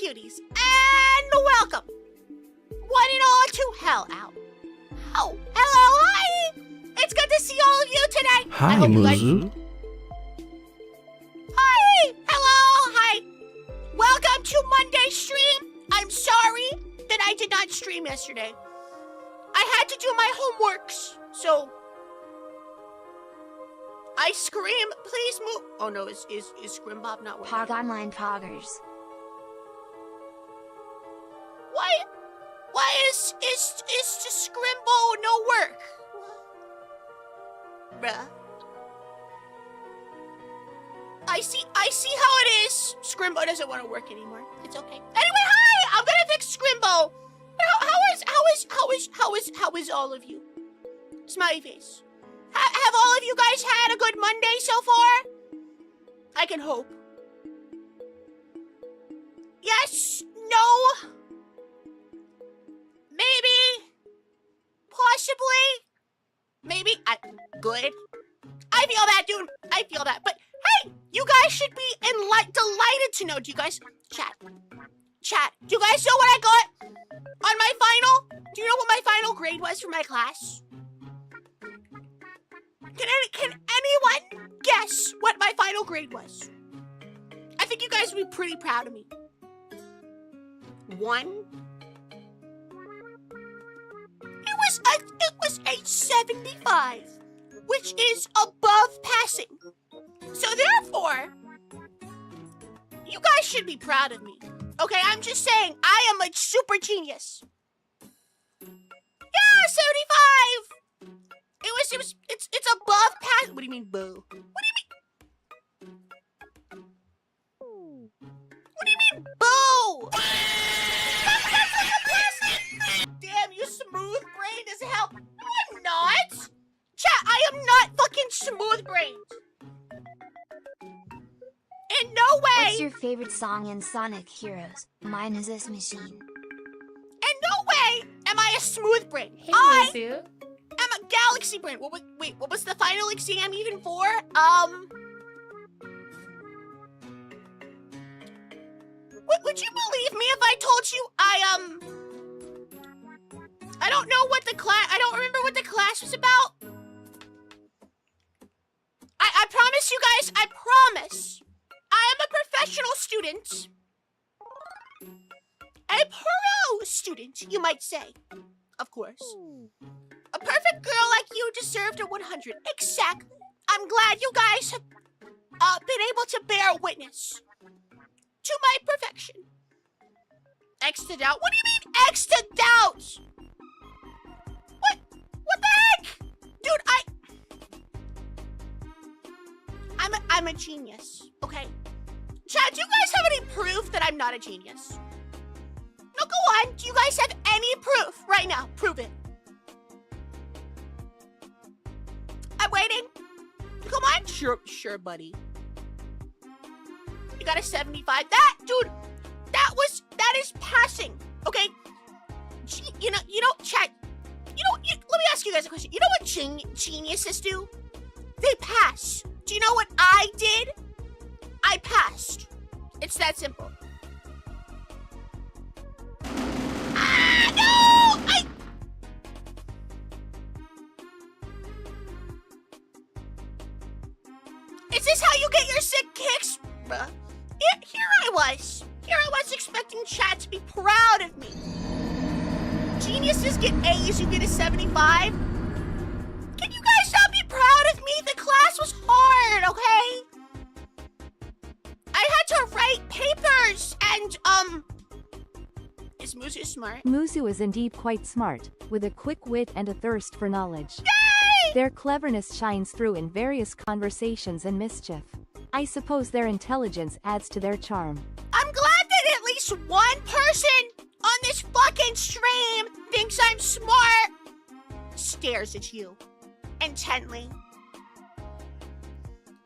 cuties, and welcome, one and all, to Hell Out. Oh, hello, hi! It's good to see all of you today. Hi, Muzu. Hi, hello, hi. Welcome to Monday's stream. I'm sorry that I did not stream yesterday. I had to do my homeworks, so I scream, please move. Oh no, is Scrimbob not working? Pog Online Poggers. Why is the Scrimbo no work? Bruh. I see how it is. Scrimbo doesn't want to work anymore. It's okay. Anyway, hi! I'm gonna fix Scrimbo. How is all of you? Smiley face. Have all of you guys had a good Monday so far? I can hope. Yes? No? Maybe? Possibly? Maybe? Good. I feel that, dude. I feel that. But hey, you guys should be delighted to know. Do you guys... Chat. Do you guys know what I got on my final? Do you know what my final grade was for my class? Can anyone guess what my final grade was? I think you guys would be pretty proud of me. 1? It was a 75, which is above passing. So therefore, you guys should be proud of me. Okay, I'm just saying, I am a super genius. Yeah, 75. It's above pass. What do you mean, boo? What do you mean, boo? That's like a pass. Damn, you smooth brained as hell. No, I'm not. Chat, I am not fucking smooth brained. In no way. What's your favorite song in Sonic Heroes? Mine is This Machine. In no way am I a smooth brain. Hey, I Muzu. am a galaxy brain. What was the final exam even for? Would you believe me if I told you I don't know what I don't remember what the class was about. I promise you guys, I promise. I am a professional student. A pro student, you might say. Of course. A perfect girl like you deserved a 100. Exactly. I'm glad you guys have been able to bear witness to my perfection. X to doubt? What do you mean X to doubt? What the heck? Dude, I'm a genius, okay? Chad, do you guys have any proof that I'm not a genius? No, go on. Do you guys have any proof right now? Prove it. I'm waiting. Come on. Sure, buddy. You got a 75. Dude, that is passing. Okay. You know, Chad. Let me ask you guys a question. You know what geniuses do? They pass. Do you know what I did? I passed. It's that simple. No! Is this how you get your sick kicks? Bruh. Here I was expecting Chad to be proud of me. Geniuses get A's, you get a 75. Can you guys not be proud of me? The class was hard, okay? I had to write papers and, is Muzu smart? Muzu is indeed quite smart, with a quick wit and a thirst for knowledge. Yay! Their cleverness shines through in various conversations and mischief. I suppose their intelligence adds to their charm. I'm glad that at least one person on this fucking stream thinks I'm smart. Stares at you intently.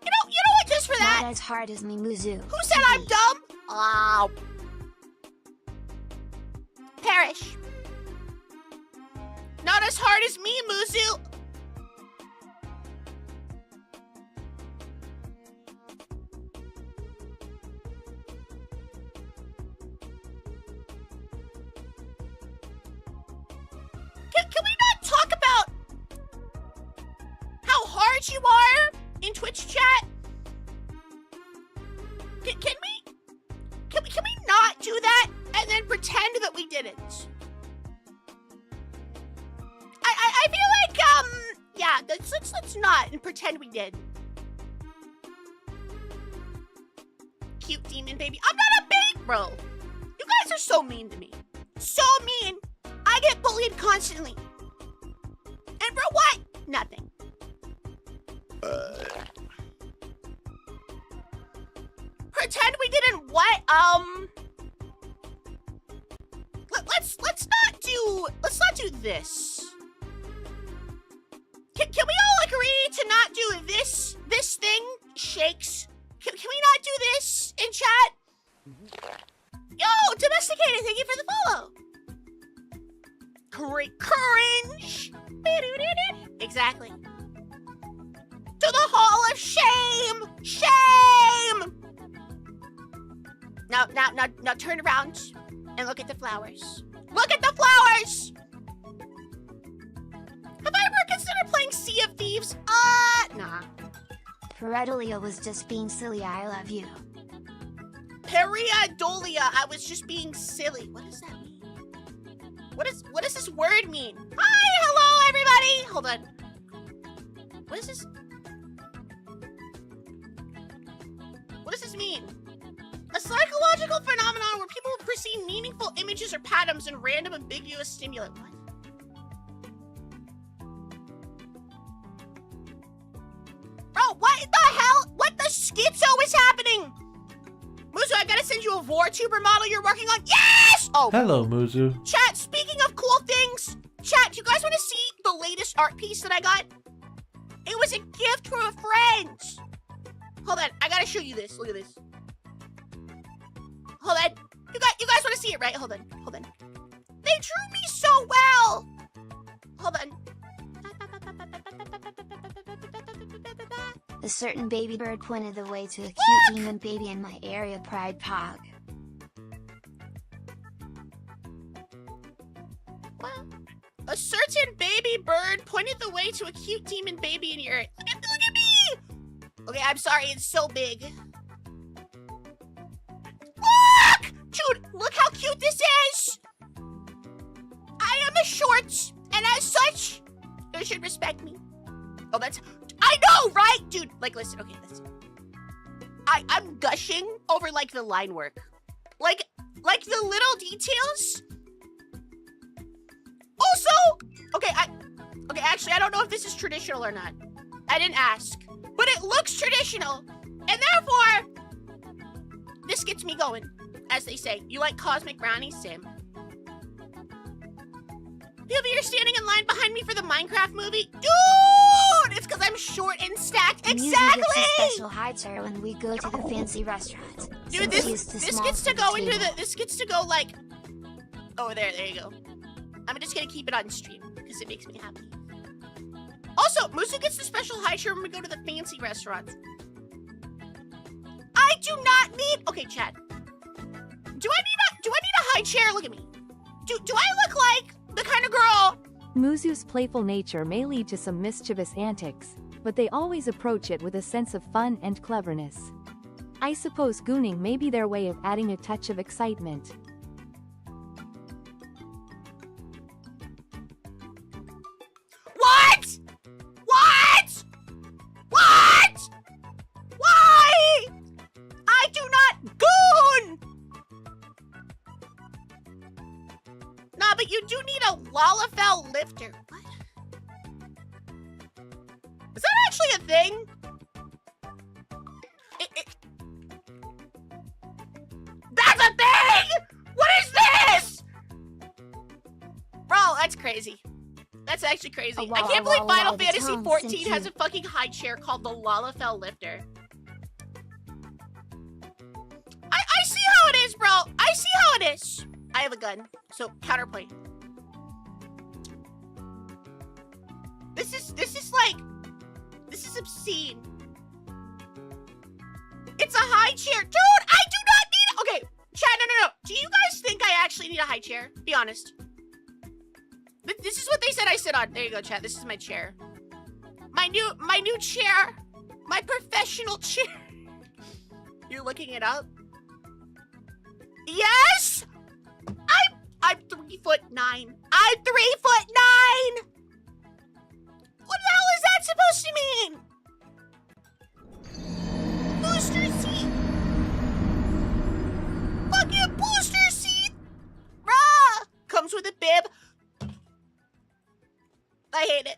You know what, just for that? Not as hard as me, Muzu. Who said I'm dumb? Oh. Perish. Not as hard as me, Muzu. Yeah, let's not and pretend we did. Cute demon baby. I'm not a babe, bro. You guys are so mean to me. So mean. I get bullied constantly. And for what? Nothing. Pretend we didn't what? Let's not do this. Can we all agree to not do this thing? Shakes. Can we not do this in chat? Yo, domesticated, thank you for the follow. Cringe. Exactly. To the hall of shame. Shame. Now turn around and look at the flowers. Look at the flowers. Have I ever considered playing Sea of Thieves? Nah. Peredolia was just being silly, I love you. Peridolia, I was just being silly. What does that mean? What does this word mean? Hi, hello, everybody. Hold on. What is this? What does this mean? A psychological phenomenon where people perceive meaningful images or patterns in random ambiguous stimuli. What? Bro, what the hell? What the schizo is happening? Muzu, I gotta send you a VorTuber model you're working on. Yes! Oh. Hello, Muzu. Chat, speaking of cool things, chat, do you guys want to see the latest art piece that I got? It was a gift from a friend. Hold on, I gotta show you this. Look at this. Hold on. You guys want to see it, right? Hold on. They drew me so well. Hold on. A certain baby bird pointed the way to a cute demon baby in my area, Pride Pog. What? A certain baby bird pointed the way to a cute demon baby in your area. Look at me! Okay, I'm sorry, it's so big. Look! Dude, look how cute this is! I am a short, and as such, you should respect me. Oh, that's... I know, right? Dude, like, listen, okay, listen. I'm gushing over, like, the line work. Like the little details. Also, okay, actually, I don't know if this is traditional or not. I didn't ask. But it looks traditional, and therefore, this gets me going, as they say. You like cosmic brownies, Sim? Phoebe, you're standing in line behind me for the Minecraft movie? Dude! It's because I'm short and stacked. Exactly! Gets a special high chair when we go to the fancy restaurant. Dude, this gets to go into the... This gets to go, like... Oh, there you go. I'm just gonna keep it on stream, because it makes me happy. Also, Musu gets the special high chair when we go to the fancy restaurants. I do not need... Okay, chat. Do I need a high chair? Look at me. Do I look like the kind of girl... Muzu's playful nature may lead to some mischievous antics, but they always approach it with a sense of fun and cleverness. I suppose gooning may be their way of adding a touch of excitement. What? What? What? Why? I do not goon! Nah, but you do need a Lalafell lifter. What? Is that actually a thing? That's a thing! What is this? Bro, that's crazy. That's actually crazy. I can't believe Final Fantasy 14 has a fucking high chair called the Lalafell lifter. I see how it is, bro. I see how it is. I have a gun, so counterpoint. This is obscene. It's a high chair. Dude, I do not need... Okay, chat, no. Do you guys think I actually need a high chair? Be honest. This is what they said I sit on. There you go, chat. This is my chair. My new chair. My professional chair. You're looking it up? Yes! I'm 3'9". I'm 3'9". What the hell is supposed to mean? Booster seat. Fucking booster seat. Bruh. Comes with a bib. I hate it.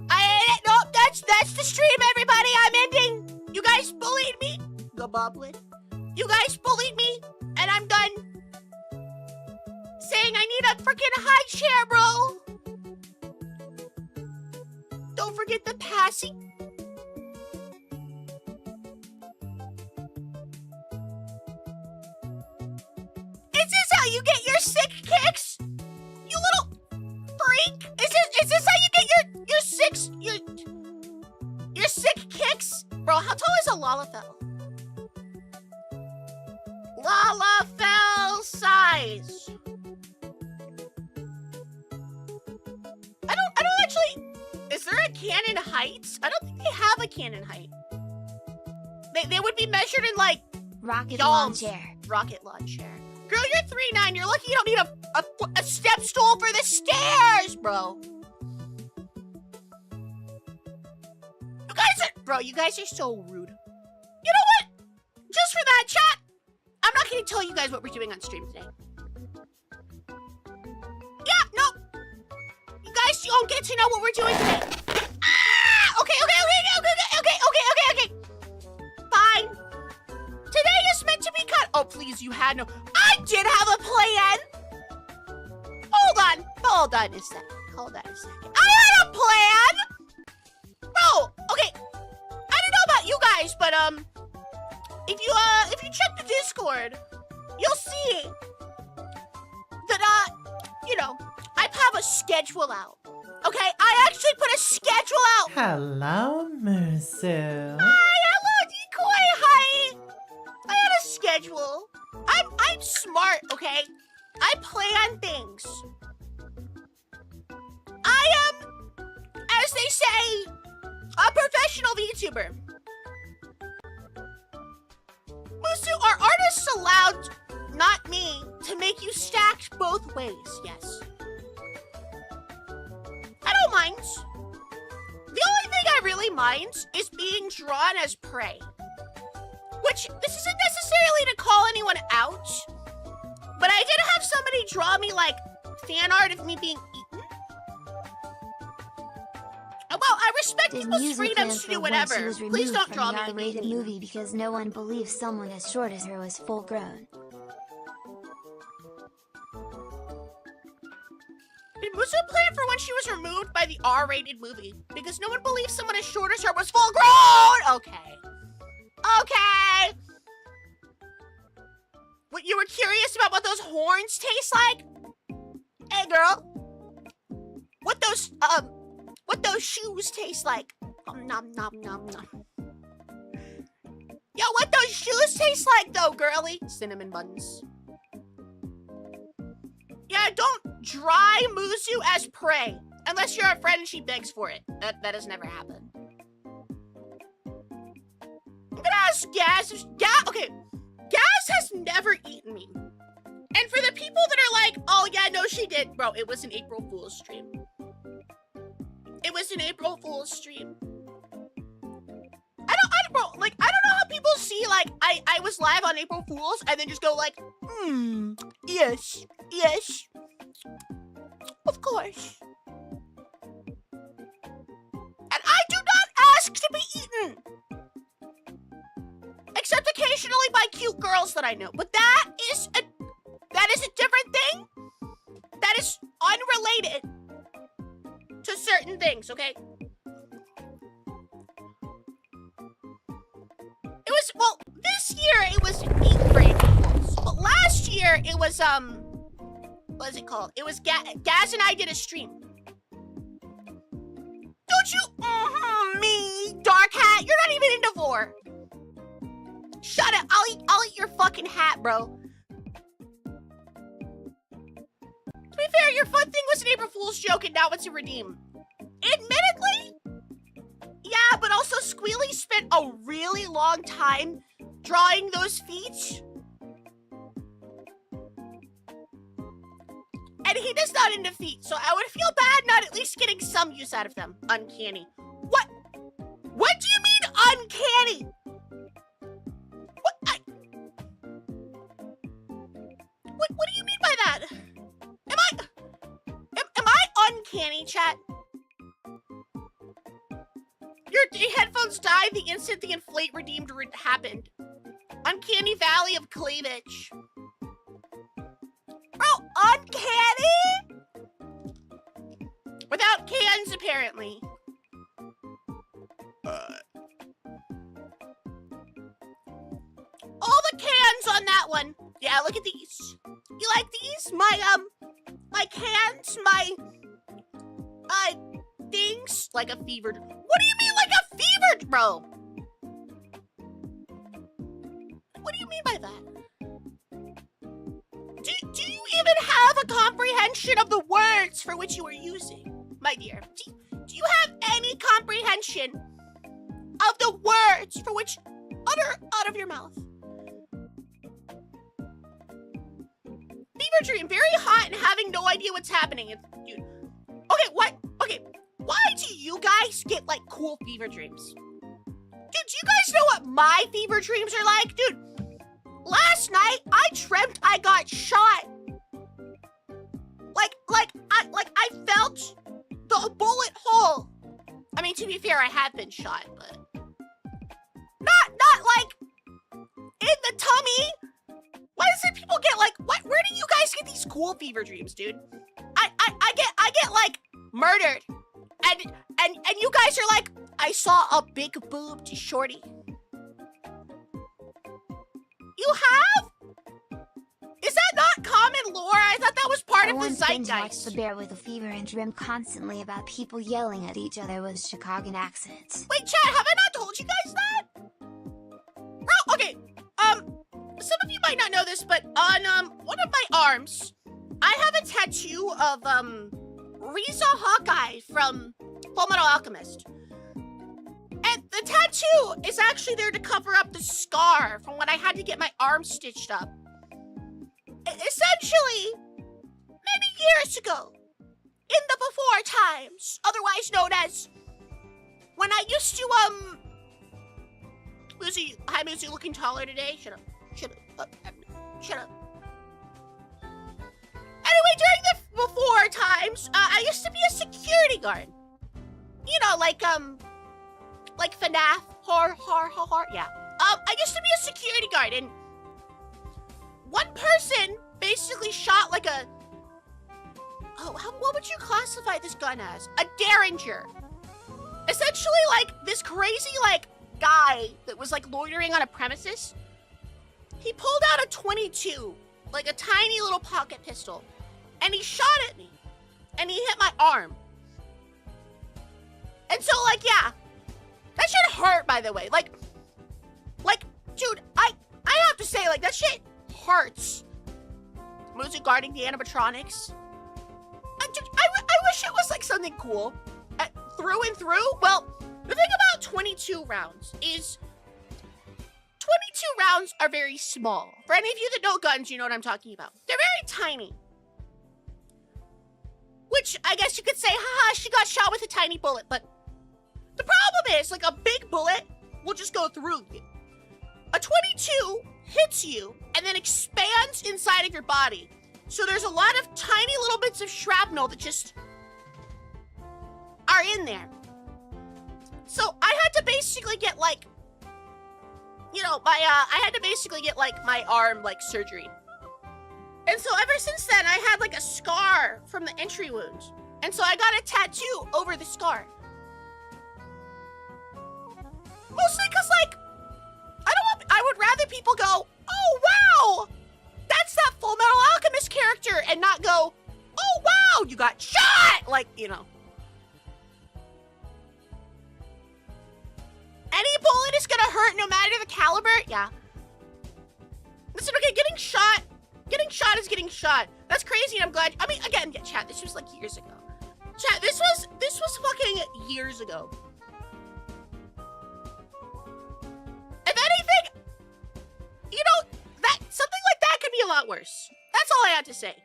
I hate it. Nope, that's the stream, everybody. I'm ending. You guys bullied me. The bobblet. You guys bullied me, and I'm done. Saying I need a freaking high chair, bro. Don't forget the passing. Is this how you get your sick kicks? You little freak. Is this how you get your sick kicks? Bro, how tall is a Lalafell? Lalafell size. I don't actually. Is there a canon height? I don't think they have a canon height. They would be measured in like Rocket yawns. lawn chair. Rocket lawn chair. Girl, you're 3'9". You're lucky you don't need a step stool for the stairs, bro. You guys are so rude. You know what? Just for that, chat, I'm not going to tell you guys what we're doing on stream today. Yeah, no. You guys don't get to know what we're doing today. Ah! Okay. Fine. Today is meant to be cut. Oh, please, you had no. I did have a plan. Hold on a second. I had a plan. Bro, okay. I don't know about you guys, but if you check the Discord, you'll see that I have a schedule out. Okay, I actually put a schedule out. Hello, Musu. Hi, hello, Decoy. Hi. I had a schedule. I'm smart, okay? I plan things. I am, as they say, a professional VTuber. Musu, are artists allowed, not me, to make you stacked both ways? Yes. I don't mind. The only thing I really mind is being drawn as prey. Which, this isn't necessarily to call anyone out, but I did have somebody draw me, like, fan art of me being eaten. Well, I respect people's freedoms to do whatever. Please don't draw me from the R-rated movie because no one believes someone as short as her was full grown. Did Musu plan for when she was removed by the R-rated movie? Because no one believes someone as short as her was full grown! Okay. What, you were curious about what those horns taste like? Hey, girl. What those shoes taste like? Nom, nom, nom, nom. Yo, what those shoes taste like, though, girly? Cinnamon buns. Yeah, don't dry Musu as prey. Unless you're a friend and she begs for it. That has never happened. I'm gonna ask Gaz. Okay, Gaz has never eaten me. And for the people that are like, oh yeah, no she did. Bro, it was an April Fool's stream. It was an April Fool's stream. Bro, like, I don't know how people see, like, I was live on April Fool's and then just go like, yes, of course. And I do not ask to be eaten. Except occasionally by cute girls that I know. But that is a different thing. That is unrelated to certain things, okay? Well, this year it was eat brain peoples. But last year it was, what is it called? It was Gaz and I did a stream. Don't you, me, Dark Hat, you're not even into vor. Shut up, I'll eat your fucking hat, bro. To be fair, your fun thing was an April Fool's joke and now it's a redeem. Admittedly, yeah, but also Squealy spent a really long time drawing those feet. And he does not into feet, so I would feel bad not at least getting some some use out of them. Uncanny. What? What do you mean uncanny? What do you mean by that? Am I uncanny, chat? Your headphones died the instant the inflate redeemed happened. Uncanny Valley of Cleavage. Bro, uncanny? Without cans, apparently. All the cans on that one. Yeah, look at these. You like these? My cans, my things. Like a fevered. What do you mean like a fevered, bro? What do you mean by that? Do you even have a comprehension of the words for which you are using, my dear? Do you have any comprehension of the words for which utter out of your mouth? Fever dream, very hot and having no idea what's happening. Dude. Okay, what? Okay, why do you guys get like cool fever dreams? Dude, do you guys know what my fever dreams are like? Dude, last night I dreamt I got shot. I felt the bullet hole. I mean, to be fair, I have been shot, but not like in the tummy. Why does it people get like what? Where do you guys get these cool fever dreams, dude? I get like murdered, and you guys are like, I saw a big boobed shorty. You have? Is that not common lore? I thought that was part of the watched zeitgeist. The Bear with a Fever and dreamt constantly about people yelling at each other with Chicago accents. Wait, chat, have I not told you guys that? Bro, okay. Some of you might not know this, but on one of my arms, I have a tattoo of Riza Hawkeye from Fullmetal Alchemist. And the tattoo is actually there to cover up the scar from when I had to get my arm stitched up. Essentially, many years ago, in the before times, otherwise known as when I used to, Muzi, hi Muzi, looking taller today. Shut up. Shut up. Shut up. Anyway, during the before times, I used to be a security guard. You know, like FNAF, yeah. I used to be a security guard, and one person basically shot like a, what would you classify this gun as? A Derringer. Essentially, like, this crazy, like, guy that was, like, loitering on a premises. He pulled out a .22, like a tiny little pocket pistol, and he shot at me, and he hit my arm. And so, like, yeah, that shit hurt, by the way. Like, dude, I have to say, like, that shit hurts. Music guarding the animatronics. I wish it was, like, something cool. Through and through? Well, the thing about 22 rounds is 22 rounds are very small. For any of you that know guns, you know what I'm talking about. They're very tiny. Which, I guess you could say, haha, she got shot with a tiny bullet, but the problem is, like, a big bullet will just go through you. A 22 hits you and then expands inside of your body. So there's a lot of tiny little bits of shrapnel that just are in there. So I had to basically get, like, you know, I had to basically get, like, my arm, like, surgery. And so ever since then, I had, like, a scar from the entry wound. And so I got a tattoo over the scar. Mostly because, like, I would rather people go, oh, wow, that's that Full Metal Alchemist character, and not go, oh, wow, you got shot, like, you know. Any bullet is gonna hurt no matter the caliber, yeah. Listen, okay, getting shot is getting shot. That's crazy, and I'm glad, I mean, again, yeah, chat, this was like years ago. Chat, this was fucking years ago. If anything, you know, that something like that could be a lot worse. That's all I had to say.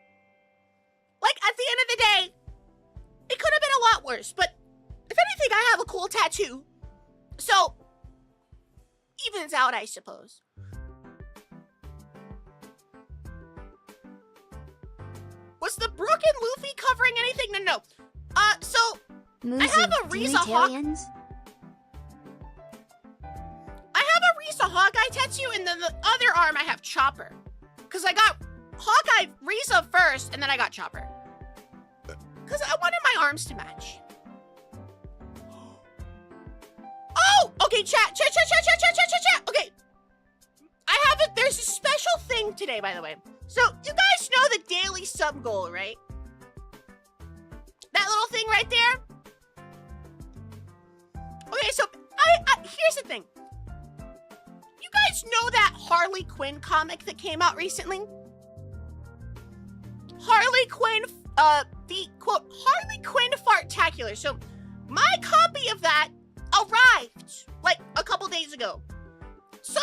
Like, at the end of the day, it could have been a lot worse, but if anything, I have a cool tattoo. So, evens out, I suppose. Was the Brook and Luffy covering anything? No. So, Muzu, I have a Riza Unitarians? Hawkeye tattoo, and then the other arm I have Chopper. Because I got Hawkeye Riza first, and then I got Chopper. Because I wanted my arms to match. Oh! Okay, chat. Okay. I have it. There's a special thing today, by the way. So, you guys know the daily sub goal, right? That little thing right there? Okay, so, here's the thing. You guys know that Harley Quinn comic that came out recently? Harley Quinn, the quote, Harley Quinn Fartacular. So, my copy of that arrived, like, a couple days ago. So,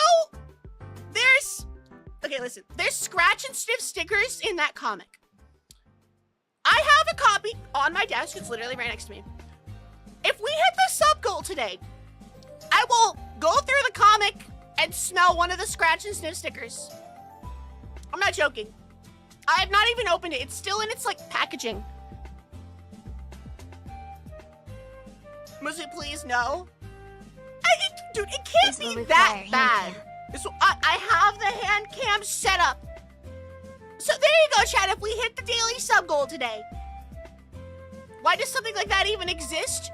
okay, listen, there's scratch and sniff stickers in that comic. I have a copy on my desk, it's literally right next to me. If we hit the sub goal today, I will go through the comic and smell one of the scratch and sniff stickers. I'm not joking. I have not even opened it. It's still in its, like, packaging. Muzu, please, no. Dude, it can't be that bad. I have the hand cam set up. So there you go, chat. If we hit the daily sub goal today. Why does something like that even exist?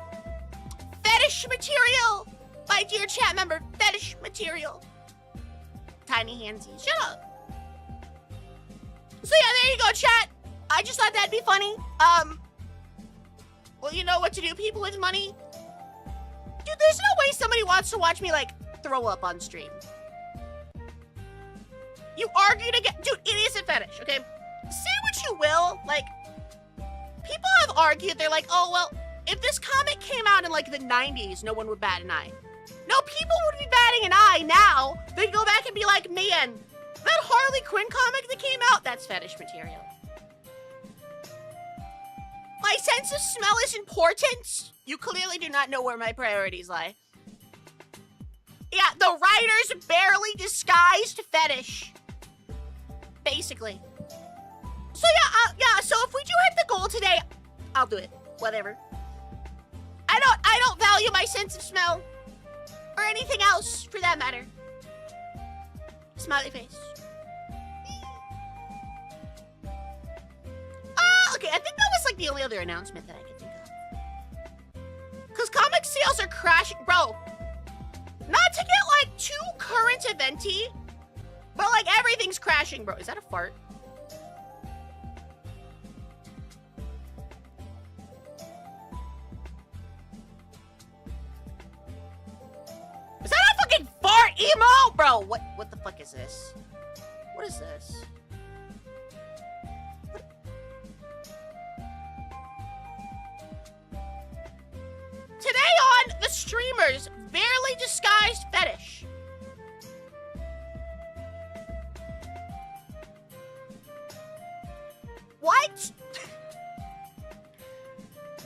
Fetish material. My dear chat member, fetish material. Tiny handsies. Shut up. So yeah, there you go, chat. I just thought that'd be funny. Well, you know what to do, people with money. Dude, there's no way somebody wants to watch me, like, throw up on stream. You argued again. Dude, it is a fetish, okay? Say what you will. Like, people have argued. They're like, oh, well, if this comic came out in, like, the 90s, no one would bat an eye. No, people would be batting an eye now. They'd go back and be like, man, that Harley Quinn comic that came out, that's fetish material. My sense of smell is important. You clearly do not know where my priorities lie. Yeah, the writer's barely disguised fetish. Basically. So yeah, so if we do hit the goal today, I'll do it. Whatever. I don't value my sense of smell. Or anything else, for that matter. Smiley face. Okay, I think that was like the only other announcement that I could think of. Because comic sales are crashing. Bro, not to get like too current eventy, but like everything's crashing, bro. Is that a fart? Is that a fucking fart emo? Bro, what the fuck is this? What is this? Today on the streamer's barely disguised fetish. What?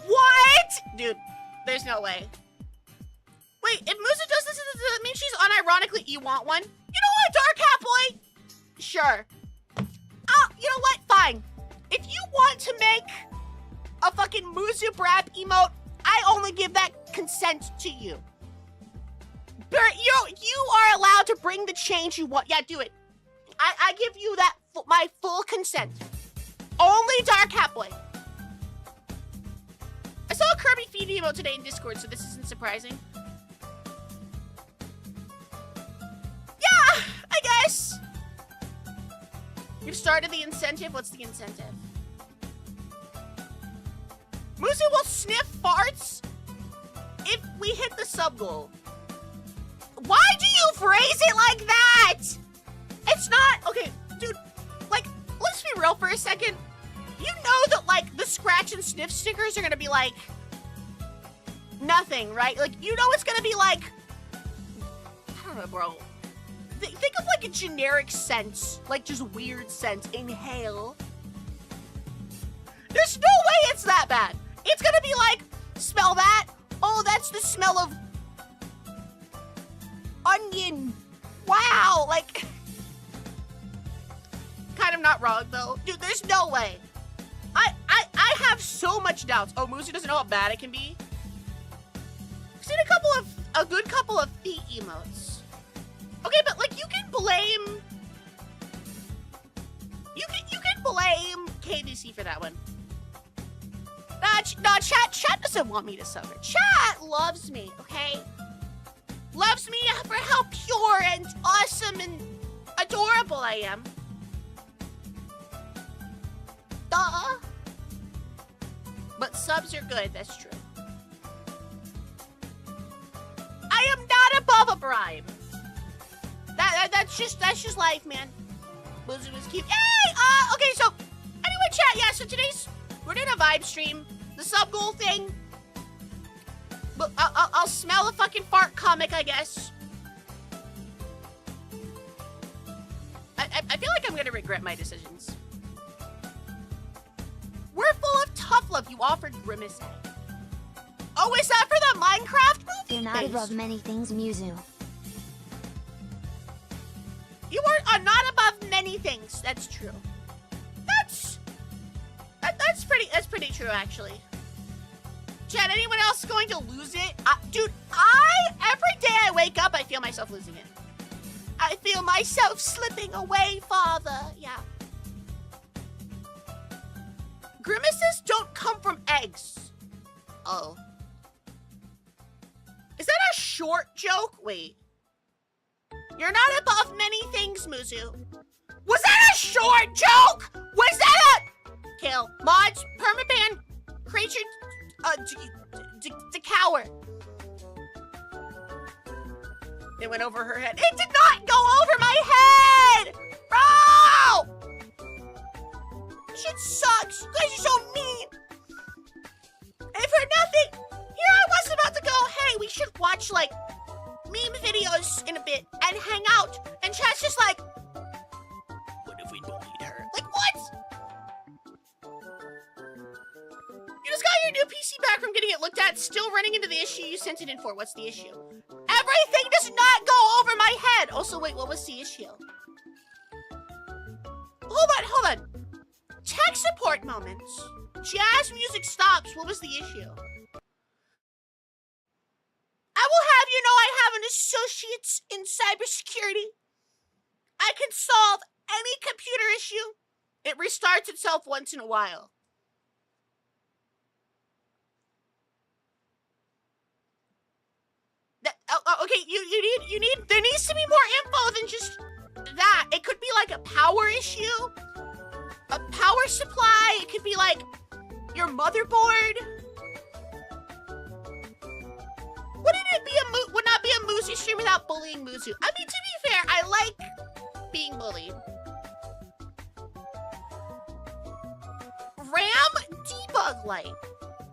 What? Dude, there's no way. Wait, if Musa does this, does that mean she's unironically, you want one? You know what, Dark Hat Boy? Sure. You know what? Fine. If you want to make a fucking Musu Brap emote, I only give that consent to you. But you are allowed to bring the change you want. Yeah, do it. I give you that my full consent. Only Dark Hat Boy. I saw a Kirby feed emote today in Discord, so this isn't surprising. Yeah, I guess. You've started the incentive. What's the incentive? Musu will sniff farts if we hit the sub goal. Why do you phrase it like that? It's not, okay, dude, like, let's be real for a second. You know that, like, the scratch and sniff stickers are gonna be, like, nothing, right? Like, you know it's gonna be, like, I don't know, bro. Think of, like, a generic scent, like, just weird scent. Inhale. There's no way it's that bad. It's gonna be, like, Smell that? Oh, that's the smell of onion. Wow, like, kind of not wrong though. Dude, there's no way. I have so much doubts. Oh, Muzi doesn't know how bad it can be. I've seen a good couple of feet emotes. Okay, but like you can blame KVC for that one. Nah, chat doesn't want me to suffer. Chat loves me, okay? Loves me for how pure and awesome and adorable I am. Duh. But subs are good, that's true. I am not above a bribe. That's just life, man. Boozy was cute. Yay! Okay, so anyway, chat, yeah, so we're doing a vibe stream. The sub goal thing. But I'll smell a fucking fart comic, I guess. I feel like I'm gonna regret my decisions. We're full of tough love. You offered Grimace Egg. Oh, is that for the Minecraft movie? You're not above many things, Muzu. You are not above many things. That's true. That's pretty true, actually. Chad, anyone else going to lose it? Dude, every day I wake up, I feel myself losing it. I feel myself slipping away, Father. Yeah. Grimaces don't come from eggs. Oh. Is that a short joke? Wait. You're not above many things, Muzu. Was that a short joke? Was that a... Kill. Mods, permaban, creature, decower. It went over her head. It did not go over my head! Bro! Shit sucks. You guys are so mean. And for nothing, here I was about to go, hey, we should watch, like, meme videos in a bit and hang out. And chat's just like, what if we bullied her? Like, what? You just got your new PC back from getting it looked at, still running into the issue you sent it in for. What's the issue? Everything does not go over my head. Also, wait, what was the issue? Hold on. Tech support moments. Jazz music stops. What was the issue? I will have you know I have an associate's in cybersecurity. I can solve any computer issue. It restarts itself once in a while. Okay, you need, there needs to be more info than just that. It could be like a power issue, a power supply. It could be like your motherboard. Would not be a Muzu stream without bullying Muzu. I mean, to be fair, I like being bullied. RAM debug light.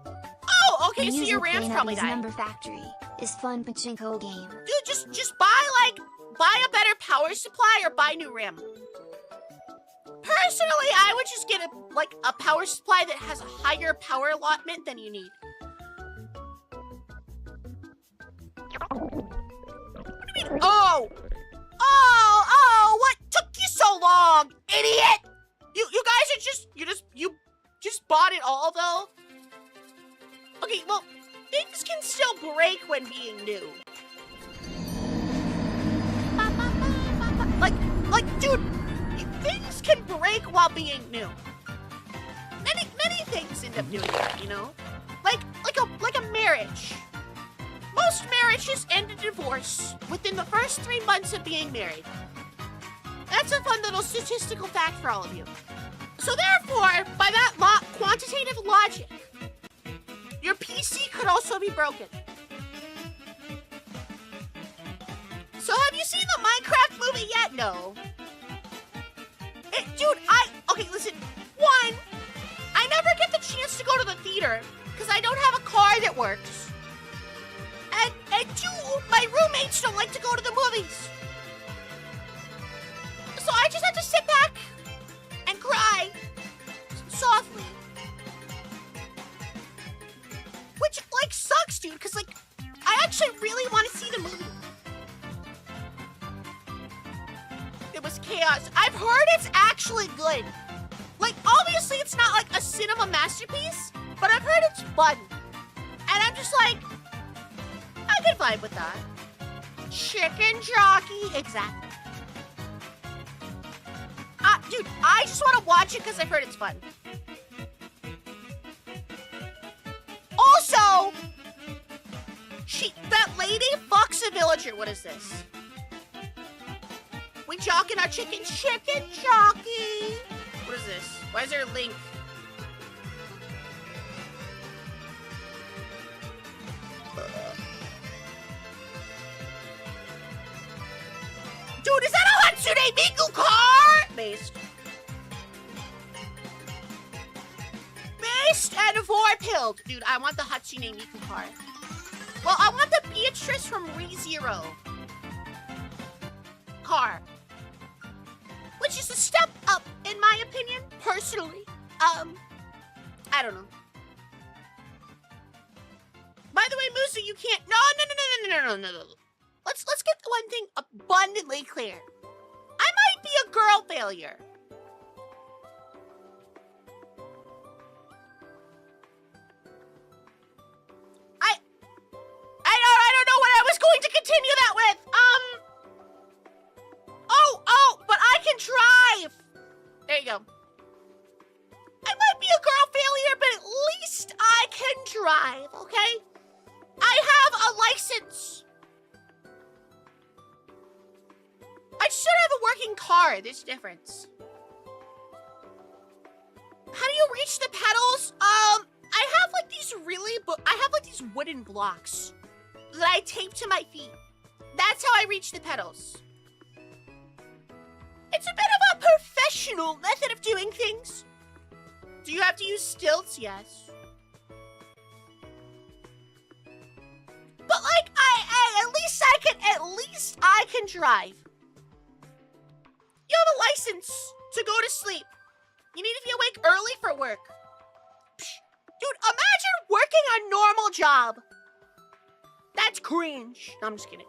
Oh, okay, so your RAM's probably died. Number Factory is fun pachinko game. Dude, just buy a better power supply or buy new RAM. Personally, I would just get a power supply that has a higher power allotment than you need. What do you mean? Oh, what took you so long, idiot? You guys are you just bought it all though? Okay, well, things can still break when being new. Like, dude, things can break while being new. Many things end up doing that, you know? Like a marriage. Most marriages end in divorce within the first 3 months of being married. That's a fun little statistical fact for all of you. So therefore, by that quantitative logic, your PC could also be broken. So have you seen the Minecraft movie yet? No. Dude, okay, listen. One, I never get the chance to go to the theater because I don't have a car that works. And two, my roommates don't like to go to the movies. So I just have to sit back and cry softly. Which, like, sucks, dude, because, like, I actually really want to see the movie. It was chaos. I've heard it's actually good. Like, obviously, it's not, like, a cinema masterpiece, but I've heard it's fun. And I'm just like, I can vibe with that. Chicken jockey. Exactly. Dude, I just want to watch it because I've heard it's fun. Also, that lady fucks a villager. What is this? We jocking our chicken. Chicken jockey. What is this? Why is there a link? Dude, is that a Hatsune Miku car? Based. And Vorpil. Dude, I want the Hatsune Miku car. Well, I want the Beatrice from ReZero car. Which is a step up, in my opinion, personally. I don't know. By the way, Musa, you can't. No. Let's get one thing abundantly clear. I might be a girl failure. I don't know what I was going to continue that with. But I can drive. There you go. I might be a girl failure, but at least I can drive, okay? I have a license. I should have a working car. There's a difference. How do you reach the pedals? I have like these these wooden blocks that I tape to my feet. That's how I reach the pedals. It's a bit of a professional method of doing things. Do you have to use stilts? Yes. But like, at least I can drive. You have a license to go to sleep. You need to be awake early for work. Psh, dude, imagine working a normal job. That's cringe. No, I'm just kidding.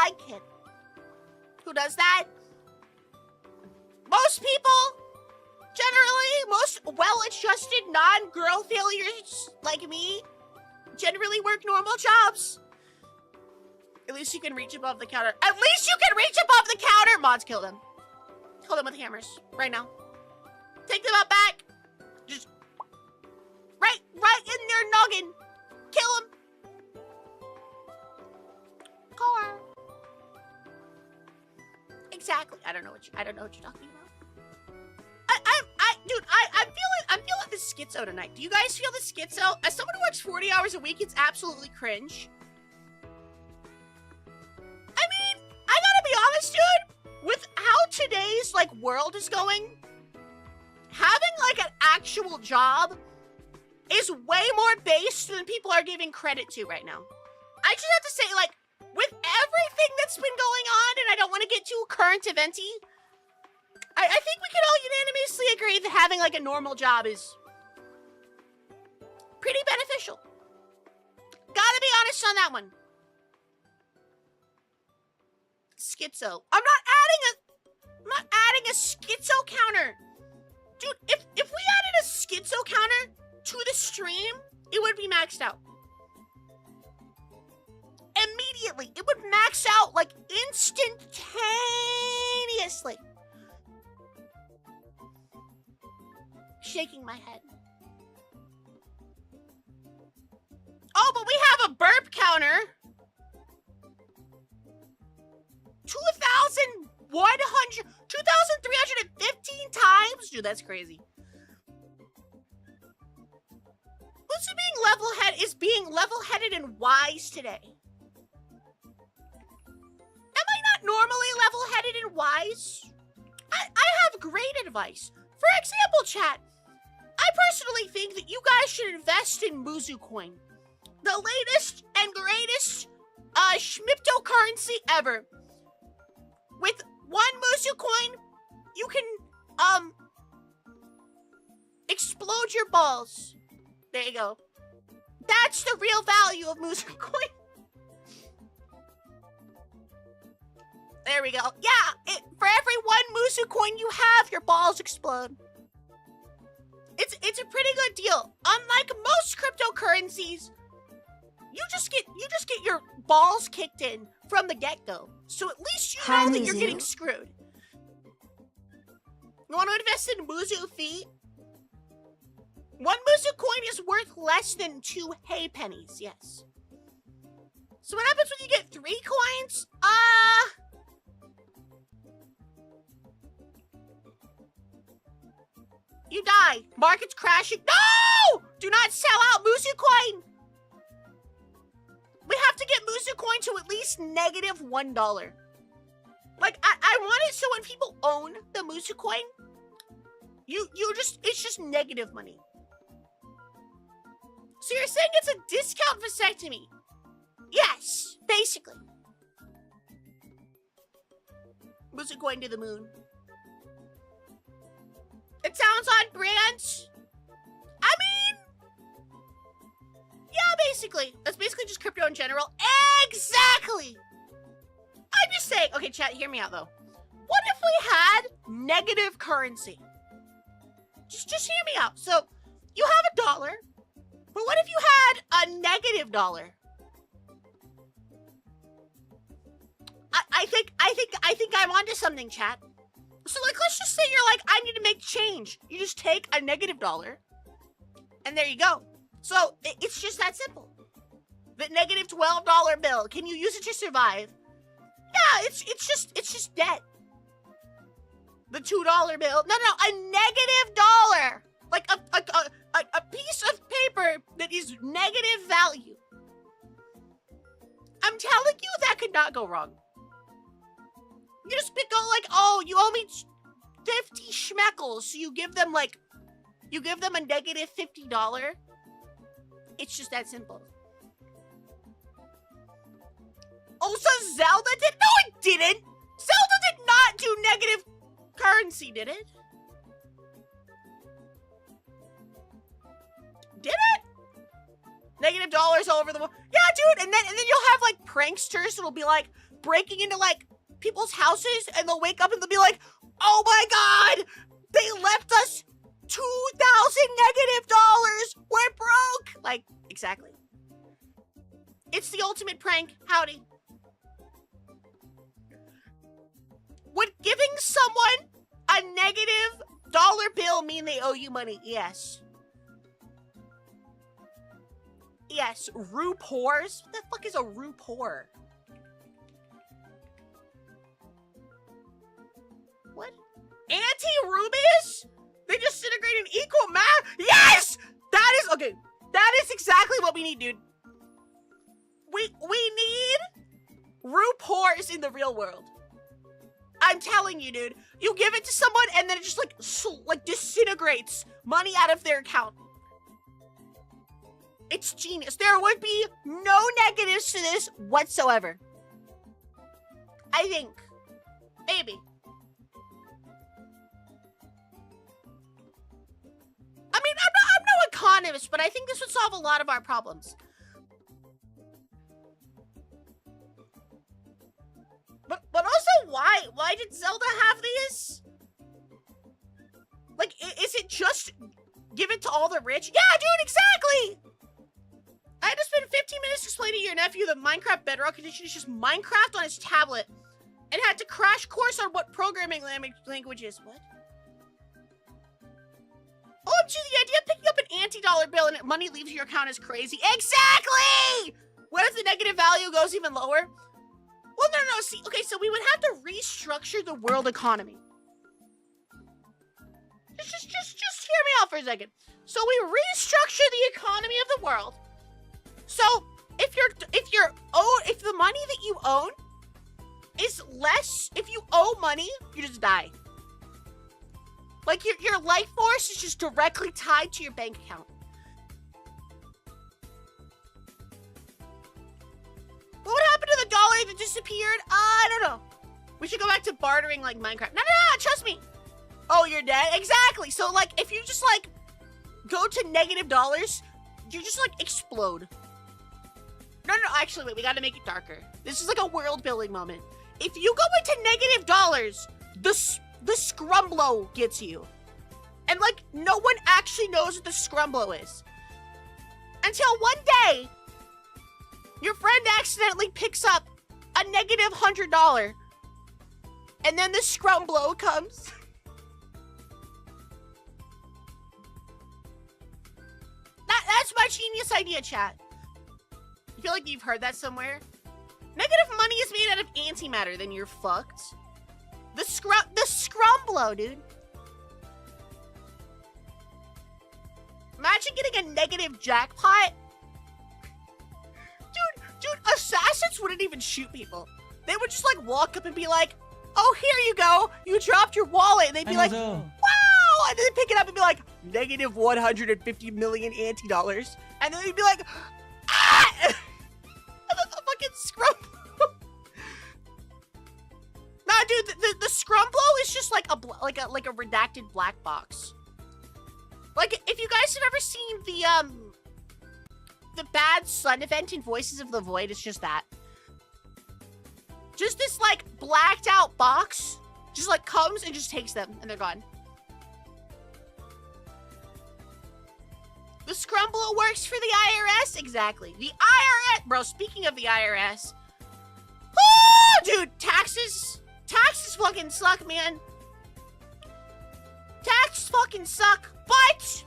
I kid. Who does that? Most people, generally, most well-adjusted non-girl failures like me, generally work normal jobs. At least you can reach above the counter. At least you can reach above the counter! Mods, kill them. Kill them with hammers. Right now. Take them out back. Just... Right in their noggin. Kill them. Car. Exactly. I don't know what you're talking about. I'm feeling the schizo tonight. Do you guys feel the schizo? As someone who works 40 hours a week, it's absolutely cringe. I mean, I gotta be honest, dude. With how today's like world is going, having like an actual job is way more based than people are giving credit to right now. I just have to say, like, with everything that's been going on, and I don't want to get too current eventy, I think we can all unanimously agree that having like a normal job is pretty beneficial. Gotta be honest on that one. Schizo. I'm not adding a schizo counter. Dude, if we added a schizo counter to the stream, it would be maxed out. Immediately. It would max out like instantaneously. Shaking my head. Oh, but we have a burp counter. 2,315 times? Dude, that's crazy. Who's being level-headed and wise today? Am I not normally level-headed and wise? I have great advice. For example, chat, I personally think that you guys should invest in Muzu Coin. The latest and greatest schmiptocurrency ever. With one Muzu Coin, you can explode explode your balls. There you go. That's the real value of Musu coin. There we go. Yeah, for every 1 Musu coin you have, your balls explode. It's a pretty good deal. Unlike most cryptocurrencies, you just get your balls kicked in from the get-go. So at least you know that you're getting screwed. You want to invest in Musu fee? 1 Musu coin is worth less than 2 hay pennies, yes. So what happens when you get 3 coins? You die. Market's crashing. No! Do not sell out Musu coin. We have to get Musu coin to at least negative $1. Like, I want it so when people own the Musu coin, it's just negative money. So you're saying it's a discount vasectomy? Yes, basically. Musu coin to the moon. It sounds on brand. I mean, yeah, basically. That's basically just crypto in general. Exactly. I'm just saying. Okay, chat, hear me out, though. What if we had negative currency? Just hear me out. So, you have $1, but what if you had a negative $1? I think I'm onto something, chat. So, like, let's just say you're like, I need to make change. You just take a negative $1, and there you go. So, it's just that simple. The negative $12 bill, can you use it to survive? Yeah, it's just debt. The $2 bill, no, a negative $1. Like a piece of paper that is negative value. I'm telling you, that could not go wrong. You just go like, oh, you owe me 50 schmeckles, so you give them a negative $50. It's just that simple. Oh, so Zelda did? No, it didn't. Zelda did not do negative currency, did it? Did it? Negative dollars all over the world. Yeah, dude. And then you'll have like pranksters that'll be like breaking into like people's houses, and they'll wake up and they'll be like, oh my god, they left us $2,000 negative. We're broke. Like, exactly. It's the ultimate prank. Howdy. Would giving someone a negative $1 bill mean they owe you money? Yes. Yes. Rupors? What the fuck is a rupor? What? Anti-rubies? They disintegrate in equal mass? Yes! That is, okay. That is exactly what we need, dude. We need rupors in the real world. I'm telling you, dude. You give it to someone and then it just like disintegrates money out of their account. It's genius. There would be no negatives to this whatsoever. I think. Maybe. I mean, I'm no economist, but I think this would solve a lot of our problems. But also, why did Zelda have these? Like, is it just give it to all the rich? Yeah, dude, exactly! I had to spend 15 minutes explaining to your nephew the Minecraft Bedrock Edition is just Minecraft on his tablet, and had to crash course on what programming language is. What? OMG, the idea of picking up an anti-dollar bill and money leaves your account is crazy. Exactly! What if the negative value goes even lower? Well, no, see, okay, so we would have to restructure the world economy. Just hear me out for a second. So we restructure the economy of the world. So if the money that you own is less, if you owe money, you just die. Like your life force is just directly tied to your bank account. What would happen to the dollar that disappeared? I don't know. We should go back to bartering like Minecraft. No, trust me. Oh, you're dead? Exactly. So, like, if you just, like, go to negative dollars, you just like explode. No, actually, wait, we gotta make it darker. This is like a world building moment. If you go into negative dollars, the scrumblow gets you. And like, no one actually knows what the scrumblow is. Until one day, your friend accidentally picks up a negative $100. And then the scrumblow comes. That's my genius idea, chat. I feel like you've heard that somewhere. Negative money is made out of antimatter, then you're fucked. The scrumblow, dude. Imagine getting a negative jackpot. Dude, assassins wouldn't even shoot people. They would just like walk up and be like, oh, here you go. You dropped your wallet. And they'd be like, wow. And then they'd pick it up and be like, negative 150 million anti-dollars. And then they'd be like, ah! And the fucking scrumblow. Nah, dude, the scrumblow is just like a redacted black box. Like, if you guys have ever seen the Bad Sun event in Voices of the Void, it's just that. Just this, like, blacked out box just, like, comes and just takes them, and they're gone. The scrumblow works for the IRS? Exactly. The IRS! Bro, speaking of the IRS. Oh, dude, taxes fucking suck, man. Taxes fucking suck, but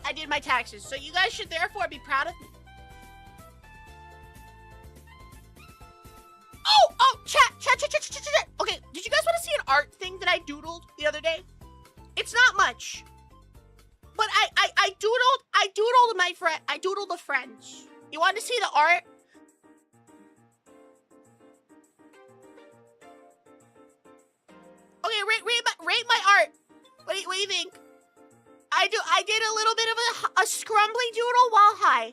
I did my taxes, so you guys should therefore be proud of me. Oh, chat. Okay, did you guys want to see an art thing that I doodled the other day? It's not much, but I doodled my friend. I doodled a friend. You want to see the art? Okay, rate my art. What do you think? I did a little bit of a scrumbly doodle while high.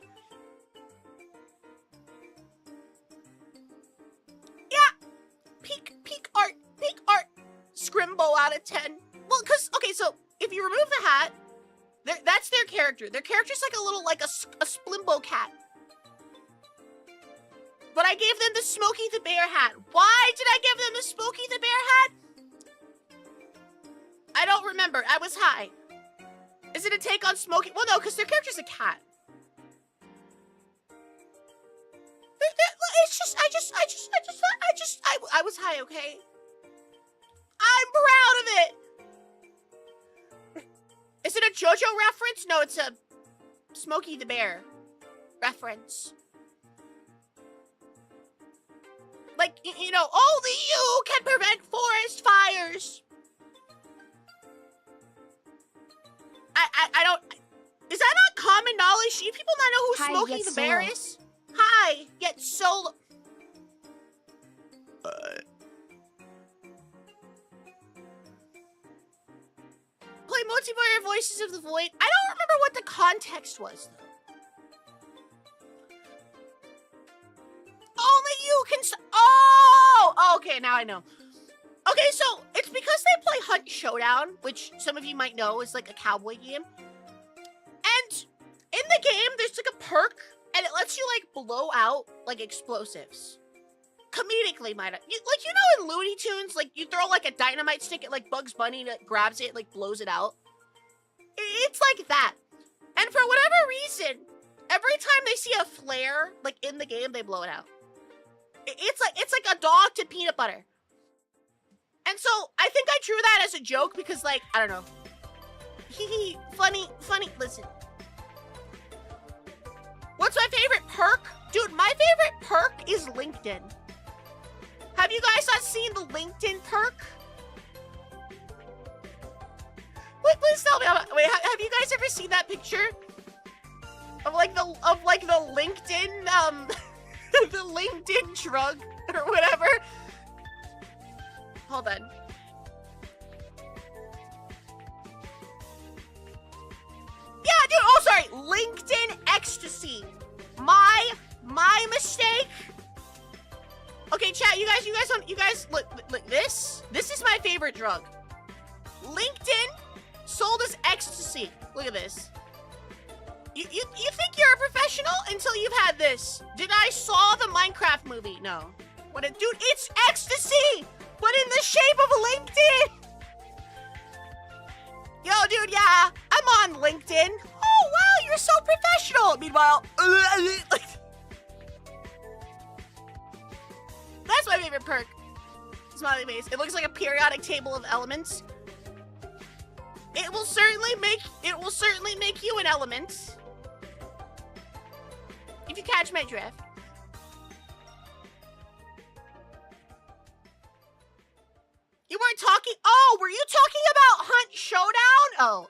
Yeah, peak art, Scrimbo out of 10. Well, cause okay, so if you remove the hat, that's their character. Their character's like a little a Splimbo cat. But I gave them the Smokey the Bear hat. Why did I give them the Smokey the Bear hat? I don't remember. I was high. Is it a take on Smokey? Well, no, because their character's a cat. It's just, I was high, okay? I'm proud of it. Is it a JoJo reference? No, it's a Smokey the Bear reference. Like, you know, only you can prevent forest fires. I don't... Is that not common knowledge? Do you people not know who Smokey the Bear is? Hi, yet solo... Play multiplayer Voices of the Void. I don't remember what the context was, though. Only you can... Oh! Okay, now I know. Okay, so it's because they play Hunt Showdown, which some of you might know is like a cowboy game. And in the game, there's like a perk, and it lets you like blow out like explosives. Comedically, might I? You know in Looney Tunes, like you throw like a dynamite stick at like Bugs Bunny and it grabs it, like blows it out. It's like that. And for whatever reason, every time they see a flare like in the game, they blow it out. It's like a dog to peanut butter. And so, I think I drew that as a joke because, like, I don't know. Hee funny, listen. What's my favorite perk? Dude, my favorite perk is LinkedIn. Have you guys not seen the LinkedIn perk? Wait, please tell me. Wait, have you guys ever seen that picture? Of like the LinkedIn, the LinkedIn drug or whatever? Hold on. Yeah, dude. Oh, sorry. LinkedIn ecstasy. My mistake. Okay, chat. You guys look. This is my favorite drug. LinkedIn sold as ecstasy. Look at this. You think you're a professional until you've had this. Did I saw the Minecraft movie? No. What a dude, it's ecstasy, but in the shape of a LinkedIn. Yo, dude, yeah, I'm on LinkedIn. Oh, wow, you're so professional. Meanwhile, that's my favorite perk. Smiley face. It looks like a periodic table of elements. It will certainly make you an element. If you catch my drift. You weren't talking. Oh, were you talking about Hunt Showdown? Oh,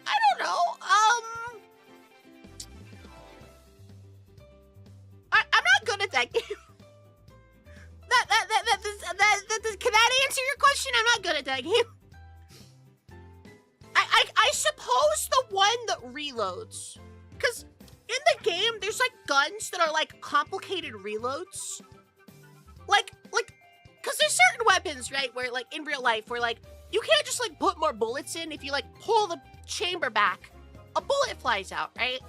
I don't know. I'm not good at that game. Can that answer your question? I'm not good at that game. I suppose the one that reloads, because in the game there's like guns that are like complicated reloads, like because there's certain weapons, right, where like in real life where like you can't just like put more bullets in. If you like pull the chamber back, a bullet flies out, right?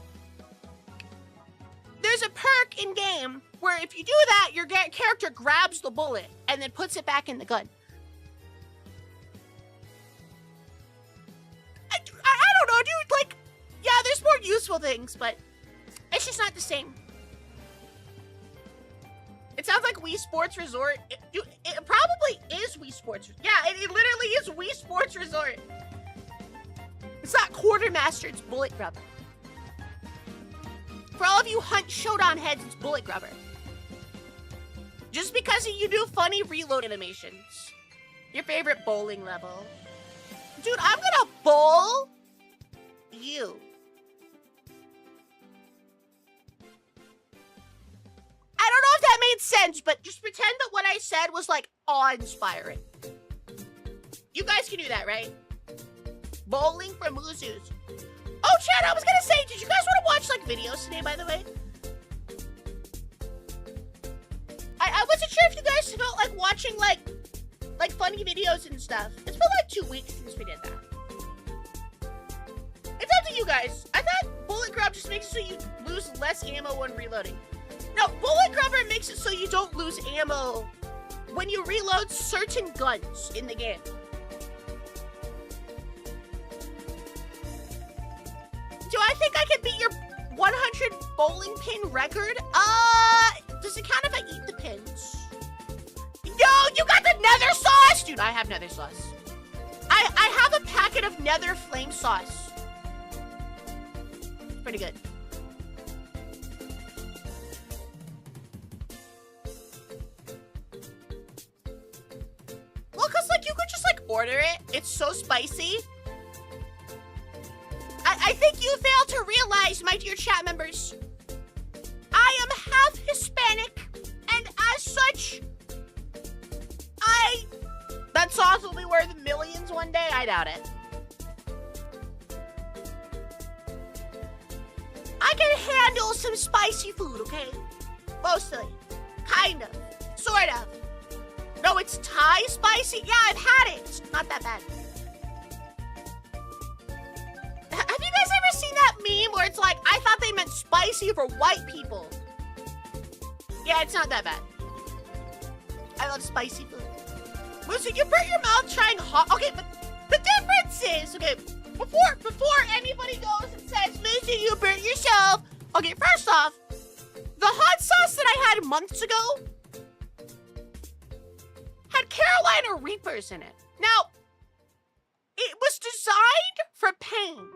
There's a perk in game where if you do that, your character grabs the bullet and then puts it back in the gun. I don't know, dude. Like, yeah, there's more useful things, but it's just not the same. It sounds like Wii Sports Resort. Dude, it probably is Wii Sports. Yeah, it literally is Wii Sports Resort. It's not Quartermaster, it's Bullet Grubber. For all of you Hunt Showdown heads, it's Bullet Grubber. Just because you do funny reload animations. Your favorite bowling level. Dude, I'm gonna bowl you. I don't know if that made sense, but just pretend that what I said was like awe-inspiring. You guys can do that, right? Bowling for Muzus. Oh, Chad, I was gonna say, did you guys want to watch like videos today, by the way? I wasn't sure if you guys felt like watching like funny videos and stuff. It's been like 2 weeks since we did that. It's up to you guys. I thought Bullet Grub just makes it so you lose less ammo when reloading. No, Bullet Grubber makes it so you don't lose ammo when you reload certain guns in the game. Do I think I can beat your 100 bowling pin record? Does it count if I eat the pins? Yo, you got the Nether sauce? Dude, I have Nether sauce. I have a packet of Nether flame sauce. Pretty good. Well, cause like you could just like order it. It's so spicy. I think you fail to realize, my dear chat members, I am half Hispanic, and as such, that sauce will be worth millions one day. I doubt it. I can handle some spicy food, okay? Mostly. Kind of. Sort of. No, it's Thai spicy? Yeah, I've had it. It's not that bad. Have you guys ever seen that meme where it's like, I thought they meant spicy for white people? Yeah, it's not that bad. I love spicy food. Lucy, you burnt your mouth trying hot. Okay, but the difference is, okay, before anybody goes and says, Lucy, you burnt yourself. Okay, first off, the hot sauce that I had months ago had Carolina Reapers in it. Now, it was designed for pain.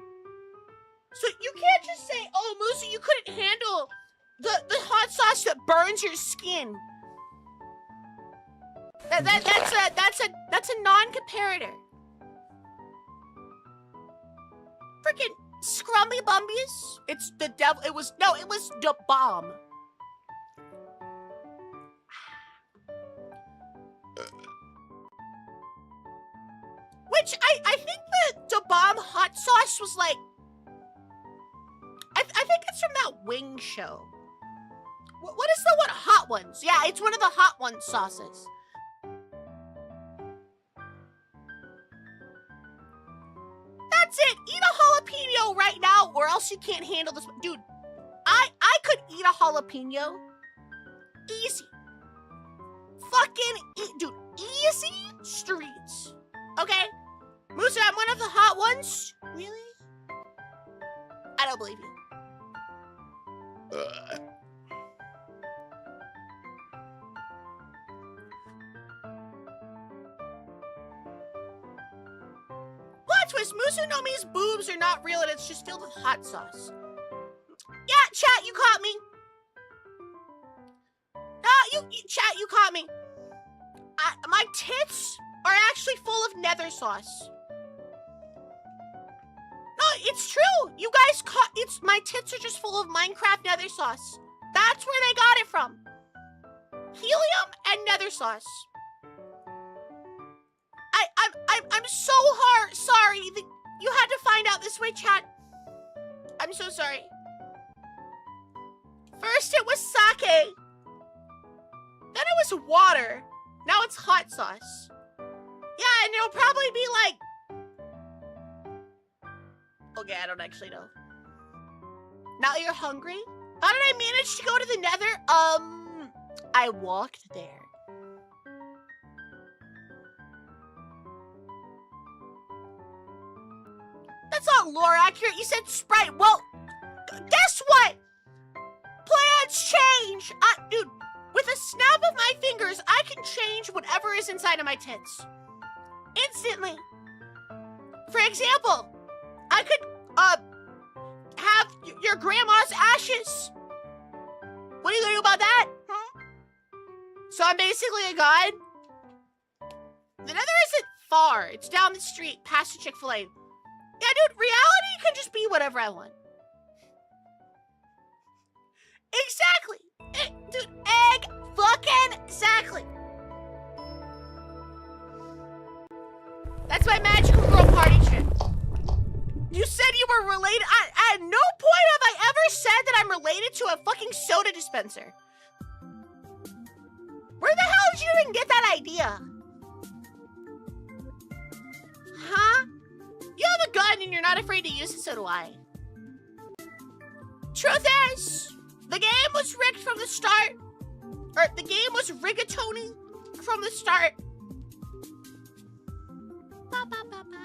So you can't just say, oh, Moosey, you couldn't handle the hot sauce that burns your skin. That's a non-comparator. Freaking Scrummy Bumbies. It's the devil. It was the bomb. Which I think the bomb hot sauce was like, I think it's from that wing show. What is the one? Hot Ones. Yeah, it's one of the Hot Ones sauces. That's it. Eat a jalapeno right now, or else you can't handle this. Dude, I could eat a jalapeno. Easy. Fucking dude, easy streets. Okay? Musa, I'm one of the hot ones. Really? I don't believe you. Plot twist, Musa no Mi's boobs are not real and it's just filled with hot sauce. Yeah, chat, you caught me. Chat, you caught me. My tits are actually full of Nether sauce. No, it's true. You guys caught my tits are just full of Minecraft Nether sauce. That's where they got it from. Helium and Nether sauce. I'm so sorry that you had to find out this way, chat. I'm so sorry. First it was sake. Then it was water. Now it's hot sauce. Yeah, and it'll probably be like... Okay, I don't actually know. Now you're hungry? How did I manage to go to the Nether? I walked there. That's not lore accurate. You said Sprite. Well, guess what? Plans change. Dude, with a snap of my fingers, I can change whatever is inside of my tits. Instantly. For example, I could, have your grandma's ashes. What do you think about that? So I'm basically a god? The Nether isn't far. It's down the street, past the Chick-fil-A. Yeah, dude, reality can just be whatever I want. Exactly. Dude, exactly. That's my magical girl party trick. You said you were related. At no point have I ever said that I'm related to a fucking soda dispenser. Where the hell did you even get that idea? Huh? You have a gun and you're not afraid to use it, so do I. Truth is, the game was rigged from the start. Or the game was rigatoni from the start. Ba, ba, ba, ba.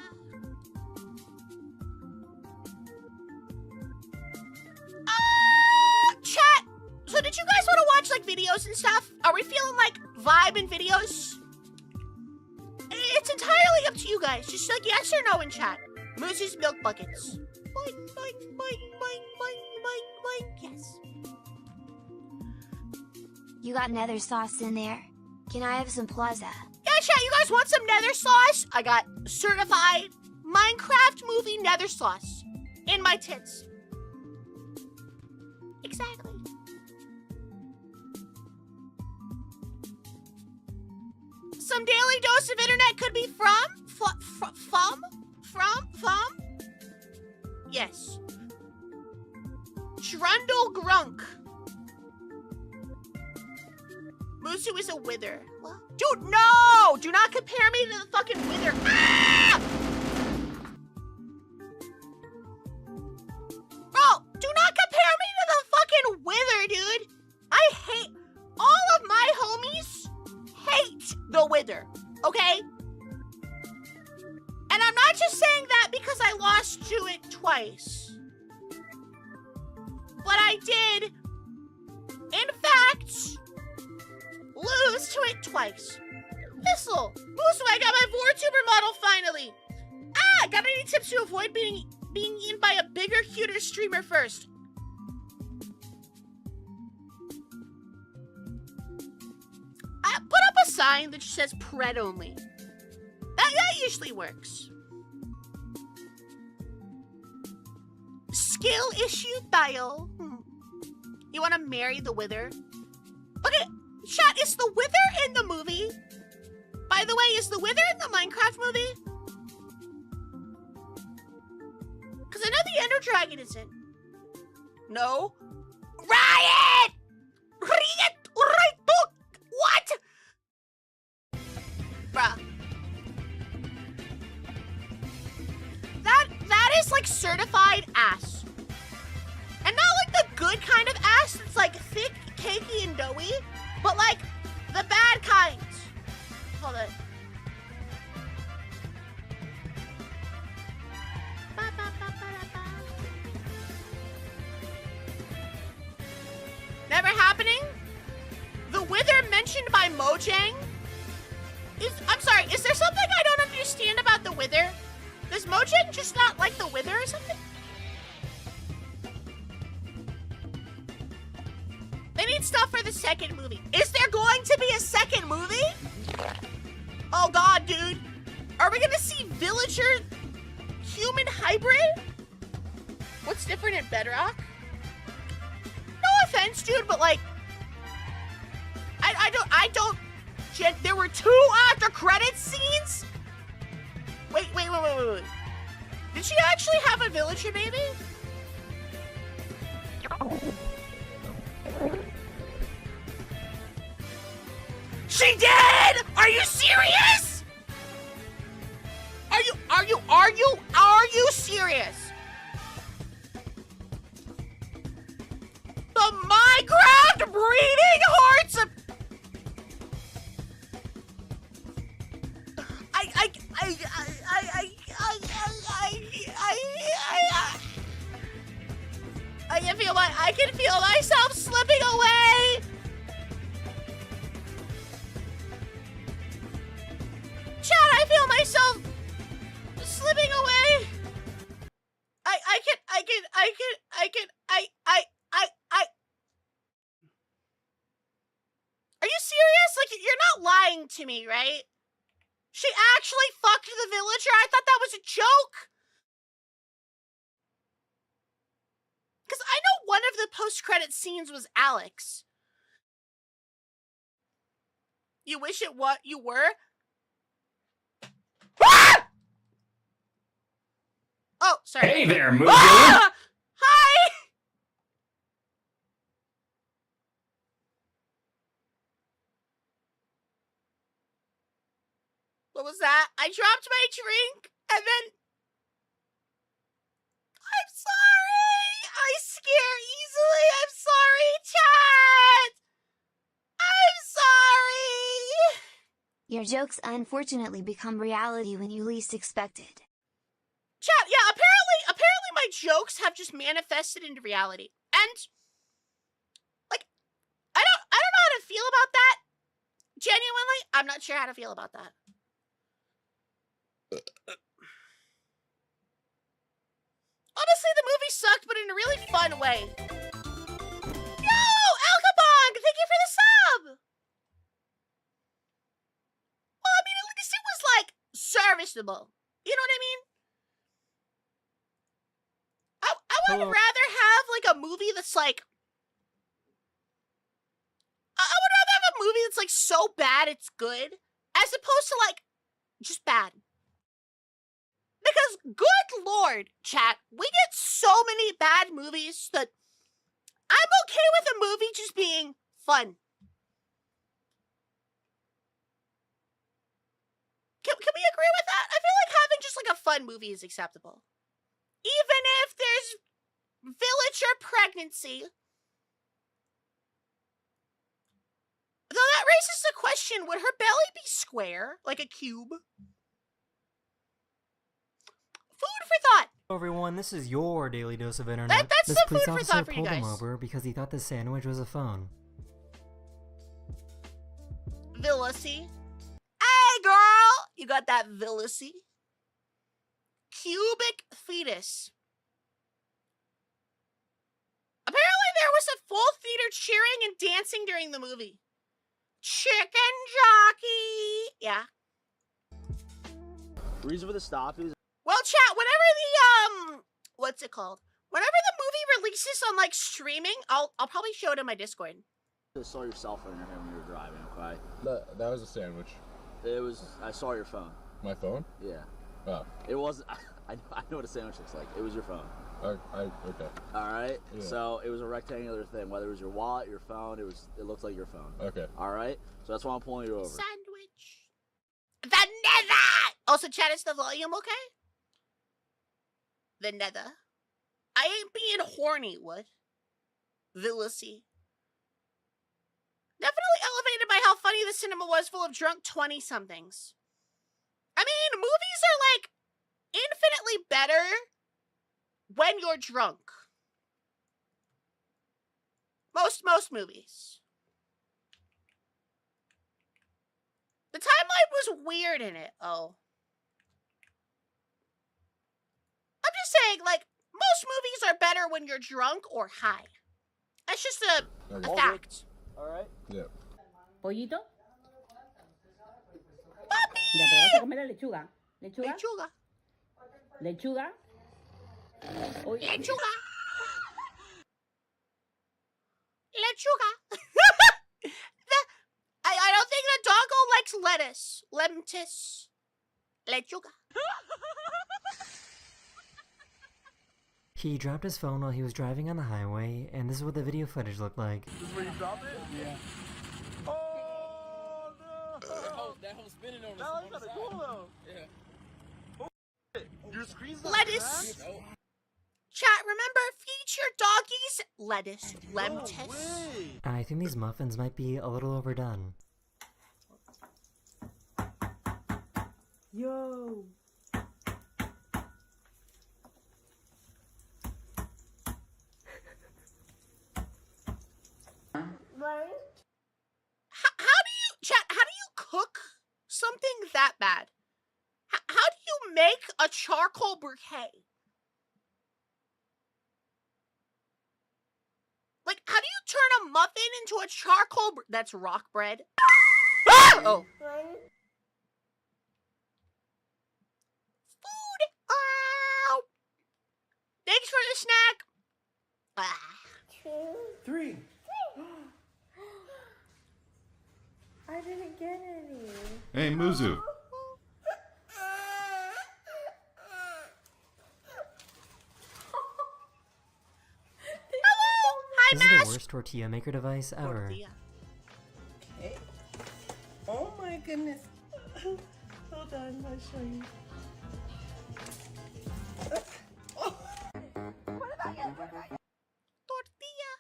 Chat! So did you guys want to watch like videos and stuff? Are we feeling like vibing videos? It's entirely up to you guys. Just like yes or no in chat. Moose's milk buckets. Boing, boing, boing, boing, boing, boing, boing. Yes. You got Nether sauce in there? Can I have some plaza? Yeah, chat, you guys want some Nether sauce? I got certified Minecraft movie Nether sauce in my tits. Exactly. Some daily dose of internet could be from? Yes. Trundle Grunk. Musu is a wither. What? Dude, no! Do not compare me to the fucking wither. Ah! Bro, do not compare me to the fucking wither, dude. I hate, all of my homies hate the wither, okay? And I'm not just saying that because I lost to it twice. But I did, in fact, lose to it twice. Thistle, Musu, I got my VorTuber model finally. Got any tips to avoid being eaten by a bigger, cuter streamer first? Put up a sign that just says pred only. That usually works. Skill issue bio. You want to marry the wither? Okay, chat, is the wither in the movie? By the way, is the wither in the Minecraft movie? Because I know the Ender Dragon is in. No? Riot! Riot! What? Bruh. That certified ass. And not like the good kind of ass that's like thick, cakey, and doughy, but like the bad kind. Hold on. Never happening? The wither mentioned by Mojang? I'm sorry, is there something I don't understand about the wither? Does Mojang just not like the wither or something? They need stuff for the second movie. Is there going to be a second movie? Oh god, dude. Are we gonna see villager human hybrid? What's different in Bedrock? No offense, dude, but like, I don't, there were 2 after credits scenes? Wait. Did she actually have a villager baby? She did! Are you serious? Are you serious? The Minecraft breeding hearts of... I can feel myself slipping away. Chad, I feel myself slipping away. Are you serious? Like, you're not lying to me, right? She actually fucked the villager? I thought that was a joke. Because I know one of the post-credit scenes was Alex. You wish it what you were? Ah! Oh, sorry. Hey there, Moo. Ah! Hi! What was that? I dropped my drink, and then... I'm sorry! I scare easily! I'm sorry, chat! I'm sorry! Your jokes unfortunately become reality when you least expect it. Chat, yeah, apparently my jokes have just manifested into reality. And, like, I don't know how to feel about that. Genuinely, I'm not sure how to feel about that. Honestly, the movie sucked, but in a really fun way. Yo, Alcabong, thank you for the sub! Well, I mean, at least it was, like, serviceable. You know what I mean? I would rather have, like, a movie that's, like... I would rather have a movie that's, like, so bad it's good, as opposed to, like, just bad. Because, good lord, chat, we get so many bad movies that I'm okay with a movie just being fun. Can we agree with that? I feel like having just like a fun movie is acceptable. Even if there's villager pregnancy. Though that raises the question, would her belly be square, like a cube? Food for thought. Hello everyone, this is your daily dose of internet. That's this the police food for officer thought for you pulled him guys. over because he thought the sandwich was a phone. Villacy. Hey girl! You got that villacy? Cubic fetus. Apparently there was a full theater cheering and dancing during the movie. Chicken jockey! Yeah. Reason for the stop is... Well, chat, whenever the, what's it called? Whenever the movie releases on, like, streaming, I'll probably show it in my Discord. I saw your cell phone in your hand when you were driving, okay? That was a sandwich. It was... I saw your phone. My phone? Yeah. Oh. It wasn't... I know what a sandwich looks like. It was your phone. Okay. Alright? Yeah. So, it was a rectangular thing. Whether it was your wallet, your phone, it looked like your phone. Okay. Alright? So that's why I'm pulling you over. Sandwich. The Nether! Also, chat, is the volume okay? the Nether. I ain't being horny, what? We'll see. Definitely elevated by how funny the cinema was, full of drunk 20-somethings. I mean, movies are like infinitely better when you're drunk. Most movies. The timeline was weird in it. Oh. I'm just saying, like, most movies are better when you're drunk or high. That's just a fact. Alright. Yeah. ¿Pollito? Papi! Ya, pero vas a comer la lechuga. ¿Lechuga? Lechuga. ¿Lechuga? Uy. Lechuga. Lechuga. I don't think the doggo likes lettuce. Lemtis. Lechuga. He dropped his phone while he was driving on the highway, and this is what the video footage looked like. This is where you drop it? Yeah. Oh no! That whole spinning over That looks kinda cool though. Yeah. Oh, your screen's not Lettuce. cracked? No. Chat, remember, feature doggies. Lettuce. Lemtis. No way. I think these muffins might be a little overdone. Yo. How do you, chat, how do you cook something that bad? How do you make a charcoal bouquet? Like, how do you turn a muffin into a charcoal that's rock bread? Ah! Oh. Food. Ow. Thanks for the snack. Ah. 3. I didn't get any. Hey, Muzu. Hello. Hi, This is Mask. the worst tortilla maker device ever. Tortilla. Okay. Oh my goodness. Hold on, I'll show you. Tortilla.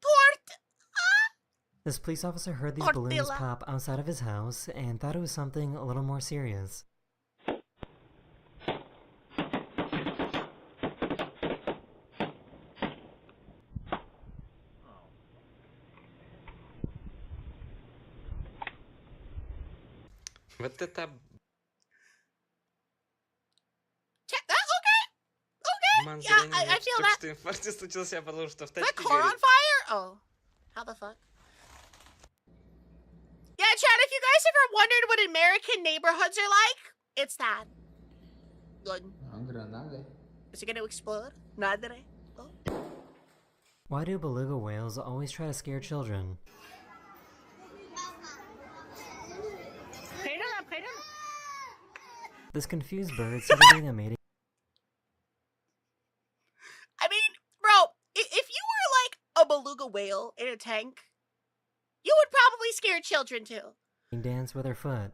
Tort. This police officer heard these Tortilla. balloons pop outside of his house and thought it was something a little more serious. Вот это... Okay. Yeah, I feel that. Что инфаркт случился, потому что в Is that тачке car on горит. fire? Oh. How the fuck? Yeah, Chad, if you guys ever wondered what American neighborhoods are like, it's that. Good. Is it gonna explode? Nadre. Oh. Why do beluga whales always try to scare children? This confused bird started doing a mating. I mean, bro, if you were like a beluga whale in a tank, you would probably scare children too. Dance with her foot.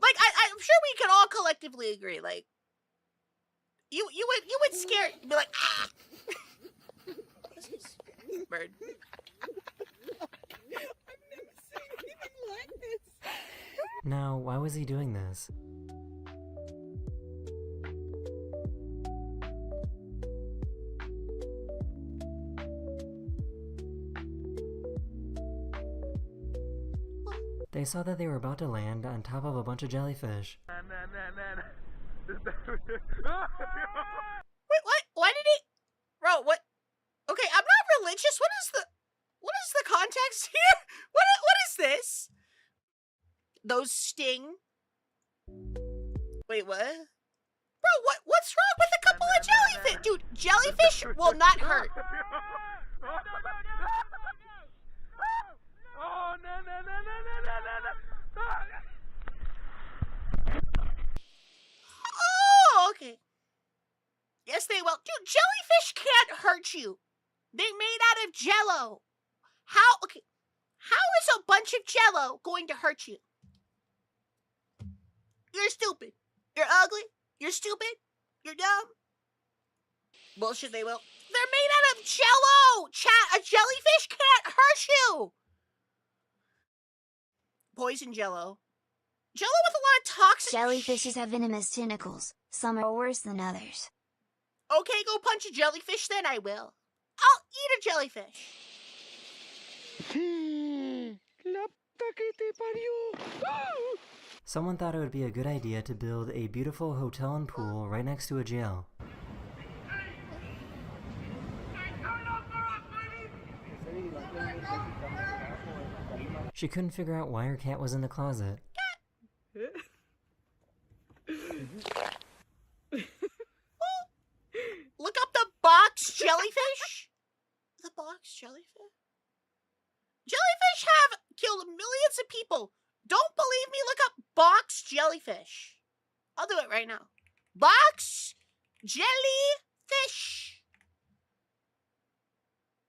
Like, I'm sure we can all collectively agree. Like, you would scare, be like, ah. This is bird. Now, why was he doing this? They saw that they were about to land on top of a bunch of jellyfish. Wait, what? Why did he? Bro, what? Okay, I'm not religious. What is the context here? What is this? Those sting? Wait, what? Bro, what's wrong with a couple of jellyfish? Dude, jellyfish will not hurt. Oh, okay. Yes, they will. Dude, jellyfish can't hurt you. They're made out of jello. Okay, how is a bunch of Jell-O going to hurt you? You're stupid. You're ugly. You're stupid. You're dumb. Bullshit, they will. They're made out of Jell-O! Chat, a jellyfish can't hurt you! Poison Jell-O. Jell-O with a lot of toxic... Jellyfishes have venomous tentacles. Some are worse than others. Okay, go punch a jellyfish then, I will. I'll eat a jellyfish. Someone thought it would be a good idea to build a beautiful hotel and pool right next to a jail. She couldn't figure out why her cat was in the closet. Look up the box jellyfish. The box jellyfish? Jellyfish have killed millions of people. Don't believe me? Look up box jellyfish. I'll do it right now. Box jellyfish.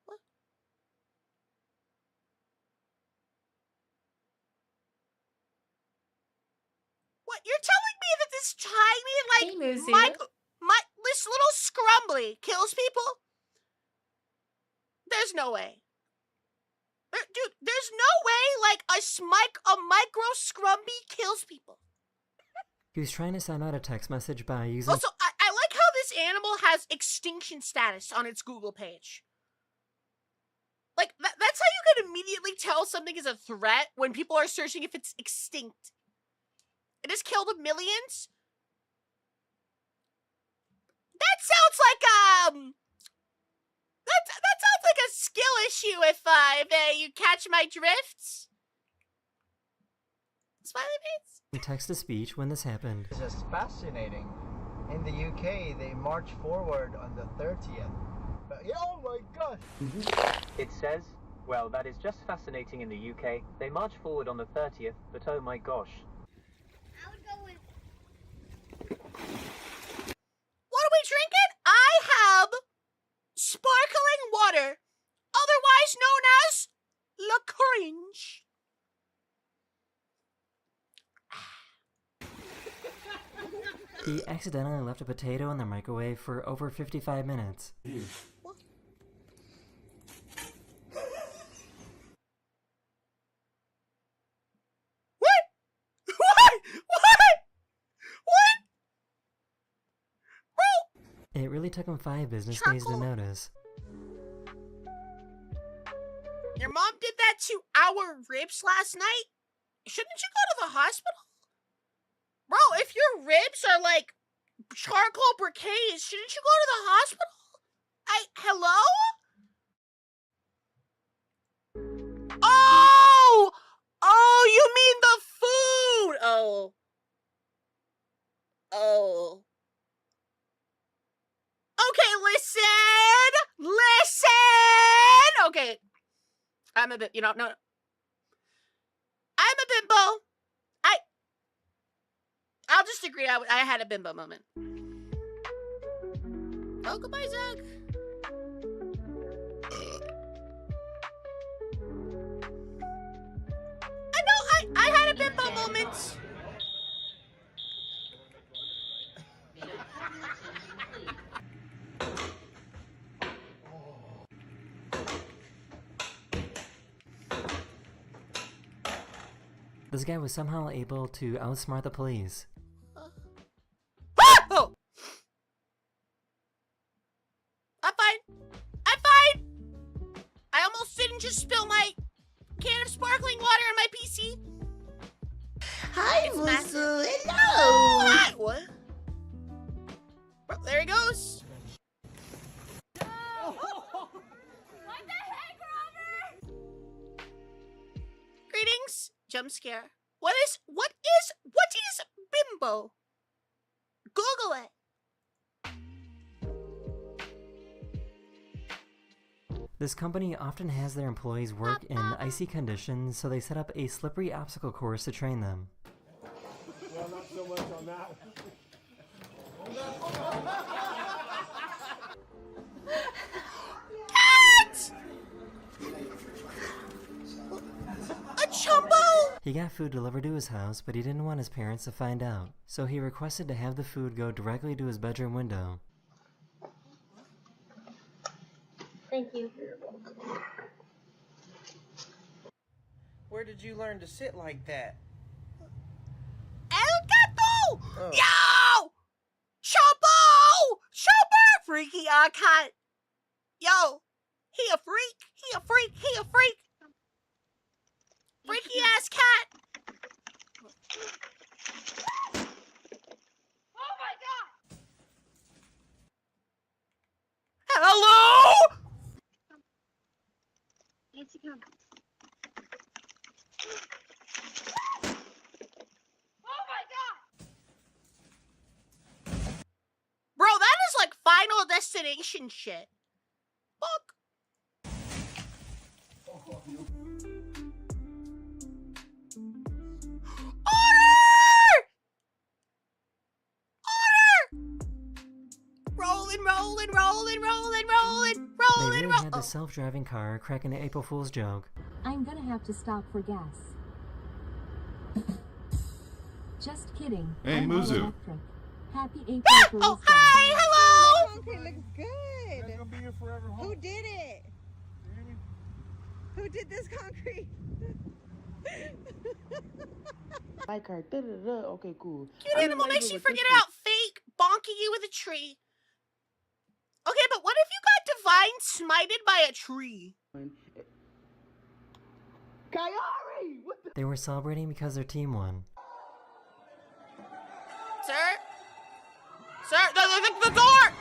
What? What? You're telling me that this tiny, like, this little scrumbly kills people? There's no way. Dude, there's no way, like, a micro scrumby kills people. He was trying to send out a text message by using... Also, I like how this animal has extinction status on its Google page. Like, that's how you can immediately tell something is a threat when people are searching if it's extinct. It has killed millions? That sounds like, that sounds like a skill issue if you catch my drift. Smiley face? Text-to-speech when this happened. It's just fascinating. In the UK, they march forward on the 30th. But, oh my gosh! It says, well, that is just fascinating in the UK. They march forward on the 30th, but oh my gosh. I would go with... What are we drinking? I have sparkling water, otherwise known as La Cringe. He accidentally left a potato in the microwave for over 55 minutes. What? Bro! It really took him 5 business days to notice. Your mom did that to our ribs last night? Shouldn't you go to the hospital? Bro, if your ribs are like charcoal briquets, shouldn't you go to the hospital? Hello? Oh! Oh, you mean the food! Oh. Oh. Okay, listen! Listen! Okay. I'm a bit, no. I'm a bimbo. I'll just agree, I had a bimbo moment. Oh, goodbye, Zach. I know, I had a bimbo moment. This guy was somehow able to outsmart the police. Oh! I'm fine. I'm fine. I almost didn't just spill my can of sparkling water on my PC. Hi, It's Musu. massive. Hello. Hi. What? Well, there he goes. What the heck, Robert? Greetings. Jump scare. What is bimbo? Google it. This company often has their employees work in icy conditions, so they set up a slippery obstacle course to train them. Well, not so much on that one. Cat! He got food delivered to his house, but he didn't want his parents to find out, so he requested to have the food go directly to his bedroom window. Thank you. Where did you learn to sit like that? El Gato! Oh. Yo! Chopo! Chopper! Freaky cat. Yo! He a freak! He a freak! He a freak! Freaky ass cat! Oh my god! Hello? Nancy, come. Oh my god! Bro, that is like Final Destination shit. Fuck. Rolling, rolling, rolling, rolling, rolling, They rolling, really rolling. had the self-driving car cracking an April Fool's joke. I'm gonna have to stop for gas. Just kidding. Hey, I'm all Muzu. electric. Happy April Ah! Fool's Oh, Day. hi! Hello! Concrete looks good. That's gonna be your forever home. Who did it? Who did this concrete? My car. Okay, cool. Cute animal makes you forget about fake bonking you with a tree. Okay, but what if you got divine smited by a tree? Kayari! What the? They were celebrating because their team won. Sir? Sir, the door!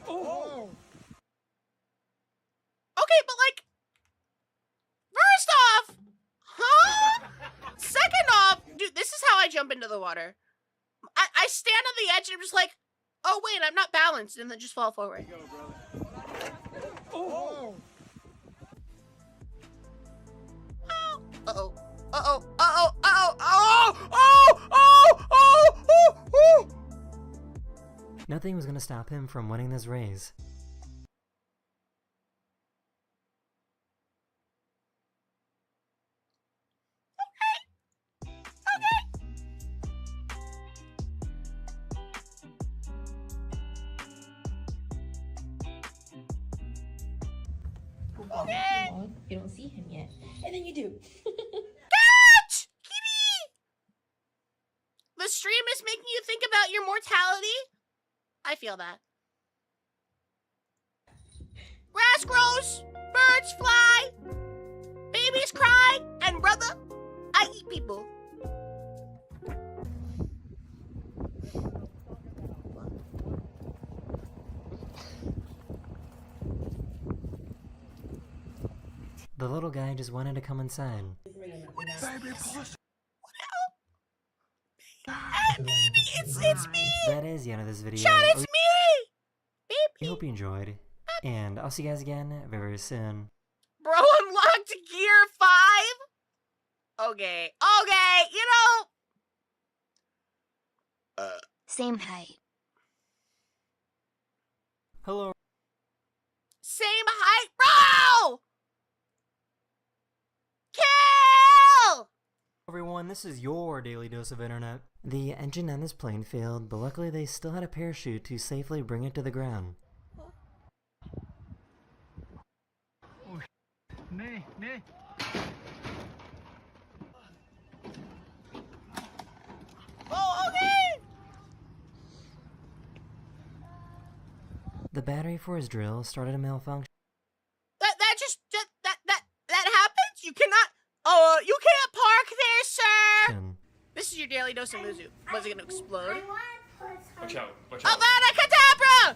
Oh. Okay, but like, first off, huh? Second off, dude, this is how I jump into the water. I stand on the edge and I'm just like, oh wait, I'm not balanced, and then just fall forward. Oh. Uh-oh. Uh-oh. Uh-oh. Uh-oh. Oh! Oh! Oh! Oh! Oh! Oh! Nothing was gonna stop him from winning this race. Okay. You don't see him yet. And then you do. Catch! Kitty! The stream is making you think about your mortality? I feel that. Grass grows, birds fly, babies cry, and brother, I eat people. The little guy just wanted to come inside. Baby, it's me! That is the end of this video. Chat, it's me! I hope you enjoyed, and I'll see you guys again very, very soon. Bro unlocked gear 5? Okay, you know... Same height. Hello. Same height, bro! Kill! Everyone, this is your daily dose of internet. The engine on this plane failed, but luckily they still had a parachute to safely bring it to the ground. Oh, okay! The battery for his drill started to malfunction. That happens? You cannot, you can't park there, sir! This is your daily dose of Muzu. Was it gonna explode? Watch out, watch out. Avada Kedavra!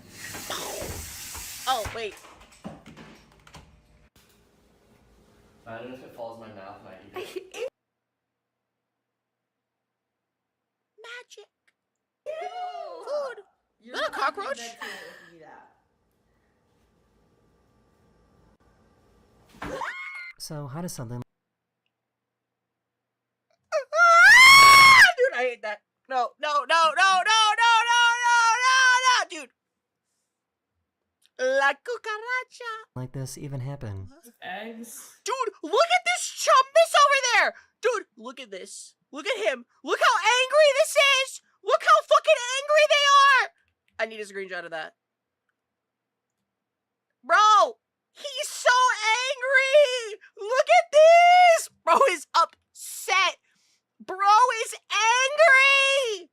Oh, wait. Imagine if it falls in my mouth and I eat it. Magic. Food. Is that a cockroach? So how does something... Dude, I hate that. No, dude. cucaracha. like this even happen. Eggs. Dude, look at this chumpus over there. Dude, look at this. Look at him. Look how angry this is. Look how fucking angry they are. I need a screenshot of that. Bro, he's so angry. Look at this. Bro is upset. Bro is angry.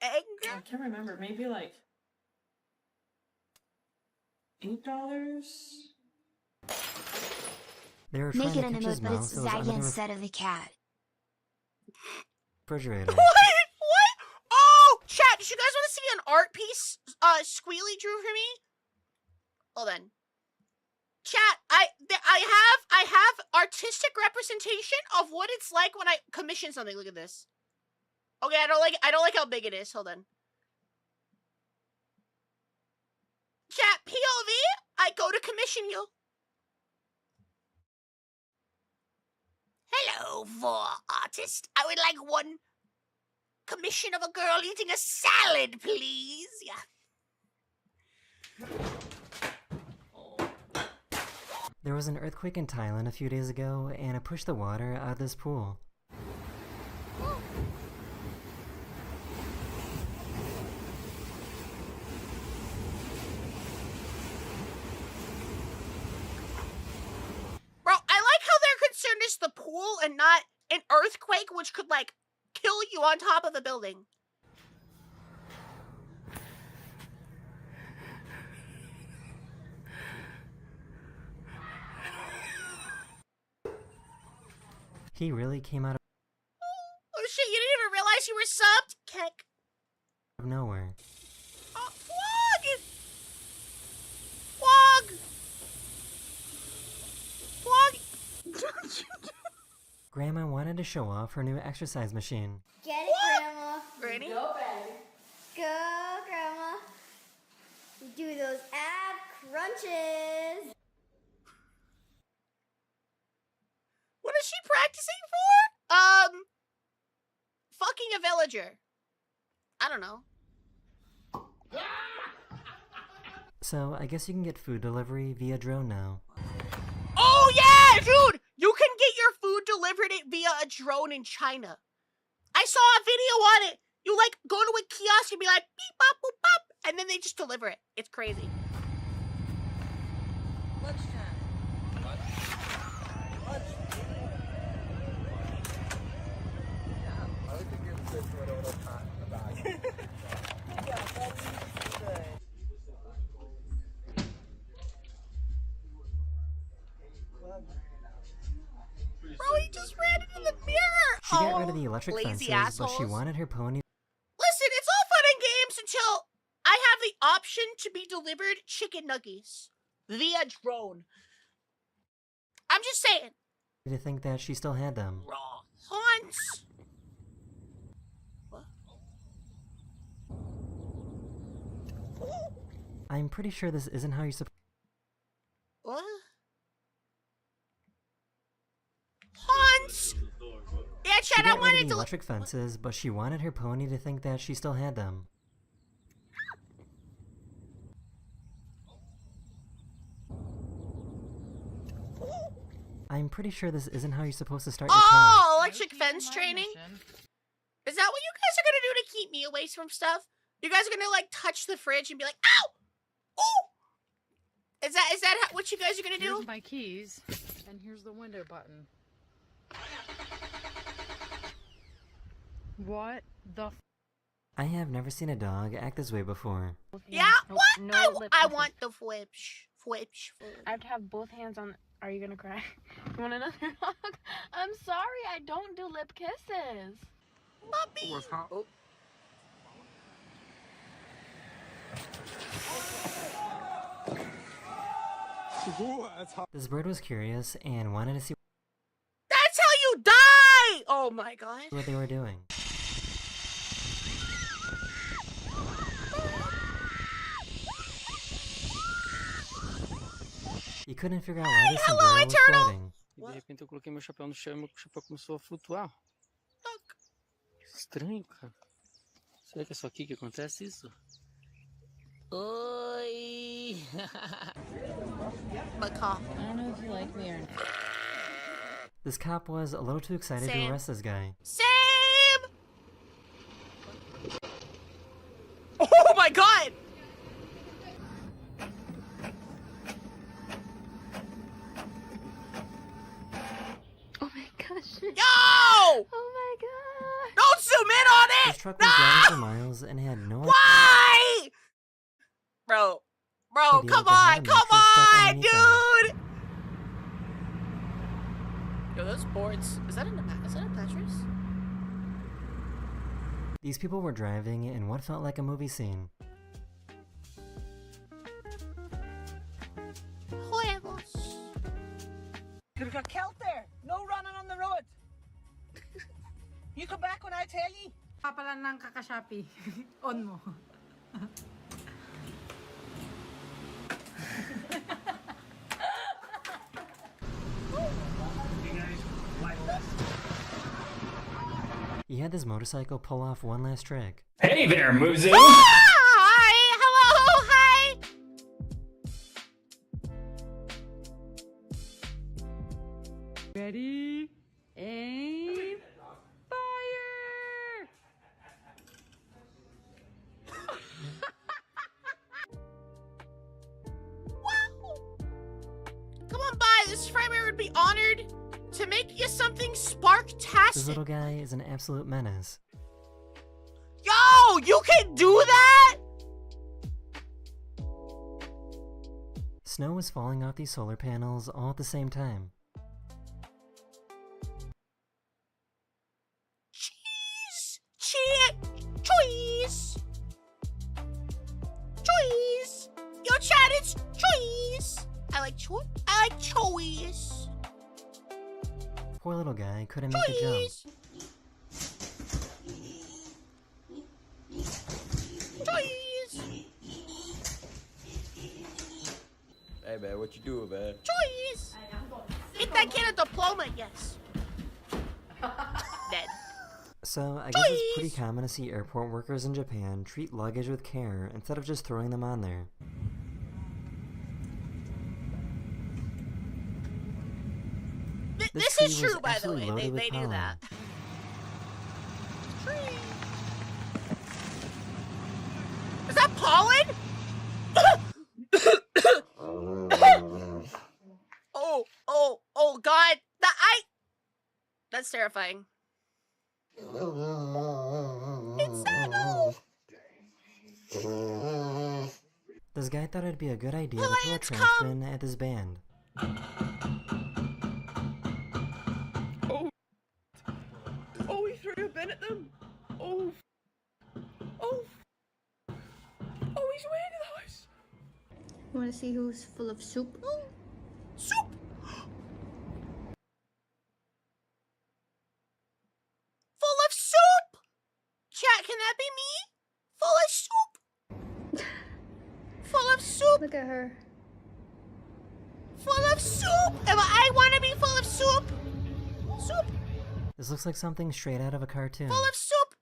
Angry? I can't remember. Maybe like $8. They were trying Make to it an catch his emote, but mouse it's that was Zaggy under the instead of the cat. refrigerator. What? Oh, chat, did you guys want to see an art piece Squealy drew for me? Hold on. Chat, I have artistic representation of what it's like when I commission something. Look at this. Okay, I don't like how big it is. Hold on. Chat, POV, I go to commission you. Hello, artist. I would like one commission of a girl eating a salad, please. Yeah. There was an earthquake in Thailand a few days ago, and it pushed the water out of this pool. Bro, I like how their concern is the pool and not an earthquake, which could, like, kill you on top of the building. He really came out Oh shit, you didn't even realize you were subbed? Keck. of nowhere. Oh, Wog! Wog! Wog! Grandma wanted to show off her new exercise machine. Get it, Grandma. Granny? Go, baby. Go, Grandma. Do those ab crunches. What is she practicing for? Fucking a villager. I don't know. So, I guess you can get food delivery via drone now. Oh yeah, dude! You can get your food delivered via a drone in China. I saw a video on it. You like go to a kiosk and be like beep bop boop bop, and then they just deliver it. It's crazy. Bro, he just ran into the mirror. She got rid of the electric lazy fences, assholes. but she wanted her pony. Listen, it's all fun and games until I have the option to be delivered chicken nuggets via drone. I'm just saying. To think that she still had them. Raw haunts. What? I'm pretty sure this isn't how you're supposed. What? Haunts. Yeah, She Chad, I got rid of wanted the to. electric fences, but she wanted her pony to think that she still had them. I'm pretty sure this isn't how you're supposed to start your car. Oh, electric fence training. Is that what you guys are gonna do to keep me away from stuff? You guys are gonna like touch the fridge and be like, "Ow! Ooh!" Is that what you guys are gonna do? Here's my keys, and here's the window button. What the f— I have never seen a dog act this way before. Yeah, Nope, what? no lip I kisses. want the fwitch. Fwitch. I have to have both hands on. Are you gonna cry? You want another hug? I'm sorry, I don't do lip kisses. Puppy. Oh. This bird was curious and wanted to see That's how you die! Oh my god. what they were doing. You couldn't figure out why this hello, sombrero was Eternal! floating. E de repente eu coloquei meu chapéu no chão e meu chapéu começou a flutuar. Estranho, cara. Será que é só aqui que acontece isso? Oi! Macaw. I don't know if you like me or not. This cop was a little too excited to Sam. arrest this guy. Sam! Oh my god! Oh my gosh. Yo! Oh my god. Don't zoom in on His it! truck was driving for miles and had no idea. Why? Bro, Idea come that on, had a come mattress stuck on, underneath dude! Yo, those boards, is that a mattress? These people were driving in what felt like a movie scene. Huevos. You got killed there. No running on the road. You come back when I tell you. Papalan ng kakashapi. On mo. He had this motorcycle pull off one last trick. Hey there, Muzu! Hi, hello, hi. Ready? Aim. Fire! Come on by, this Freiberg would be honored to make you something spark-tastic. This little guy is an absolute menace. Yo, you can do that? Snow was falling off these solar panels all at the same time. Cheese! Cheese! Cheese! Yo, chat, it's cheese! I like cheese. Poor little guy couldn't make the jump. Cheese! Hey man, what you doing, man? Cheese! Get that kid a diploma, yes. Dead. So, I guess it's pretty common to see airport workers in Japan treat luggage with care instead of just throwing them on there. This is true, by the way. They do that. Tree. Is that pollen? oh, God. That's terrifying. It's Sano. This guy thought it'd be a good idea to throw a trash bin at this band. Oh, he threw a bin at them. Oh, he's way into the house. You want to see who's full of soup? Soup! Full of soup! Chat, can that be me? Full of soup! Full of soup! Look at her. Full of soup! I want to be full of soup! Soup! This looks like something straight out of a cartoon. Full of soup!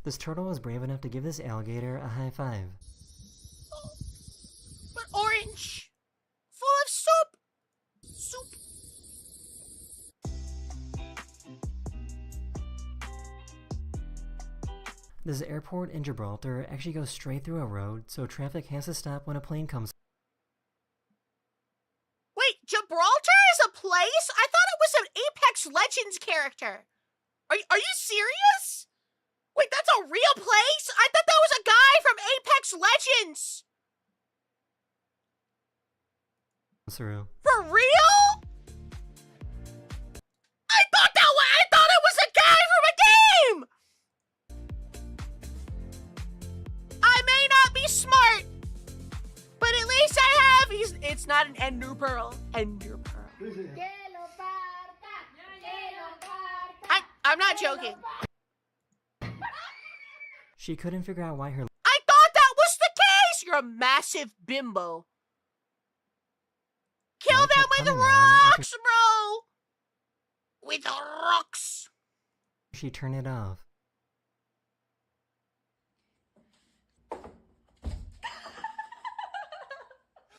This turtle was brave enough to give this alligator a high five. But orange! Full of soup! Soup! This airport in Gibraltar actually goes straight through a road, so traffic has to stop when a plane comes. Wait, Gibraltar is a place? I thought it was an Apex Legends character. Are you serious? Wait, that's a real place? I thought that was a guy from Apex Legends. Through. For real? I thought it was a guy from a game. I may not be smart, but at least I have. It's not an Ender Pearl. Ender Pearl. I'm not joking. She couldn't figure out why her I thought that was the case! You're a massive bimbo. Kill Light them kept with coming on after rocks, bro! With rocks! she turned it off.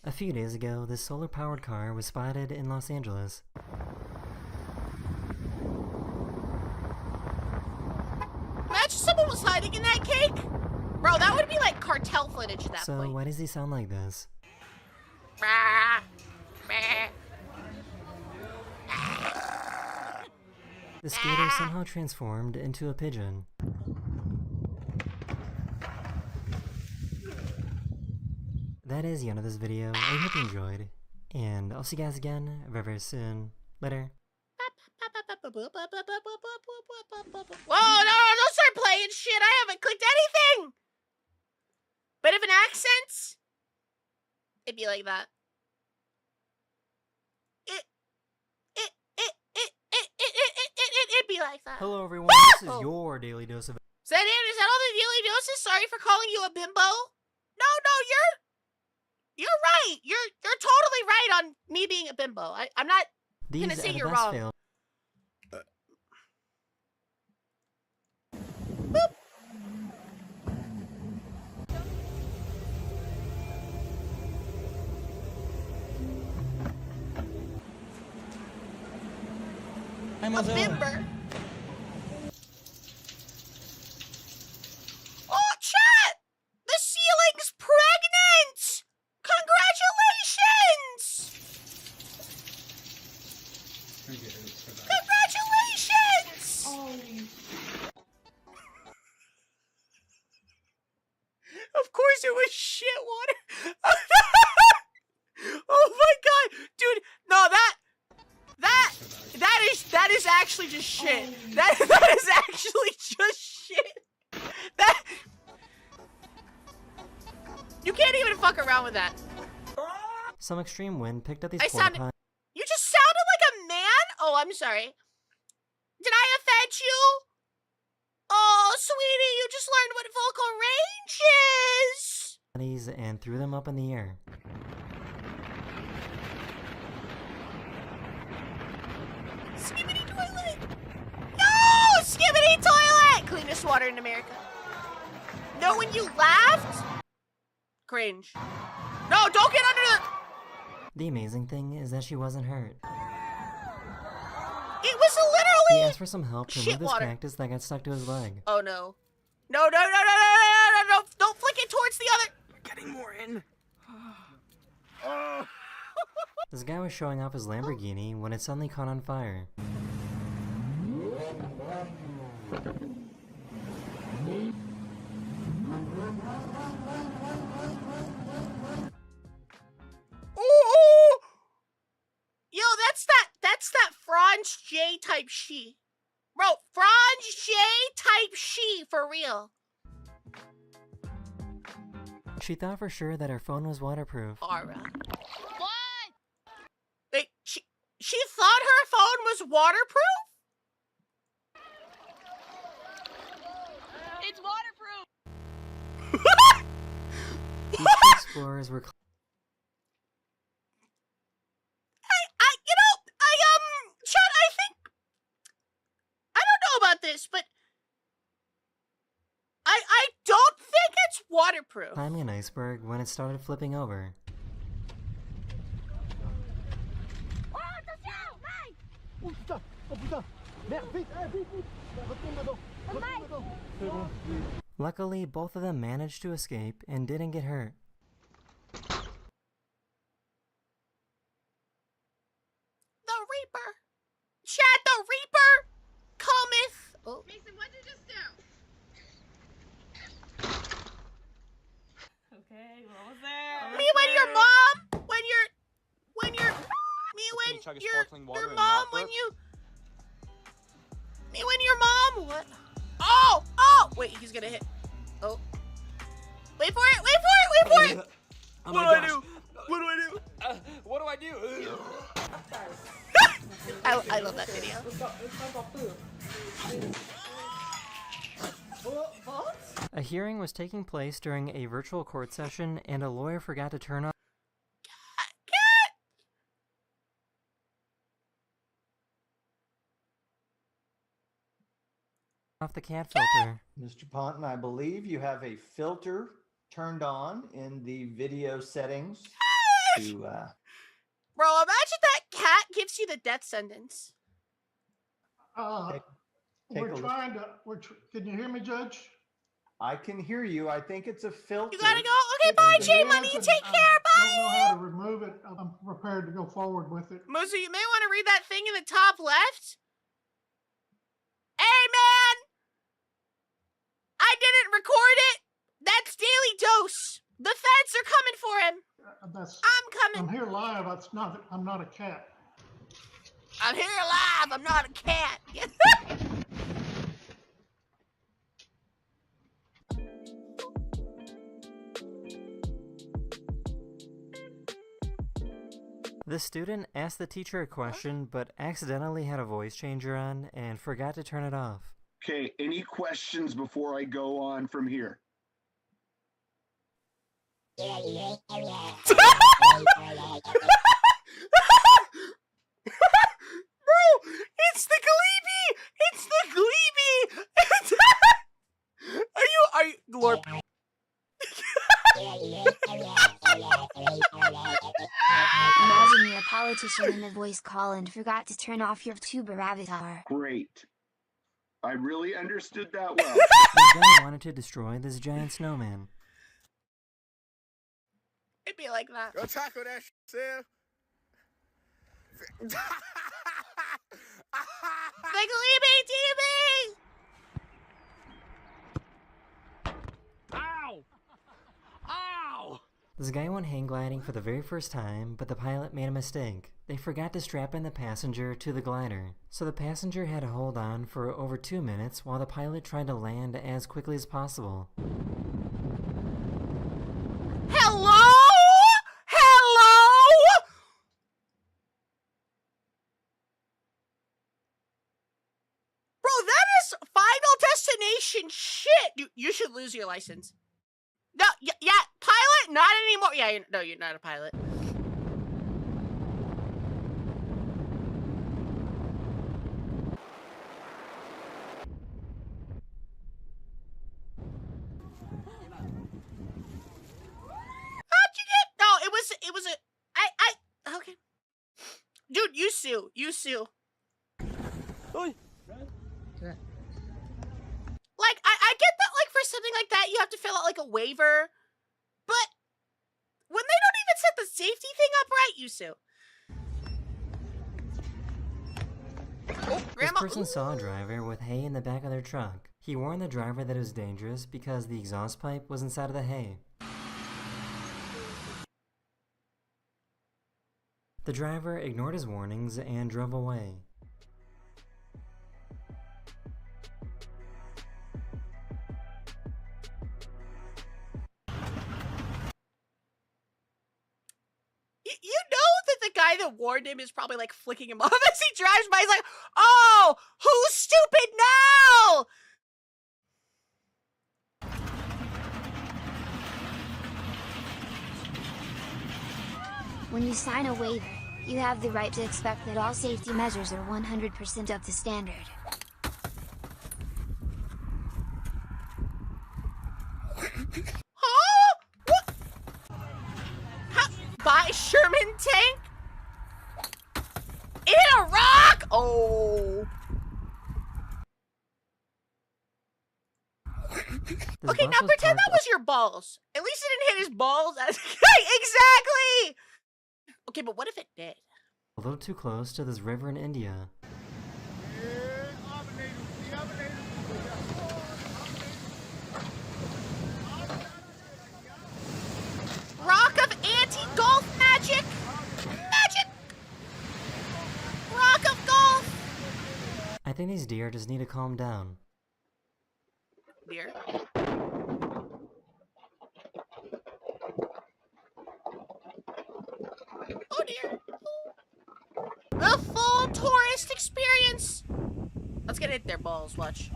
A few days ago, this solar-powered car was spotted in Los Angeles. Imagine someone was hiding in that cake! Bro, that would be like cartel footage at that So point. why does he sound like this? Bah, bah. The skater somehow transformed into a pigeon. That is the end of this video. I hope you enjoyed. And I'll see you guys again very, very soon. Later. Whoa, no, don't start playing shit. I haven't clicked anything. Bit of an accent. It'd be like that. It'd be like that. Hello everyone, this is your Daily Dose of... Is that all the daily doses? Sorry for calling you a bimbo. No, you're right. You're totally right on me being a bimbo. I'm not gonna say you're wrong. Failed. Boop. A bimber. Oh, chat! The ceiling's pregnant! Congratulations! Congratulations! Of course it was shit water. Oh my god, dude! No, that is actually just shit. That is actually just shit. That you can't even fuck around with that. Some extreme wind picked up these You just sounded like a man? Oh, I'm sorry. Did I offend you? Oh, sweetie, you just learned what vocal range is. and threw them up in the air. Skibbity toilet! No! Skibbity toilet! Cleanest water in America. No, when you laughed? Cringe. No, don't get under the... The amazing thing is that she wasn't hurt. It was He literally... asked for some help to shit remove this water. cactus that got stuck to his leg. Oh no. No, don't flick it towards the other... Getting more in. This guy was showing off his Lamborghini when it suddenly caught on fire. Ooh! Yo, that's that Franz J type she. Bro, Franz J type she for real. She thought for sure that her phone was waterproof. Alright. What? Wait, she thought her phone was waterproof? It's waterproof. These two explorers were Chad, I don't know about this, but I don't think it's waterproof. climbing an iceberg when it started flipping over. Luckily, both of them managed to escape and didn't get hurt. The Reaper. Chad, the Reaper cometh. Oh. Mason, what'd you just do? Okay, what was there? Me when your mom, when your mom, when you, me when your mom, what? Oh, wait, he's gonna hit. Oh, wait for it, wait for it. Oh What do I do? What do I do? What do I do? I love that video. A hearing was taking place during a virtual court session, and a lawyer forgot to turn off off the cat filter. Mr. Ponton, I believe you have a filter turned on in the video settings to, Bro, imagine that cat gives you the death sentence. take We're a look. trying to, can you hear me, Judge? I can hear you. I think it's a filter. You gotta go. Okay, bye, J Money. You take care. Bye. I don't know how to remove it. I'm prepared to go forward with it. Musu, you may want to read that thing in the top left. Hey, man! I didn't record it. That's Daily Dose. The feds are coming for him. I'm coming. I'm here live. I'm not a cat. I'm here live. I'm not a cat. The student asked the teacher a question, but accidentally had a voice changer on and forgot to turn it off. Okay, any questions before I go on from here? Bro, it's the Gleeby! It's the Gleeby! Are you, Lord? Imagine you're a politician in a voice call and forgot to turn off your tuber avatar. Great. I really understood that well. The guy wanted to destroy this giant snowman. It'd be like that. Go tackle that shit, Sam. The Gleeby TV! Ow! Ow! This guy went hang gliding for the very first time, but the pilot made a mistake. They forgot to strap in the passenger to the glider, so the passenger had to hold on for over 2 minutes while the pilot tried to land as quickly as possible. Hello? Hello? Bro, that is Final Destination shit! You should lose your license. No, yeah, pilot? Not anymore. Yeah, no, you're not a pilot. Okay. Dude, you sue. You sue. Oi. Like, I get that, like, for something like that, you have to fill out, like, a waiver. But when they don't even set the safety thing up right, you sue. Oh, Grandma. This person saw a driver with hay in the back of their truck. He warned the driver that it was dangerous because the exhaust pipe was inside of the hay. The driver ignored his warnings and drove away. You know that the guy that warned him is probably like flicking him off as he drives by. He's like, oh, who's stupid now? When you sign a waiver, you have the right to expect that all safety measures are 100% up to standard. Huh? What? Buy Sherman tank? In Iraq? Oh. Okay, now pretend that was your balls. At least it didn't hit his balls. Exactly! Okay, but what if it did? A little too close to this river in India. Rock of anti-golf magic! Magic! Rock of golf! I think these deer just need to calm down. Deer? Oh dear. The full tourist experience! Let's get it their balls, watch.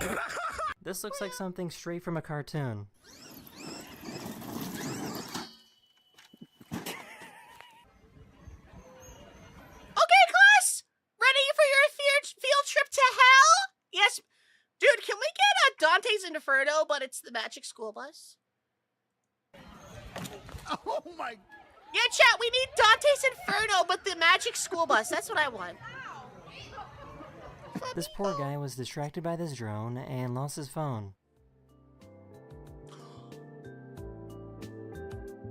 This looks like something straight from a cartoon. Okay, class! Ready for your field trip to hell? Yes. Dude, can we get Dante's Inferno, but it's the magic school bus. Oh my. Yeah, chat, we need Dante's Inferno, but the magic school bus. That's what I want. This poor guy was distracted by this drone and lost his phone.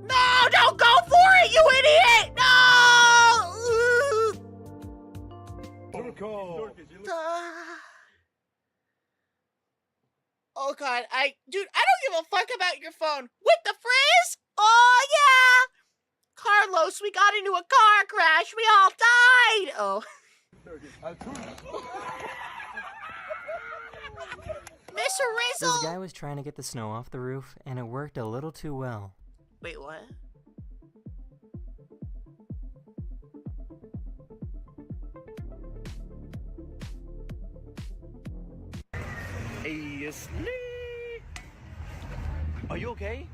No, don't go for it, you idiot! No! Oh god, dude, I don't give a fuck about your phone. With the frizz? Oh yeah! Carlos, we got into a car crash. We all died. Oh. Mr. Rizzle! This guy was trying to get the snow off the roof, and it worked a little too well. Wait, what? Hey, are you okay?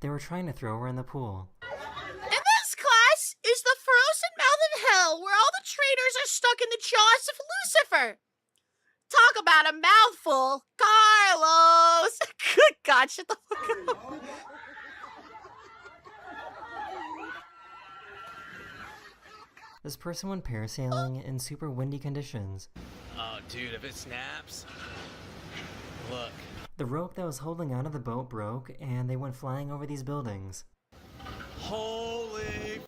They were trying to throw her in the pool. And this class is the frozen mouth of hell where all the traitors are stuck in the jaws of Lucifer. Talk about a mouthful. Carlos! Good God, shut the fuck up. This person went parasailing in super windy conditions. Oh, dude, if it snaps, look. The rope that was holding onto the boat broke, and they went flying over these buildings. Holy...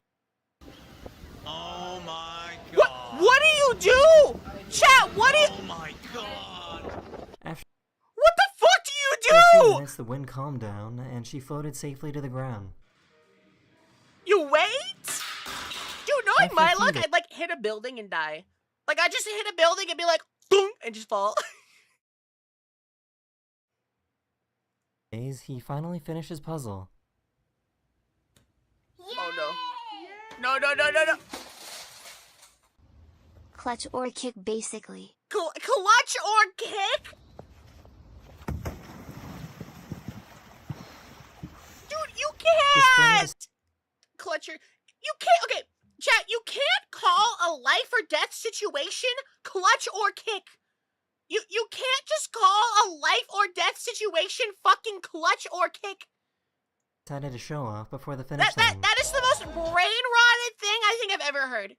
Oh my god. What do you do? Chat, what do you... Oh my god. What the fuck do you After a few do? minutes, the wind calmed down, and she floated safely to the ground. You wait? Dude, knowing my luck, days- I'd like hit a building and die. Like, I just hit a building and be like, thunk, and just fall. He finally finished his puzzle. Oh no. No, no, no, no, no. Clutch or kick, basically. Clutch or kick? Dude, you can't! Clutcher. You can't, okay, chat, you can't call a life or death situation clutch or kick. You can't just call a life or death situation fucking clutch or kick. Decided to show off before the finish line. That is the most brain-rotted thing I think I've ever heard.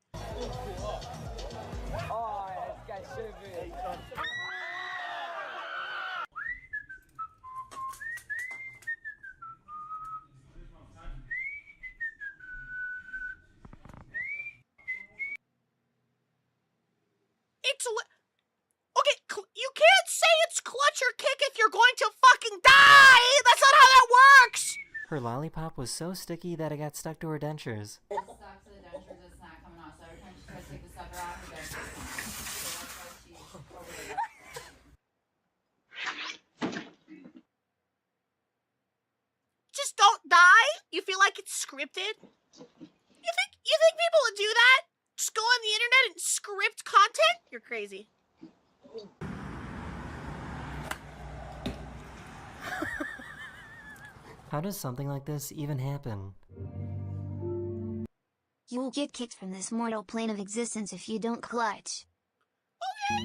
Okay, you can't say it's clutch or kick if you're going to fucking die! That's not how that works! Her lollipop was so sticky that it got stuck to her dentures. Just don't die? You feel like it's scripted? You think people would do that? Just go on the internet and script content? You're crazy. How does something like this even happen? You will get kicked from this mortal plane of existence if you don't clutch. Okay.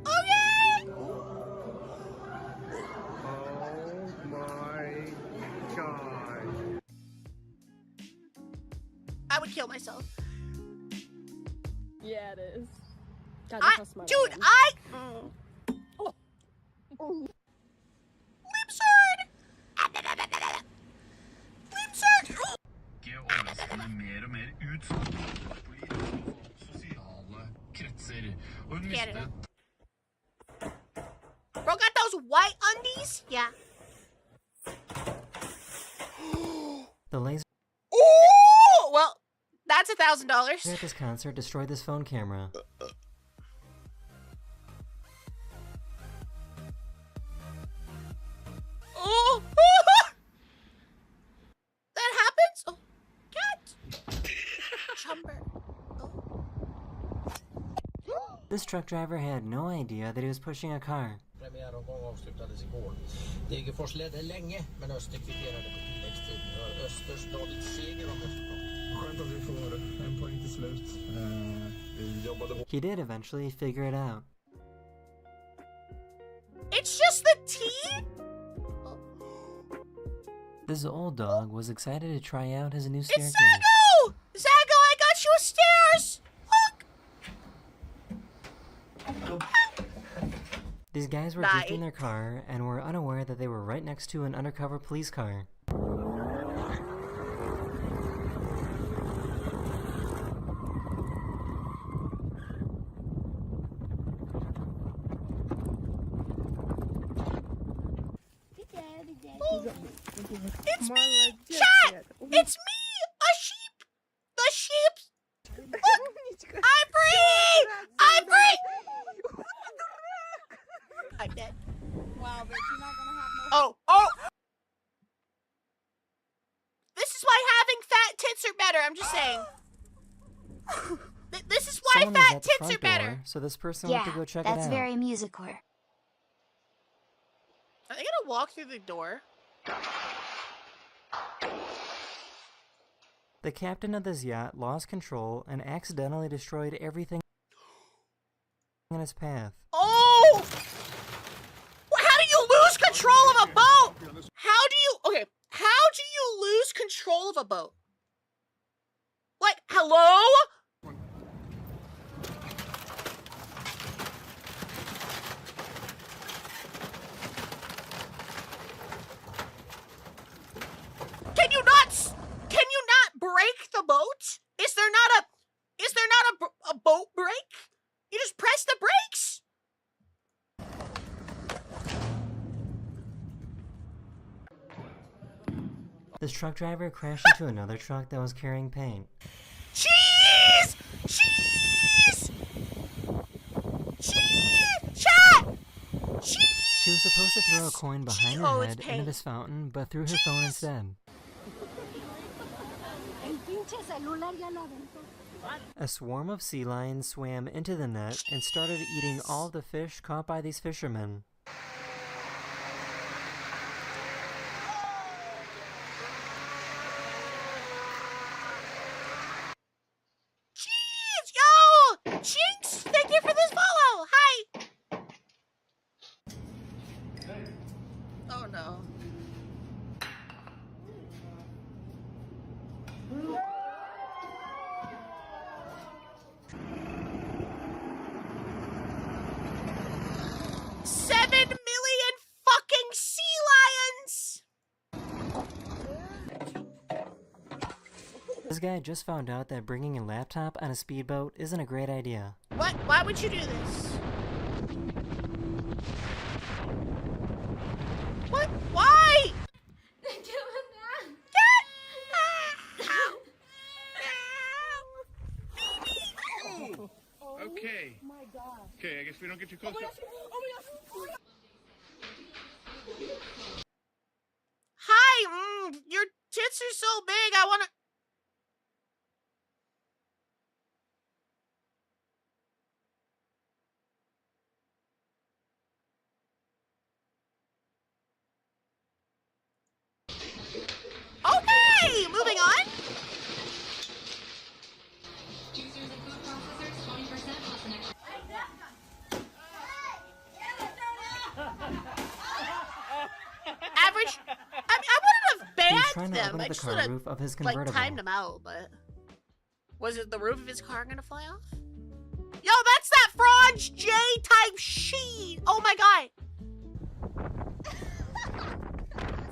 Okay. Oh my god. I would kill myself. Yeah, it is. God, Dude, Lipsard! Lipsard! mer og mer utsatt på sosiale kretser, og hun mistet. Bro got those white undies? Yeah. The laser Ooh! Well, that's $1,000. at this concert destroyed this phone camera. Oh! That happens? Oh, cat! Chumber. This truck driver had no idea that he was pushing a car. Premiäromgång avslutades igår. Degerfors ledde länge, men Öster kvitterade på tilläggstid. Östers David seger om resultat. Skönt att vi får en poäng till slut. Vi jobbade He did eventually figure it out. It's just the tea? This old dog was excited to try out his new staircase. It's Zago! Zago, I got you a stairs! Look! These guys were drifting their car and were unaware that they were right next to an undercover police car. It's me! Chat! It's me! A sheep! The sheep! Look! I'm free! I'm free! I'm dead. Wow, but you're not gonna have no. Oh! This is why having fat tits are better, I'm just saying. This is why Someone was fat at the tits front are better. door, so this person Yeah, went to go check it that's out. very musical. Are they gonna walk through the door? The captain of this yacht lost control and accidentally destroyed everything in his path. Oh! How do you lose control of a boat? Okay, how do you lose control of a boat? Like, hello? Can you not break the boat? Is there not a boat brake? You just press the brakes. This truck driver crashed into another truck that was carrying paint. Cheese! Cheese! Cheese! Chat! Cheese! She was supposed to throw a coin behind her head into this fountain, but threw her phone instead. A swarm of sea lions swam into the net and started eating all the fish caught by these fishermen. Cheese! Yo! Jinx! Thank you for this follow! Hi! Oh no. Fucking sea lions! This guy just found out that bringing a laptop on a speedboat isn't a great idea. What? Why would you do this? What? Why? Okay. Oh my God. Okay, I guess we don't get too close. Hi, your tits are so big, I wanna... Okay, moving on. Average. I wouldn't have banned them. I just would have roof of his like convertible. timed them out. But was it the roof of his car gonna fly off? Yo, that's that Franz J type sheet. Oh my god.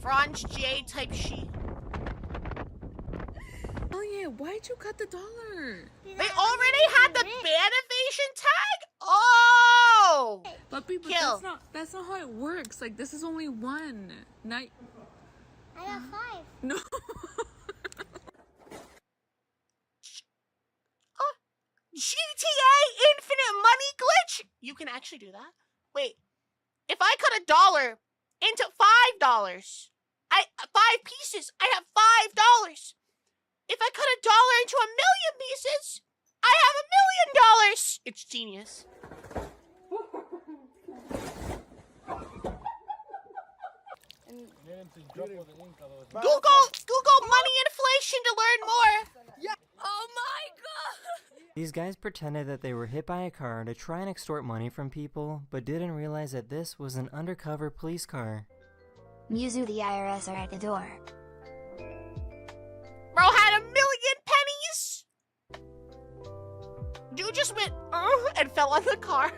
Franz J type sheet. Oh yeah, why'd you cut the dollar? They already had the ban evasion tag? Oh! Puppy, but that's not how it works. Like, this is only one. Not... I got 5. No. GTA Infinite Money Glitch? You can actually do that? Wait, if I cut $1 into $5, 5 pieces, I have $5. If I cut $1 into 1,000,000 pieces, I have $1,000,000. It's genius. Google money inflation to learn more. Yeah. Oh my god. These guys pretended that they were hit by a car to try and extort money from people, but didn't realize that this was an undercover police car. Yuzu, the IRS are at the door. Bro had 1,000,000 pennies. Dude just went and fell on the car.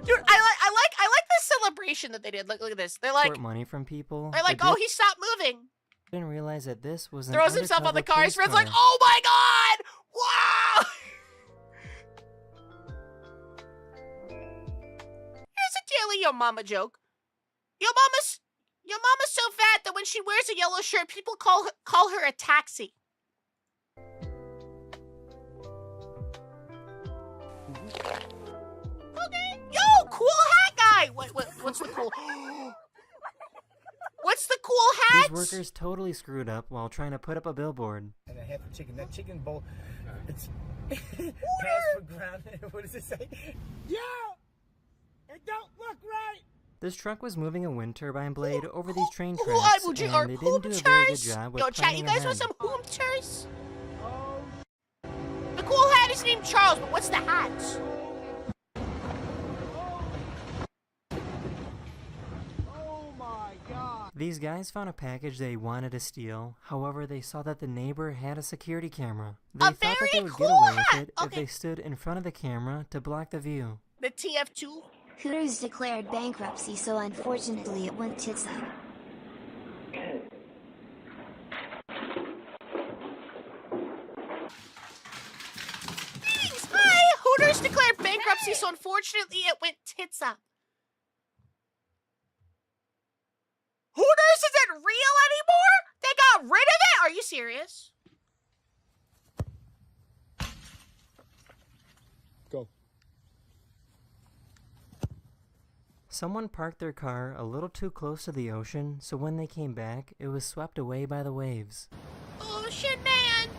Dude, I like the celebration that they did. Look at this. They're like, Extort money from people. they're like, oh, he stopped moving. Didn't realize that this was an Throws himself on the car. His police friend's like, oh my god! Wow! Here's a daily Yo Mama joke. Your mama's so fat that when she wears a yellow shirt, people call her a taxi. Okay. Yo, cool hat guy. What's the cool? What's the cool hat? These workers totally screwed up while trying to put up a billboard. And a half a chicken. That chicken bowl, it's passed for ground. What does it say? Yeah! It don't look right! This truck was moving a wind turbine blade over these train tracks, Who and they didn't do a very good job with Yo, chat, you planning guys want ahead. some hoomters? The cool hat is named Charles, but what's the hat? These guys found a package they wanted to steal. However, they saw that the neighbor had a security camera. They thought that they would get away with it if they stood in front of the camera to block the view. The TF2? Hooters declared bankruptcy, so unfortunately it went tits up. Thanks, hi! Hooters declared bankruptcy, so unfortunately it went tits up. Hooters isn't real anymore? They got rid of it? Are you serious? Go. Someone parked their car a little too close to the ocean, so when they came back, it was swept away by the waves. Ocean man,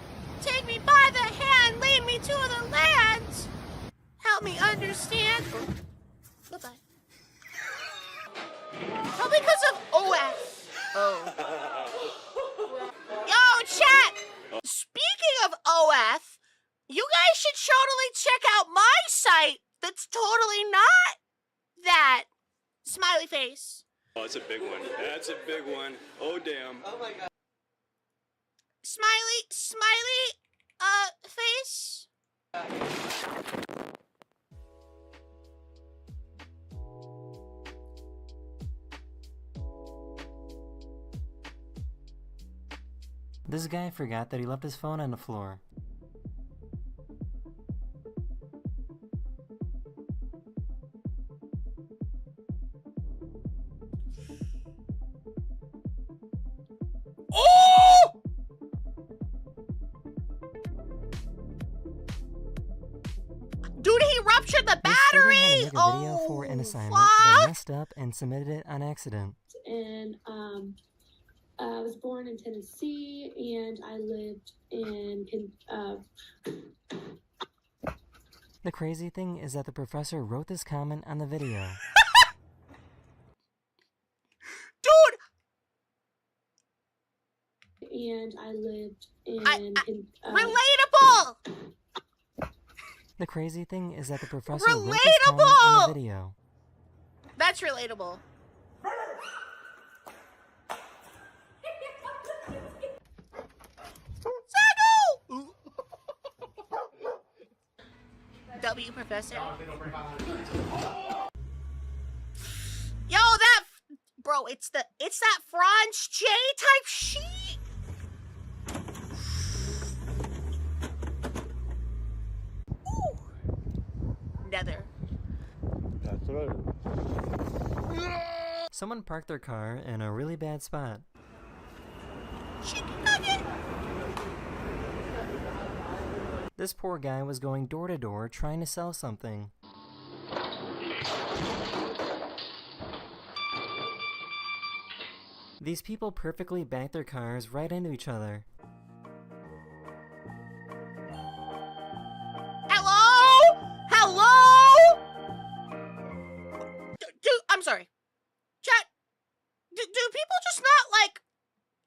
take me by the hand, lead me to the land. Help me understand. Goodbye. Probably because of OF. Oh. Yo, chat! Speaking of OF, you guys should totally check out my site that's totally not that. Smiley face. Oh, it's a big one. That's a big one. Oh, damn. Oh, my God. Smiley, face. This guy forgot that he left his phone on the floor. Oh! Dude, he ruptured the This student had to battery! make a video for an assignment, but messed up and submitted it on accident. And I was born in Tennessee, and I lived in The crazy thing is that the professor wrote this comment on the video. Dude! And I lived in relatable! The crazy thing is that the professor wrote this comment on the video. That's relatable. W, Professor. Yo, bro, it's that Franz J type sheet. Ooh. Nether. That's right. Someone parked their car in a really bad spot. Chicken nugget. This poor guy was going door to door trying to sell something. These people perfectly backed their cars right into each other. Hello? Hello? Dude, I'm sorry. Chat, do people just not, like,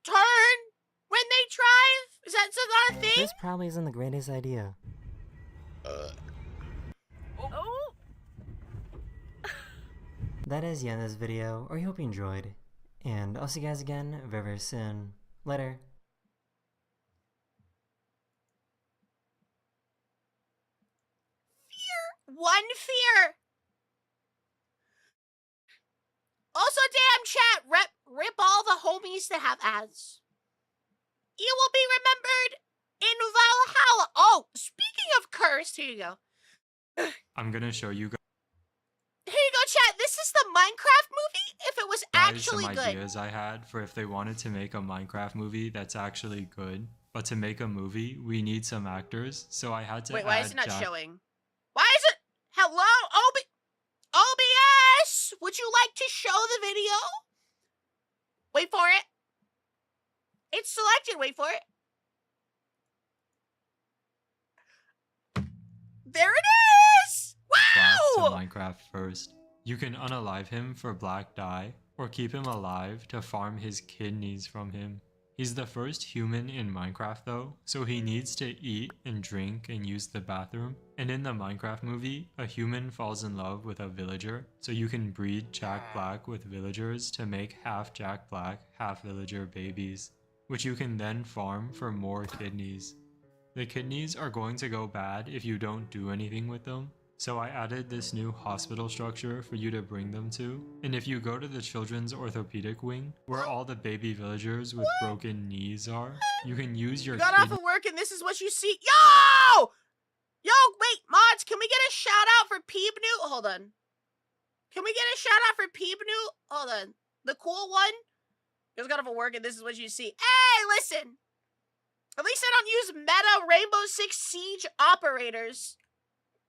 turn when they drive? Is that not a thing? This probably isn't the greatest idea. Oh! That is the end of this video, or I hope you enjoyed. And I'll see you guys again very, very soon. Later. One fear. Also, damn chat, rip all the homies that have ads. You will be remembered in Valhalla. Oh, speaking of cursed, here you go. I'm gonna show you Here you go, chat. This is the Minecraft movie. If it was guys actually some good. ideas I had for if they wanted to make a Minecraft movie that's actually good. But to make a movie, we need some actors, so I had to Wait, why add is it not Jack. showing? Why is it? Hello, OBS. Would you like to show the video? Wait for it. It's selected. Wait for it. There it is! Black to Wow! Minecraft first. You can unalive him for black dye, or keep him alive to farm his kidneys from him. He's the first human in Minecraft though, so he needs to eat and drink and use the bathroom. And in the Minecraft movie, a human falls in love with a villager, so you can breed Jack Black with villagers to make half Jack Black, half villager babies, which you can then farm for more kidneys. The kidneys are going to go bad if you don't do anything with them, so I added this new hospital structure for you to bring them to. And if you go to the children's orthopedic wing, where all the baby villagers with broken knees are, you can use your Got off of work and this is what you see. Yo! Yo, wait, mods, can we get a shout out for Peebnoo? Hold on. Can we get a shout out for Peebnoo? Hold on. The cool one? Just got off of work and this is what you see. Hey, listen! At least I don't use meta Rainbow Six Siege operators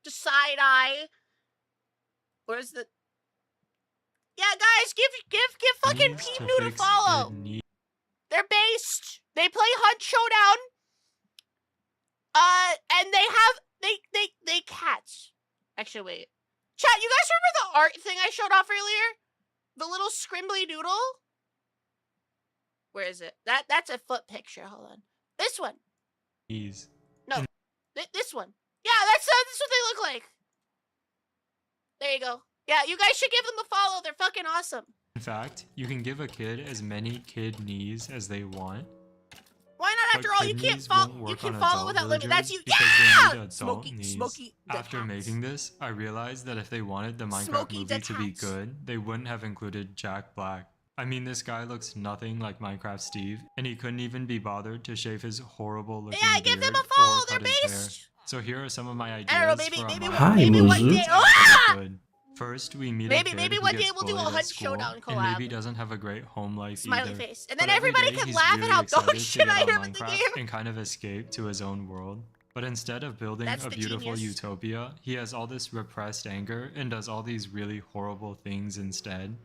to side eye. Where's the? Yeah, guys, give fucking Peebnoo to follow. They're based. They play Hunt Showdown. And they cats. Actually, wait. Chat, you guys remember the art thing I showed off earlier? The little scrimbly doodle. Where is it? That's a foot picture. Hold on. This one. knees. No. This one. Yeah, that's what they look like. There you go. Yeah, you guys should give them a follow. They're fucking awesome. In fact, you can give a kid as many kidneys as they want. Why not? After all, you can't follow. You can follow without limit. That's you. Yeah! Smoky. After making this, I realized that if they wanted the Minecraft movie to be good, they wouldn't have included Jack Black. I mean, this guy looks nothing like Minecraft Steve, and he couldn't even be bothered to shave his horrible looking beard give them a follow. or cut They're his hair. based. So here are some of my ideas I don't know, for a maybe one day. good. First, we meet Maybe one day we'll do a Hunt Showdown collab. And maybe doesn't have a great home life Smiley either. face. And then But every everybody day can he's laugh really at how excited dog to shit get I on am in the Minecraft game. and kind of escape to his own world. But instead of building That's a the beautiful genius. utopia, he has all this repressed anger and does all these really horrible things instead.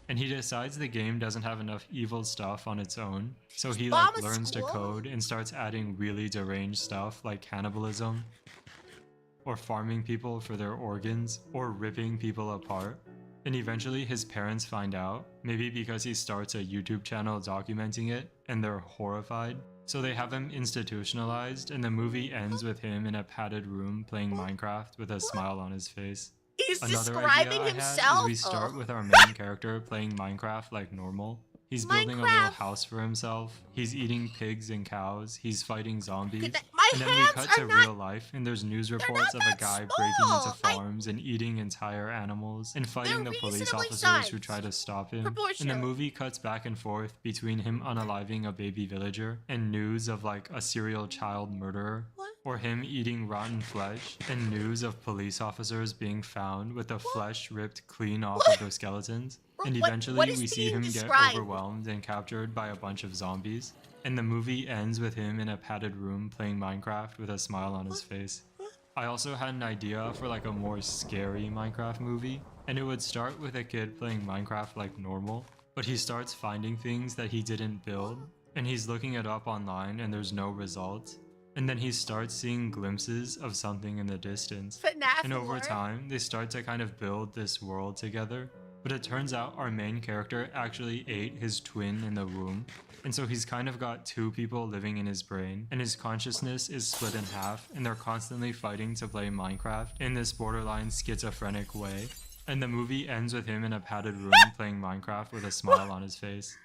And he decides the game doesn't have enough evil stuff on its own, so he Bomb a learns to school? code and starts adding really deranged stuff like cannibalism, or farming people for their organs, or ripping people apart. And eventually his parents find out, maybe because he starts a YouTube channel documenting it, and they're horrified. So they have him institutionalized, and the movie ends with him in a padded room playing Minecraft with a smile on his face. He's Another describing idea I himself. had is we start with our main character playing Minecraft like normal. He's building a little Minecraft. house for himself. He's eating pigs and cows. He's fighting zombies. My And then we hands cut are to not- real life, and there's news reports of a guy breaking into farms and eating entire animals and fighting the police reasonably officers who sized. try to stop him. And the Proportional. movie cuts back and forth between him unaliving a baby villager and news of like a serial child murderer. Or him eating rotten flesh, and news of police officers being found with the flesh ripped clean off of their skeletons. And eventually what is we see being him described? get overwhelmed and captured by a bunch of zombies. And the movie ends with him in a padded room playing Minecraft with a smile on his face. I also had an idea for like a more scary Minecraft movie, and it would start with a kid playing Minecraft like normal, but he starts finding things that he didn't build, and he's looking it up online and there's no results. And then he starts seeing glimpses of something in the distance. FNAF And over lore? time, they start to kind of build this world together. But it turns out our main character actually ate his twin in the womb, and so he's kind of got two people living in his brain, and his consciousness is split in half, and they're constantly fighting to play Minecraft in this borderline schizophrenic way. And the movie ends with him in a padded room playing Minecraft with a smile on his face.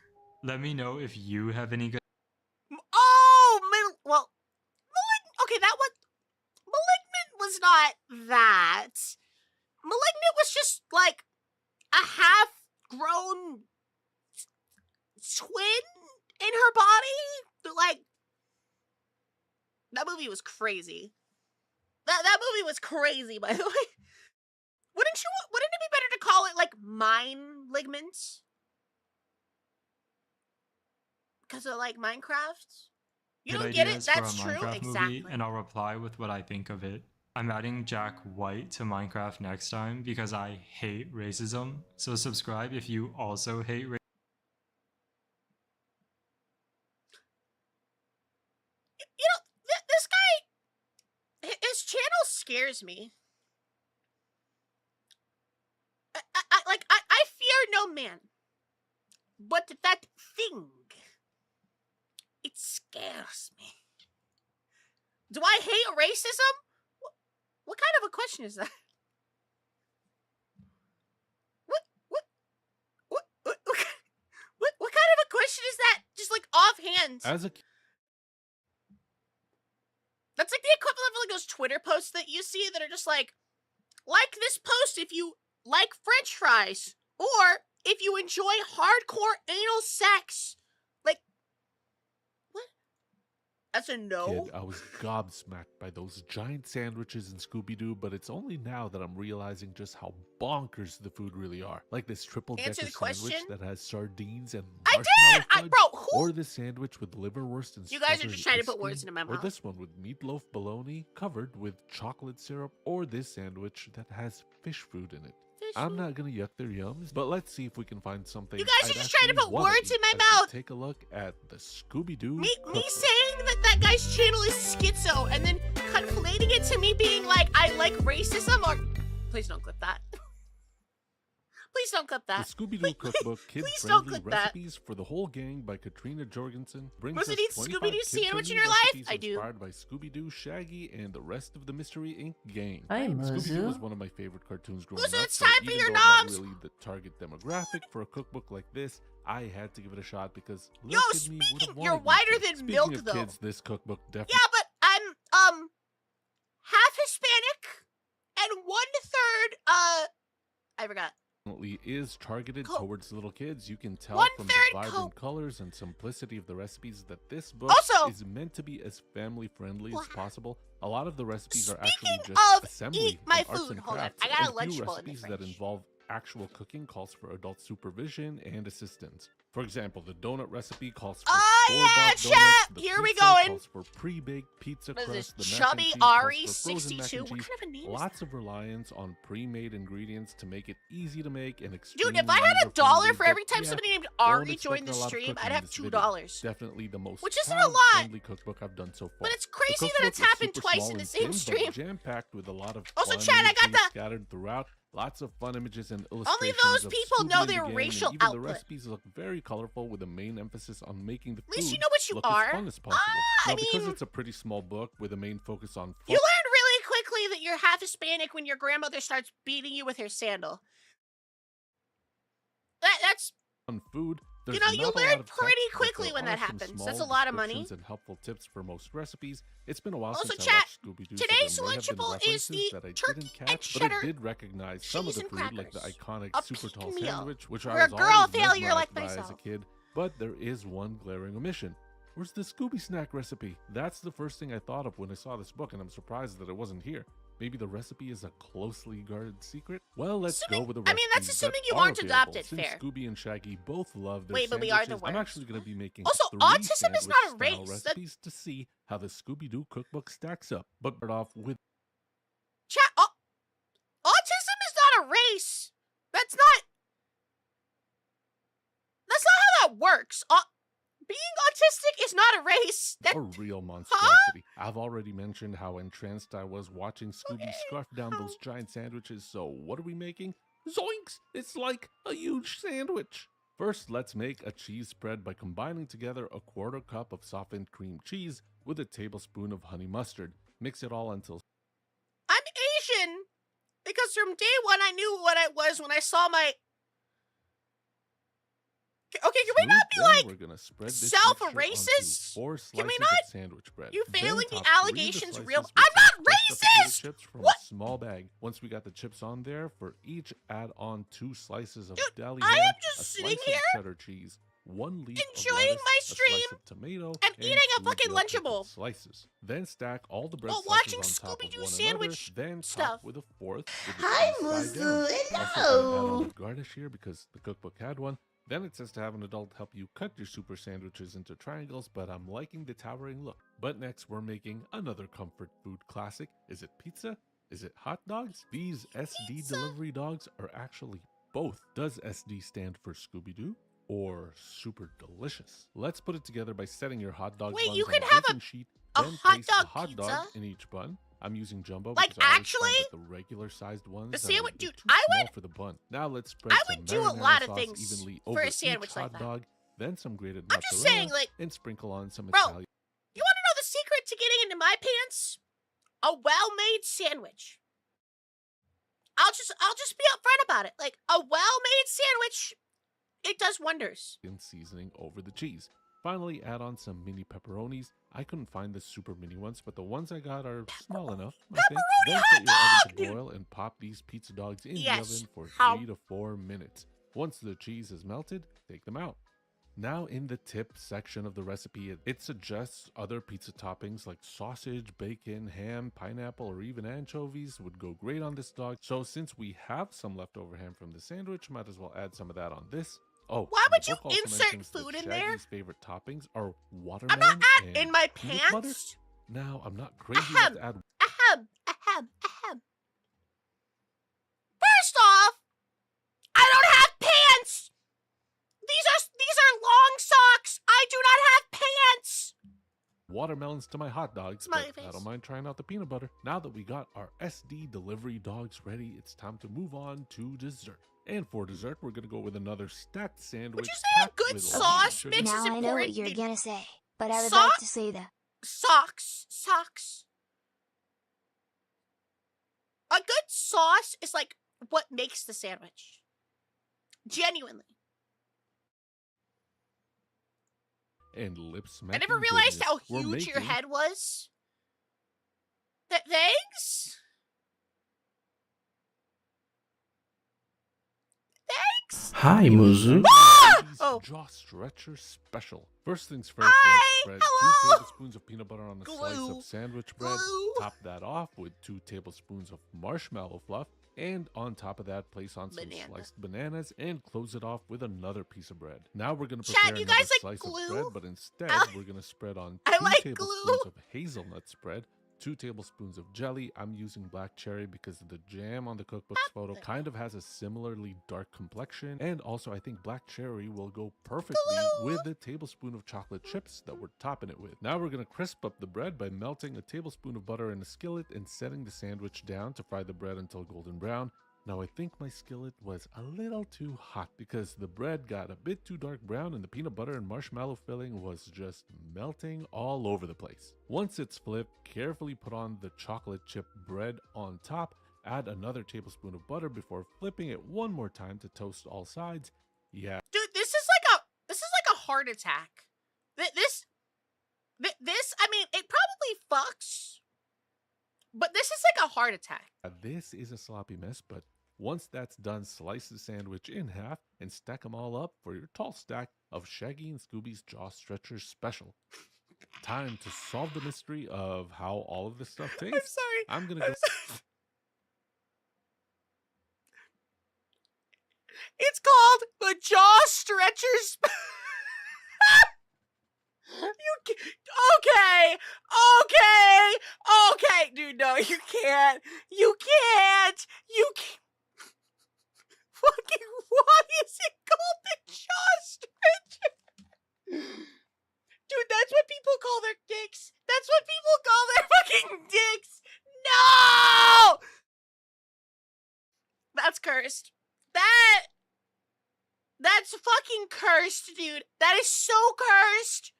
Let me know if you have any good. Well, okay, that was Malignant was not that. Malignant was just like a half-grown twin in her body. Like, that movie was crazy. That movie was crazy, by the way. Wouldn't it be better to call it like Mine Ligments? Because of like Minecraft? You don't get it? That's true. Exactly. Movie, and I'll reply with what I think of it. I'm adding Jack White to Minecraft next time because I hate racism. So subscribe if you also hate racism. You know, this guy, his channel scares me. I fear no man. But that thing, it scares me. Do I hate racism? What kind of a question is that? What kind of a question is that? Just like offhand. That's like the equivalent of like those Twitter posts that you see that are just like this post if you like French fries, or if you enjoy hardcore anal sex. Like, what? That's a no? Kid, I was gobsmacked by those giant sandwiches in Scooby-Doo, but it's only now that I'm realizing just how bonkers the food really are. Like this triple-decker sandwich that has sardines and marshmallow fudge, or this sandwich with liverwurst and you guys are strawberry just trying to ice put words cream, into my mouth. or this one with meatloaf bologna covered with chocolate syrup, or this sandwich that has fish food in it. I'm not gonna yuck their yums, but let's see if we can find something. You guys are just trying to put words in my mouth. Take a look at the Scooby-Doo. Me saying that guy's channel is schizo, and then conflating it to me being like, I like racism, or please don't clip that. Please don't clip that. The Scooby-Doo Cookbook, kid-friendly recipes for the whole gang by Katrina Jorgensen brings us 25 Scooby-Doo sandwich in your recipes life? I do. Inspired by Scooby-Doo, Shaggy, and the rest of the Mystery Inc. gang. Hi, Scooby-Doo was one of my favorite cartoons growing up. It's time for your even though I'm knobs. not really the target demographic for a cookbook like this, I had to give it a shot because Yo, you're whiter than milk, of though. Kids, this cookbook definitely. Yeah, but I'm half Hispanic and 1/3 I forgot. Is targeted towards little kids. You can tell from the vibrant colors and simplicity of the recipes that this book is meant to be as family friendly as possible. A lot of the recipes are actually just assembly and arts and crafts. I got a and lunch few bowl in the recipes that involve actual cooking calls for adult supervision and assistance. For example, the donut recipe calls for store-bought donuts. The Here we pizza going. calls for pre-baked pizza What is crust. this? The mac and Chubby cheese calls Ari for frozen mac 62. and What cheese. kind of a name is Lots of reliance on pre-made ingredients to make it easy to make and extremely Dude, if I had $1 for every time yeah, somebody named don't Ari expect joined the a lot of stream, cooking I'd in have this video. $2. Definitely the most Which isn't a lot. child-friendly cookbook I've done so far. But it's crazy The that it's cookbook is happened super twice small in the and same thin, stream. but jam-packed with a lot of Also, fun Chad, I got imagery the- scattered throughout. Lots of fun images and illustrations. Only those of people Scooby know and the their gang, racial and even output. The recipes look very colorful with a main emphasis on making the food At least you know what you look are. as fun as possible. I Because mean- it's a pretty small book with a main focus on You learn really quickly that you're half Hispanic when your grandmother starts beating you with her sandal. That's on food. You There's know, not you a lot learn of pretty text, but quickly there when are that some happens. small That's a lot of money. descriptions and helpful tips for most recipes. It's been a while Also, since chat, I watched Scooby-Doo, today's so there may have been Lunchable is references the that I turkey didn't and catch, but cheddar I did recognize some of cheese the and food, like the crackers. iconic A super tall peak meal sandwich, which for I a was girl always failure like mesmerized by as a myself. kid. But there is one glaring omission. Where's the Scooby snack recipe? That's the first thing I thought of when I saw this book, and I'm surprised that it wasn't here. Maybe the recipe is a closely guarded secret? Well, let's go with the recipes. I mean, that's assuming that you are aren't available. adopted, Since fair. Scooby and Shaggy both love their Wait, but we are the sandwiches, I'm worst. actually going to be making Also, 3 autism is not a sandwich-style race. recipes to see how the Scooby-Doo cookbook stacks up. But start off with Chat. Autism is not a race. That's not how that works. Being autistic is not a race. a real monstrosity. I've already mentioned how entranced I was watching Scooby scarf down those giant sandwiches, so what are we making? Zoinks! It's like a huge sandwich. First, let's make a cheese spread by combining together a 1/4 cup of softened cream cheese with a tablespoon of honey mustard. Mix it all until... I'm Asian! Because from day one I knew what I was when I saw my... Okay, can we not be like we're gonna spread this self-racist? Can we not? Sandwich bread. You failing the Then top 3 of allegations slices real? with I'm not some crushed up potato racist! Chips from What? a small bag. Once we got the chips on there, for each add on 2 slices of deli I ham, am just a sitting slice here of cheddar cheese, 1 leaf enjoying of lettuce, my a stream slice of tomato, and eating a 3 fucking bell pepper Lunchable. slices. Then stack all the bread While slices watching on top Scooby-Doo of one sandwich another, then stuff. top with a 4th with the Hi, cheese side Musu. down. Also, Hello. add on a garnish here because the cookbook had one. Then it says to have an adult help you cut your super sandwiches into triangles, but I'm liking the towering look. But next, we're making another comfort food classic. Is it pizza? Is it hot dogs? These SD delivery dogs are actually both. Does SD stand for Scooby-Doo or super delicious? Let's put it together by setting your hot dog Wait, buns you on can a have baking sheet, a then hot place dog a hot pizza? dog in each bun. I'm using jumbo Like, because I always actually? find that the regular sized ones The are sandwich, a bit dude, too I small would- for the bun. Now let's spread I some would do a marinara lot of sauce things evenly for over a sandwich each like hot that. dog, then some grated I'm just mozzarella, saying, like, and sprinkle on some bro, Italian. You want to know the secret to getting into my pants? A well-made sandwich. I'll just be upfront about it. Like, a well-made sandwich, it does wonders. Seasoning over the cheese. Finally, add on some mini pepperonis. I couldn't find the super mini ones, but the ones I got are small enough, I think. Then hot set your oven to dog! boil and pop these pizza dogs in Yes. the oven for How? 3 to 4 minutes. Once the cheese is melted, take them out. Now in the tip section of the recipe, it suggests other pizza toppings like sausage, bacon, ham, pineapple, or even anchovies would go great on this dog. So since we have some leftover ham from the sandwich, might as well add some of that on this. Oh, Why would the you book also insert mentions that food in there? Shaggy's favorite toppings are I'm watermelon not and in my peanut butter. pants. Now, I'm not crazy Ahem. enough to add... Ahem. Ahem. Ahem. First off, I don't have pants. These are long socks. I do not have pants. watermelons to my hot dogs, Smiley but I face. don't mind trying out the peanut butter. Now that we got our SD delivery dogs ready, it's time to move on to dessert. And for dessert, we're gonna go with another stacked sandwich. Would you say a packed good with sauce sugar. mix Now is I know what important? you're Dude, gonna say, but I would Sock- like to say the Socks. A good sauce is like what makes the sandwich. Genuinely. And lip I smacking never realized goodness. how We're huge your making head was. Thanks? Thanks? Hi, Muzu. Oh. Jaw stretcher special. First things first, Hi, let's spread hello. 2 tablespoons of peanut butter on a slice Glue. of sandwich bread. Glue. Top that off with 2 tablespoons of marshmallow fluff. And on top of that, place on some Banana. sliced bananas and close it off with another piece of bread. Now we're going to Chat, prepare you another guys like slice glue? of bread, but instead I- we're going to spread on I 2 like tablespoons glue. of hazelnut spread, 2 tablespoons of jelly. I'm using black cherry because the jam on the cookbook's photo kind of has a similarly dark complexion. And also I think black cherry will go perfectly with the tablespoon of chocolate chips that we're topping it with. Now we're going to crisp up the bread by melting a tablespoon of butter in a skillet and setting the sandwich down to fry the bread until golden brown. Now I think my skillet was a little too hot because the bread got a bit too dark brown and the peanut butter and marshmallow filling was just melting all over the place. Once it's flipped, carefully put on the chocolate chip bread on top, add another tablespoon of butter before flipping it one more time to toast all sides. Yeah. Dude, this is like a heart attack. This, I mean, it probably fucks, but this is like a heart attack. This is a sloppy mess, but once that's done, slice the sandwich in half and stack them all up for your tall stack of Shaggy and Scooby's Jaw Stretcher special. Time to solve the mystery of how all of this stuff tastes. I'm sorry. I'm gonna go. It's called the Jaw Stretchers. Okay, dude, no, you can't. Fucking, why is it called the Jaw Stretcher? Dude, that's what people call their dicks. That's what people call their fucking dicks. No! That's cursed. That's fucking cursed, dude. That is so cursed.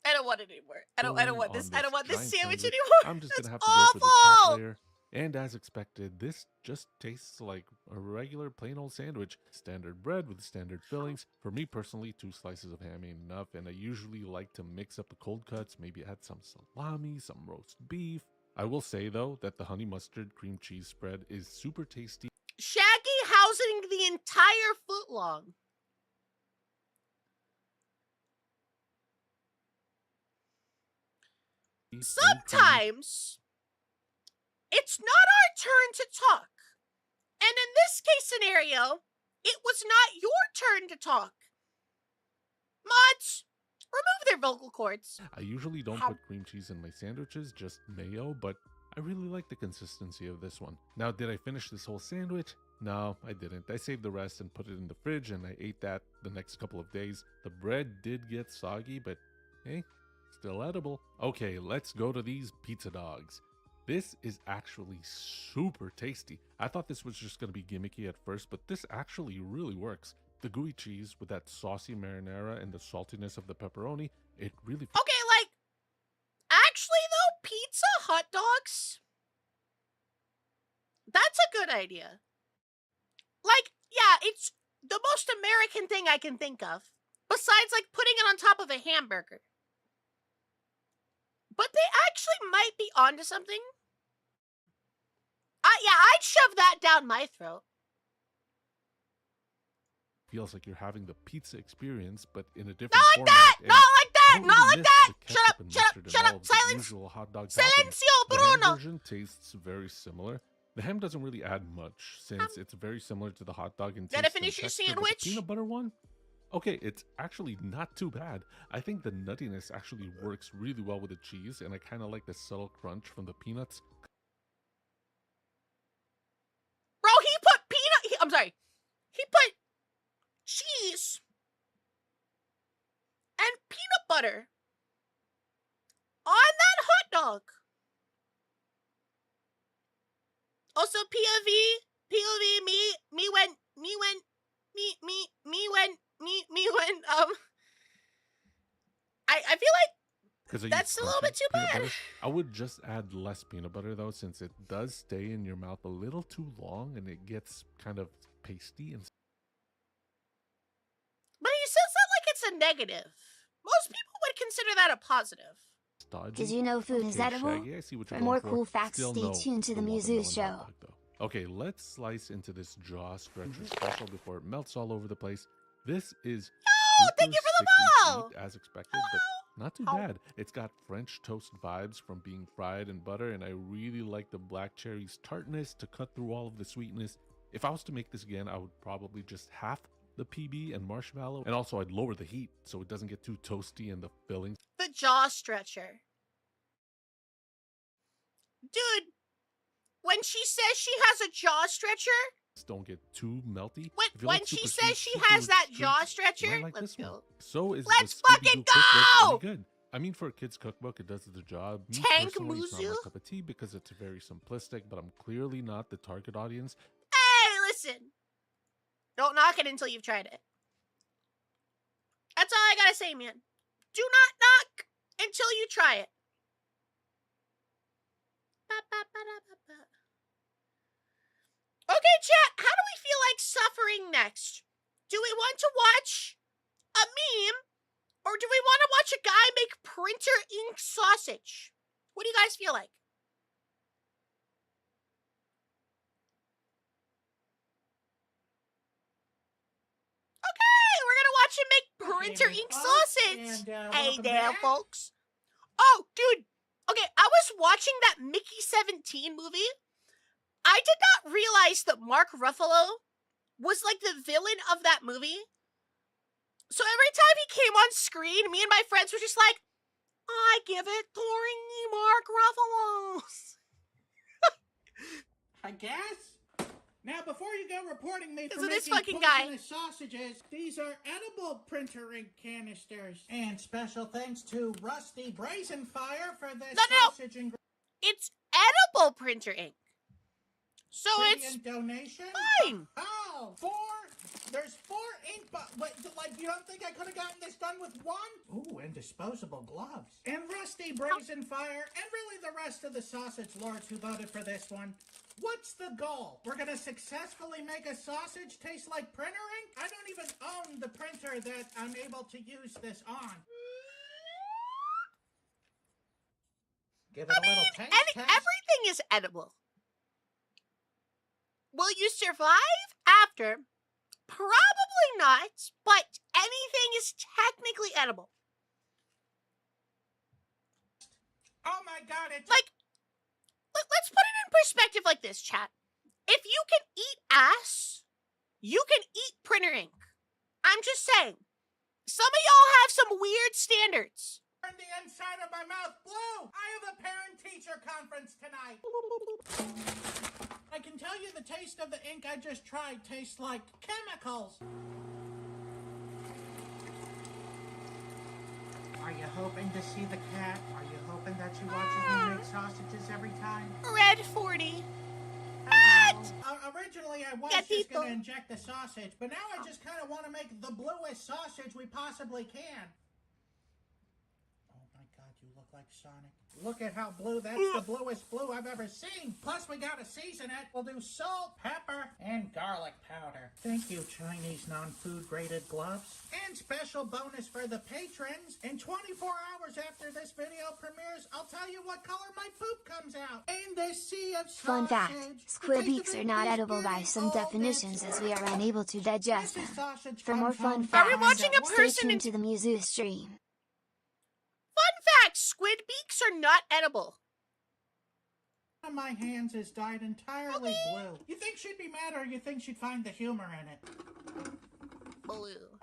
I don't want it anymore. I don't want this. I don't want this sandwich anymore. I'm just gonna have That's to go for the awful. top layer. And as expected, this just tastes like a regular plain old sandwich. Standard bread with standard fillings. For me personally, 2 slices of ham ain't enough, and I usually like to mix up the cold cuts, maybe add some salami, some roast beef. I will say though that the honey mustard cream cheese spread is super tasty. Shaggy housing the entire footlong. Sometimes it's not our turn to talk. And in this case scenario, it was not your turn to talk. Mods, remove their vocal cords. I usually don't put cream cheese in my sandwiches, just mayo, but I really like the consistency of this one. Now, did I finish this whole sandwich? No, I didn't. I saved the rest and put it in the fridge, and I ate that the next couple of days. The bread did get soggy, but hey, still edible. Okay, let's go to these pizza dogs. This is actually super tasty. I thought this was just going to be gimmicky at first, but this actually really works. The gooey cheese with that saucy marinara and the saltiness of the pepperoni, it really... Okay, like, actually though, pizza hot dogs? That's a good idea. Like, yeah, it's the most American thing I can think of. Besides, like, putting it on top of a hamburger. But they actually might be onto something. Yeah, I'd shove that down my throat. Feels like you're having the pizza experience, but in a different Not like format. that! Not like that! Not like that! Shut up! Silence! Silencio, Bruno! The ham version tastes very similar. The ham doesn't really add much, since it's very similar to the hot dog in taste. Gotta finish your texture, but sandwich? the peanut butter one? Okay, it's actually not too bad. I think the nuttiness actually works really well with the cheese, and I kind of like the subtle crunch from the peanuts. Bro, he put I'm sorry. He put cheese and peanut butter on that hot dog. Also, POV, me when, I feel like that's a little bit too bad. Butter. I would just add less peanut butter though, since it does stay in your mouth a little too long and it gets kind of pasty. And but he says that like it's a negative. Most people would consider that a positive. stodgy. Did you know food is edible? Shaggy, I see what you're For more going cool facts, Still stay no, tuned to the the Muzu watermelon show. hot dog, though. Okay, let's slice into this jaw stretcher special before it melts all over the place. This is thank you for the follow! As expected, but not too bad. It's got French toast vibes from being fried in butter, and I really like the black cherry's tartness to cut through all of the sweetness. If I was to make this again, I would probably just half the PB and marshmallow, and also I'd lower the heat so it doesn't get too toasty and the fillings. The jaw stretcher. Dude, when she says she has a jaw stretcher, Don't get too melty. when she says she has that jaw stretcher, like let's this go. one. So is Let's the fucking Scooby-Doo cookbook go! really good. I mean, for a kid's cookbook, it does the job. Me Tank personally, it's not my Muzu? cup of tea because it's very simplistic, but I'm clearly not the target audience. Hey, listen. Don't knock it until you've tried it. That's all I gotta say, man. Do not knock until you try it. Okay, chat, how do we feel like suffering next? Do we want to watch a meme, or do we want to watch a guy make printer ink sausage? What do you guys feel like? Okay, we're gonna watch him make printer ink sausage. Hey there, folks. Oh, dude. Okay, I was watching that Mickey 17 movie. I did not realize that Mark Ruffalo was like the villain of that movie. So every time he came on screen, me and my friends were just like, I give it to Mark Ruffalo. I guess. Now, before you go reporting me for So this making fucking guy. poisonous sausages, these are edible printer ink canisters. And special thanks to Rusty Brazenfire for this sausage ingredient. It's edible printer ink. So it's donation. fine. Oh, No! There's 4 ink wait, like, you don't think I could have gotten this done with 1? Ooh, and disposable gloves. And Rusty Brazen Fire, and really the rest of the sausage lords who voted for this one. What's the goal? We're gonna successfully make a sausage taste like printer ink? I don't even own the printer that I'm able to use this on. Give it a little taste test. Everything is edible. Will you survive after? Probably not, but anything is technically edible. Oh my god, it's like, let's put it in perspective like this, chat. If you can eat ass, you can eat printer ink. I'm just saying. Some of y'all have some weird standards. Turn the inside of my mouth blue. I have a parent-teacher conference tonight. I can tell you the taste of the ink I just tried tastes like chemicals. Are you hoping to see the cat? Are you hoping that she watches me make sausages every time? Red 40. Originally, I was just going to inject the sausage, but now I just kind of want to make the bluest sausage we possibly can. Oh my god, you look like Sonic. Look at how blue, that's the bluest blue I've ever seen. Plus, we gotta season it. We'll do salt, pepper, and garlic powder. Thank you, Chinese non-food graded gloves. And special bonus for the patrons. In 24 hours after this video premieres, I'll tell you what color my poop comes out. In this sea of sausage. Fun fact, squid beaks are not edible by some definitions as we are unable to digest them. For more fun facts, stay tuned to the Muzu stream. Fun fact, squid beaks are not edible. One of my hands is dyed entirely blue. You think she'd be mad or you think she'd find the humor in it? Blue.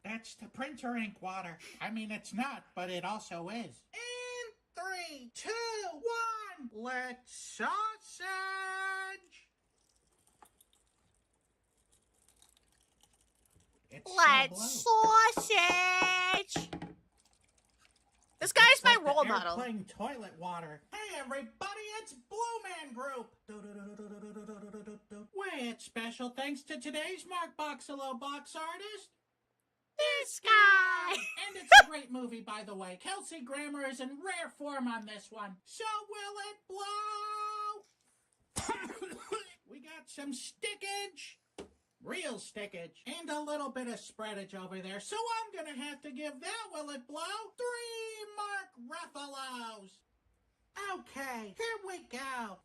That's the printer ink water. I mean, it's not, but it also is. In 3, 2, 1, let's sausage! Let's sausage! This guy's my role model. Airplane toilet water. Hey everybody, it's Blue Man Group. With special thanks to today's Mark Boxalo box artist, this guy. And it's a great movie, by the way. Kelsey Grammer is in rare form on this one. So will it blow? We got some stickage. Real stickage. And a little bit of spreadage over there. So I'm gonna have to give that, will it blow, 3 Mark Ruffalos. Okay, here we go.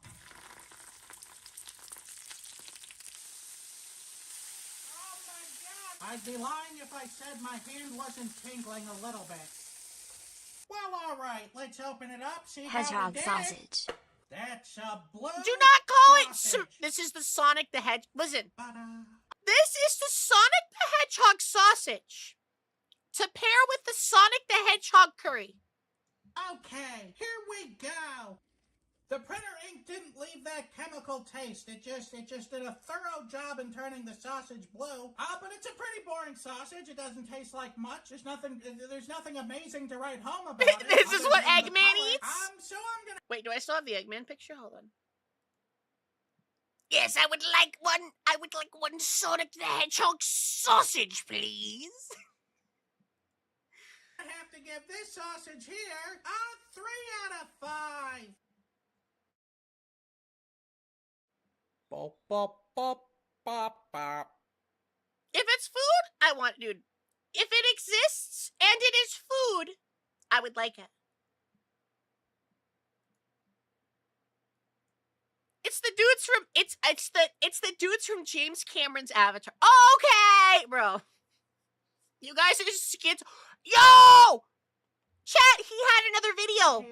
Oh my god. I'd be lying if I said my hand wasn't tingling a little bit. Well, alright, let's open it up, see how Hedgehog we did. sausage. That's a blue Do not call sausage. it this is the Sonic the Hedgehog. Listen. This is the Sonic the Hedgehog sausage. To pair with the Sonic the Hedgehog curry. Okay, here we go. The printer ink didn't leave that chemical taste. It just did a thorough job in turning the sausage blue. But it's a pretty boring sausage. It doesn't taste like much. There's nothing amazing to write home about it. This is what Eggman eats? So I'm gonna... Wait, do I still have the Eggman picture? Hold on. Yes, I would like one Sonic the Hedgehog sausage, please. I have to give this sausage here a 3 out of 5. Bop, bop, bop, bop, bop. If it's food, I want, dude. If it exists and it is food, I would like it. It's the dudes from it's the dudes from James Cameron's Avatar. Okay, bro. You guys are just skits. Yo! Chat, he had another video.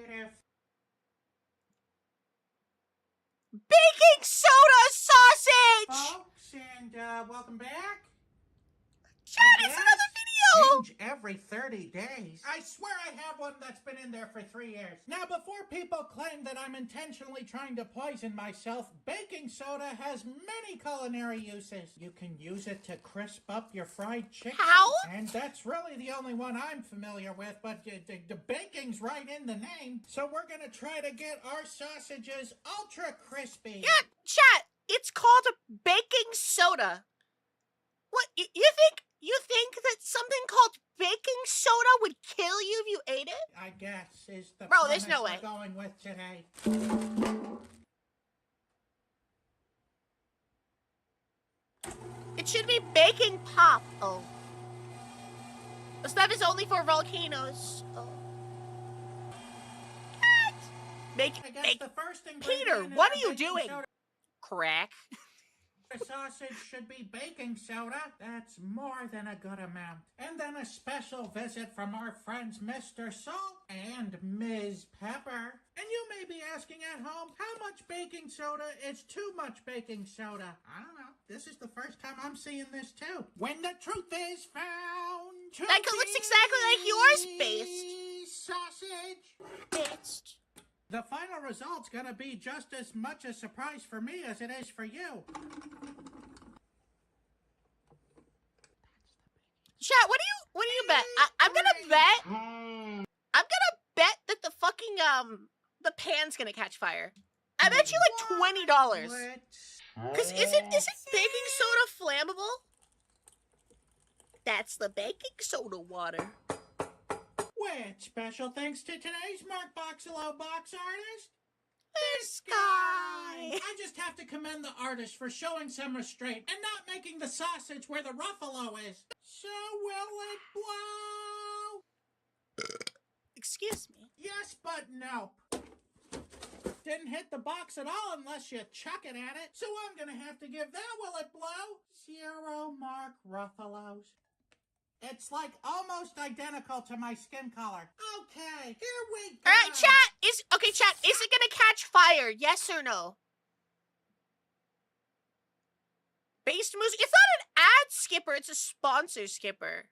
Baking soda sausage! Folks, and welcome back. Chat, it's another video! Change every 30 days. I swear I have one that's been in there for 3 years. Now, before people claim that I'm intentionally trying to poison myself, baking soda has many culinary uses. You can use it to crisp up your fried chicken. How? And that's really the only one I'm familiar with, but the baking's right in the name. So we're gonna try to get our sausages ultra crispy. Yeah, chat, it's called a baking soda. What, you think that something called baking soda would kill you if you ate it? I guess is the Bro, there's no premise way. we're going with today. It should be baking pop. Oh. The stuff is only for volcanoes. Oh. What? The first Peter, what are you doing? Crack. The sausage should be baking soda. That's more than a good amount. And then a special visit from our friends Mr. Salt and Ms. Pepper. And you may be asking at home, how much baking soda is too much baking soda? I don't know. This is the first time I'm seeing this too. When the truth is found to That looks exactly like yours, based. Sausage. Bitched. The final result's gonna be just as much a surprise for me as it is for you. Chat, what do you bet? I'm gonna bet that the fucking the pan's gonna catch fire. I bet you like $20. Cause isn't baking soda flammable? That's the baking soda water. With special thanks to today's Mark Boxalo box artist, this guy. I just have to commend the artist for showing some restraint and not making the sausage where the ruffalo is. So will it blow? Excuse me. Yes, but no. Didn't hit the box at all unless you chuck it at it. So I'm gonna have to give that will it blow 0 mark ruffalos. It's like almost identical to my skin color. Okay, here we go. All right, chat. Is it gonna catch fire? Yes or no? Based music. It's not an ad skipper. It's a sponsor skipper.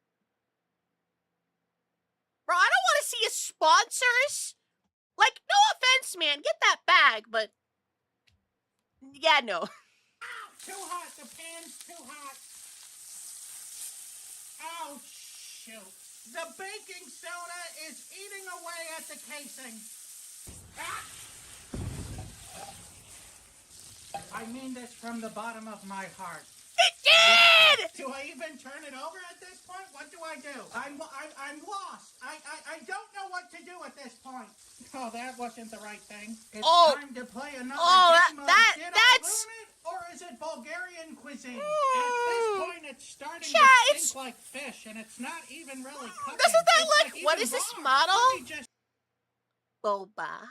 Bro, I don't want to see a sponsors. Like, no offense, man. Get that bag, but yeah, no. Too hot. The pan's too hot. Oh, shoot. The baking soda is eating away at the casing. Ah! I mean this from the bottom of my heart. It did! Do I even turn it over at this point? What do I do? I'm lost. I don't know what to do at this point. Oh, that wasn't the right thing. It's time to play another game of Did I ruin it? Or is it Bulgarian cuisine? At this point, it's starting to stink like fish, and it's not even really cooking. Doesn't that look? Like What is this model? Just Boba.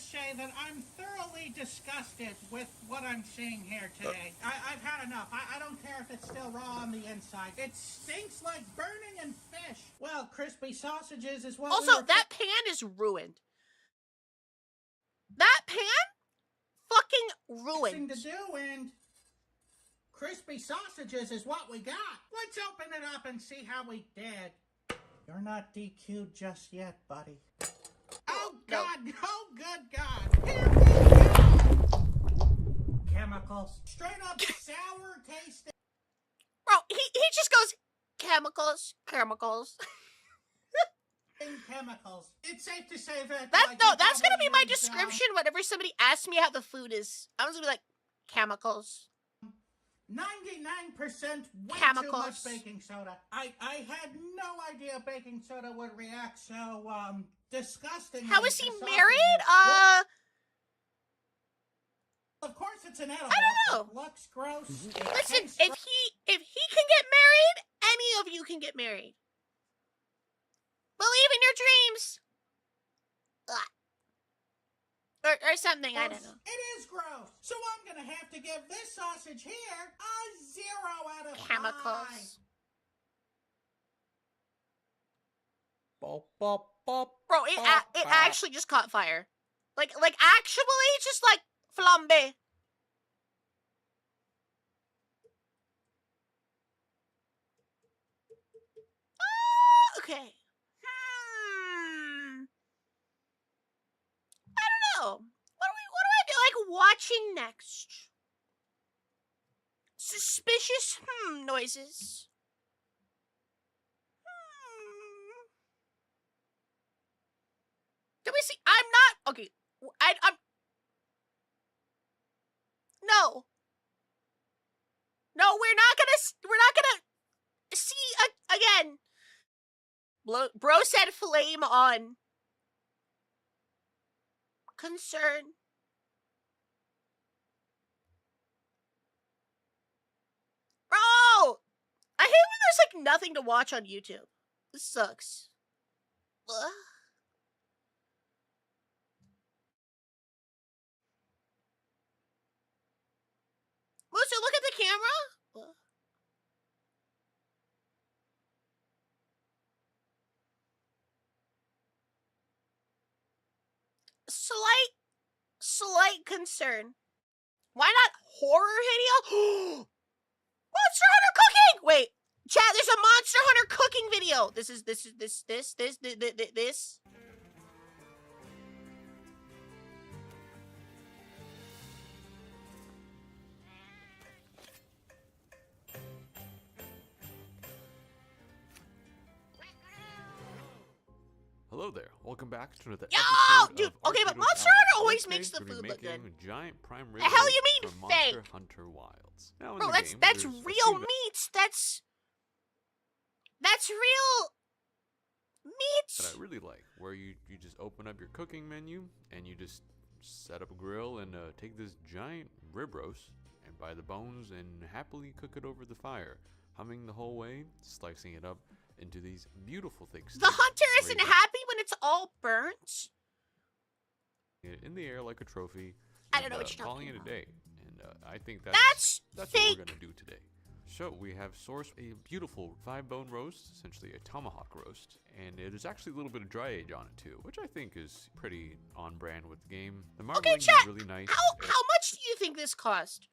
say that I'm thoroughly disgusted with what I'm seeing here today. I've had enough. I don't care if it's still raw on the inside. It stinks like burning and fish. Well, crispy sausages is what. Also, that pan is ruined. That pan? Fucking ruined. To do, and crispy sausages is what we got. Let's open it up and see how we did. You're not DQ'd just yet, buddy. Oh God! No. Oh good God! Here we go. Chemicals, straight up sour tasting. Bro, he just goes chemicals. Chemicals. It's safe to say that. That's gonna be my description whenever somebody asks me how the food is. I'm just gonna be like, chemicals. 99% way chemicals. Too much baking soda. I had no idea baking soda would react so disgusting. How is he married? Of course it's an edible. I don't know. It looks gross. Listen, if he can get married, any of you can get married. Believe in your dreams. Or something, I don't know. It is gross. So I'm gonna have to give this sausage here a 0 out of 5. Chemicals. Bop. Bro, it actually just caught fire. Like actually just like flambe. Okay. I don't know. What do I feel like watching next? Suspicious noises. Do we see? I'm not okay. I'm no. Bro said flame on. Concern. Bro! I hate when there's like nothing to watch on YouTube. This sucks. Ugh. Musa, look at the camera. Ugh. Slight concern. Why not horror video? Monster Hunter cooking! Wait, chat, there's a Monster Hunter cooking video. This. Hello there. Welcome back to another Yo, episode dude. of Okay, but Arcado's Monster Album. Hunter always Today, makes the we're food look making good. Giant prime rib The hell roast you mean from fake? Monster Hunter Wilds. Now in Bro, the that's game, real there's a meat. That's real meat. that I really like, where you just open up your cooking menu and you just set up a grill and take this giant rib roast and buy the bones and happily cook it over the fire, humming the whole way, slicing it up into these beautiful thick steaks. The hunter isn't happy when it's all burnt. In the air like a trophy. I don't know what you're calling talking it about. a day, and I think that's fake. what we're gonna do today. So we have sourced a beautiful 5-bone roast, essentially a tomahawk roast, and it is actually a little bit of dry age on it too, which I think is pretty on brand with the game. The marbling Okay, chat. is really nice. How much do you think this cost?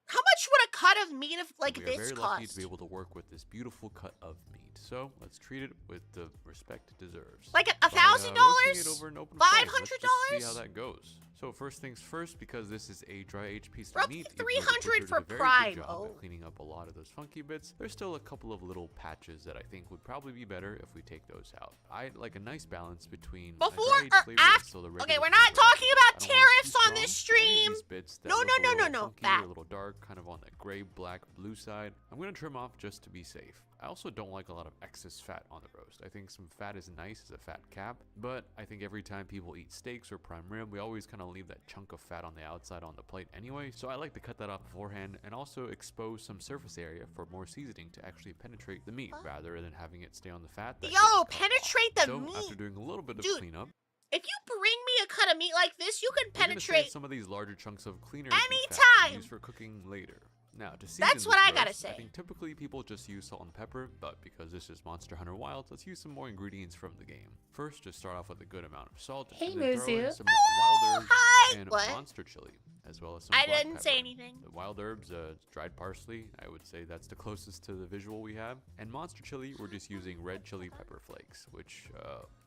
How much would a cut of meat like we are this very lucky cost? to be able to work with this beautiful cut of meat. So let's treat it with the respect it deserves. Like $1,000? roasting it over an open flame. Let's just $500? see how that goes. So first things first, because this is a dry-aged piece Roughly of meat, $300 for did a very prime. good job at cleaning up a lot of those funky bits. There's still a couple of little patches that I think would probably be better if we take those out. I like a nice balance between Before dry-aged or flavor and after? still the Okay, regular we're not flavor. talking about I don't want it tariffs too on strong. this Any of stream. these bits that No, look no, a no, little no, funky that. or a little dark, kind of on that gray, black, blue side, I'm gonna trim off just to be safe. I also don't like a lot of excess fat on the roast. I think some fat is nice as a fat cap, but I think every time people eat steaks or prime rib, we always kind of leave that chunk of fat on the outside on the plate anyway, so I like to cut that off beforehand and also expose some surface area for more seasoning to actually penetrate the meat rather than having it stay on the fat. Yo, penetrate the meat. After doing a little bit of Dude, cleanup, if you bring me a cut of meat like this, you can we're gonna penetrate save some of these larger chunks of cleaner anytime. use for cooking later. Now, to season That's what this I gotta roast, say. I think typically people just use salt and pepper, but because this is Monster Hunter Wilds, let's use some more ingredients from the game. First, just start off with a good amount of salt, Hey, and then throw in Muzu. some wild herbs Hi. and What? monster chili, as well as some I black didn't say pepper. anything. The wild herbs, dried parsley, I would say that's the closest to the visual we have. And monster chili, we're just using red chili pepper flakes, which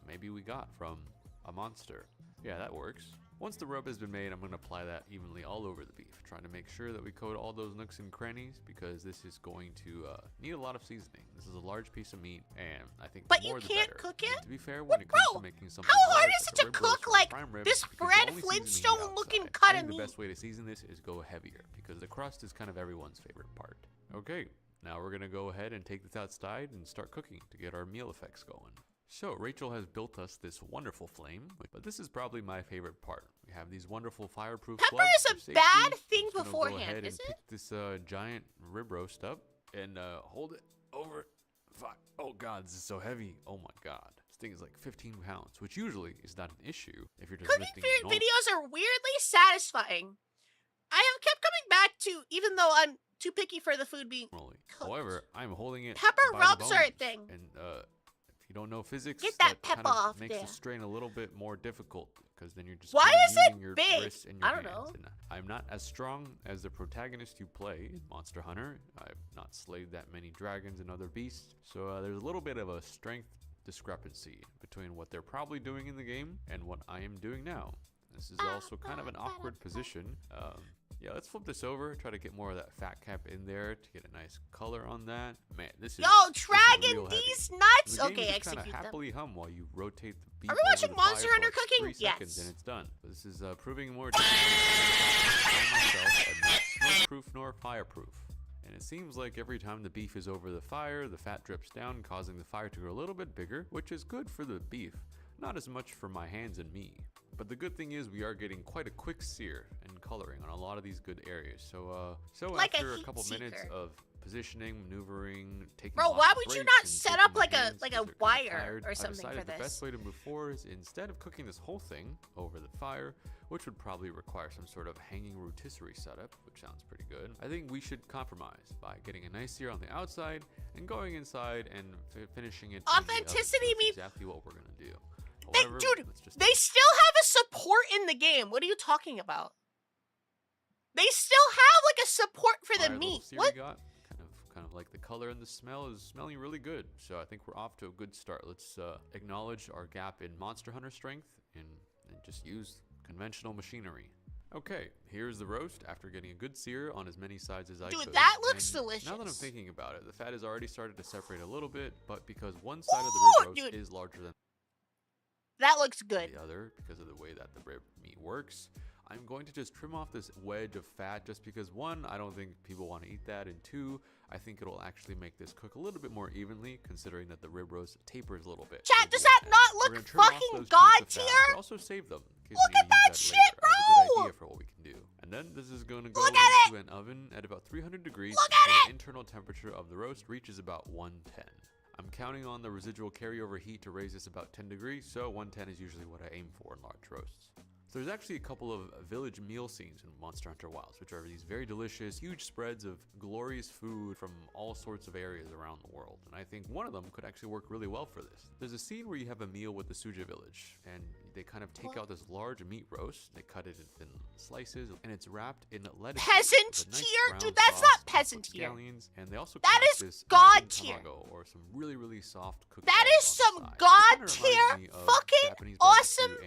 maybe we got from a monster. Yeah, that works. Once the rub has been made, I'm going to apply that evenly all over the beef, trying to make sure that we coat all those nooks and crannies because this is going to need a lot of seasoning. This is a large piece of meat, and I think the more the better. cook it? And to be fair, when it comes to making something How hard large is like it a to rib roast cook or like prime rib, this because the Fred only seasoning is Flintstone looking outside. cut I of think the meat? best way to season this is go heavier because the crust is kind of everyone's favorite part. Okay, now we're going to go ahead and take this outside and start cooking to get our meal effects going. So Rachel has built us this wonderful flame, but this is probably my favorite part. We have these wonderful fireproof Pepper gloves is a for safety. bad thing Just gonna go beforehand, ahead is and it? pick this giant rib roast up and hold it over. Oh god, this is so heavy. Oh my god. This thing is like 15 pounds, which usually is not an issue if you're just Cooking lifting it normal. videos are weirdly satisfying. I have kept coming back to, even though I'm too picky for the food being cooked. However, I'm holding it Pepper by rubs the are a bones, thing. and if you don't know physics, Get that kind pepper of off makes there. the strain a little bit more difficult because then you're just Why kind of is it using your big? wrists and your I don't hands. know. And I'm not as strong as the protagonist you play in Monster Hunter. I've not slayed that many dragons and other beasts, so there's a little bit of a strength discrepancy between what they're probably doing in the game and what I am doing now. This is also kind of an awkward position. Yeah, let's flip this over, try to get more of that fat cap in there to get a nice color on that. Man, this is Yo, this is dragging real heavy. these nuts? The game Okay, just execute kinda them. happily hum while you rotate the beef Are we over watching the fire Monster for Hunter like cooking? 3 seconds Yes. and it's done. This is proving more difficult by myself and not smoke-proof nor fireproof. And it seems like every time the beef is over the fire, the fat drips down, causing the fire to grow a little bit bigger, which is good for the beef, not as much for my hands and me. But the good thing is we are getting quite a quick sear and coloring on a lot of these good areas. So like after a couple minutes of positioning, maneuvering, taking Bro, why would you not set up like a wire or something for this? The best way to move forward is instead of cooking this whole thing over the fire, which would probably require some sort of hanging rotisserie setup, which sounds pretty good, I think we should compromise by getting a nice sear on the outside and going inside and finishing it. Authenticity means exactly what we're gonna do. However, dude, they still have a support in the game. What are you talking about? They still have like a support for the meat. What? Kind of like the color and the smell is smelling really good. So I think we're off to a good start. Let's acknowledge our gap in Monster Hunter strength and just use conventional machinery. Okay, here's the roast after getting a good sear on as many sides as I could. Dude, that looks delicious. Now that I'm thinking about it, the fat has already started to separate a little bit, but because one side of the rib roast is larger than that looks good. The other, because of the way that the rib meat works, I'm going to just trim off this wedge of fat just because one, I don't think people want to eat that, and two, I think it'll actually make this cook a little bit more evenly considering that the rib roast tapers a little bit. Chat, does that not look fucking god tier? But also save them. Look at that shit, bro! I have a good idea for what we can do. And then this is going to go into an oven at about 300 degrees until the internal temperature of the roast reaches about 110. I'm counting on the residual carryover heat to raise this about 10 degrees, so 110 is usually what I aim for in large roasts. So there's actually a couple of village meal scenes in Monster Hunter Wilds, which are these very delicious, huge spreads of glorious food from all sorts of areas around the world. And I think one of them could actually work really well for this. There's a scene where you have a meal with the Suja village, and they kind of take out this large meat roast, they cut it in thin slices, and it's wrapped in lettuce. Peasant tier? Dude, that's not peasant tier. And they also that is god tier. Or some really, really soft cooked that is some god tier fucking awesome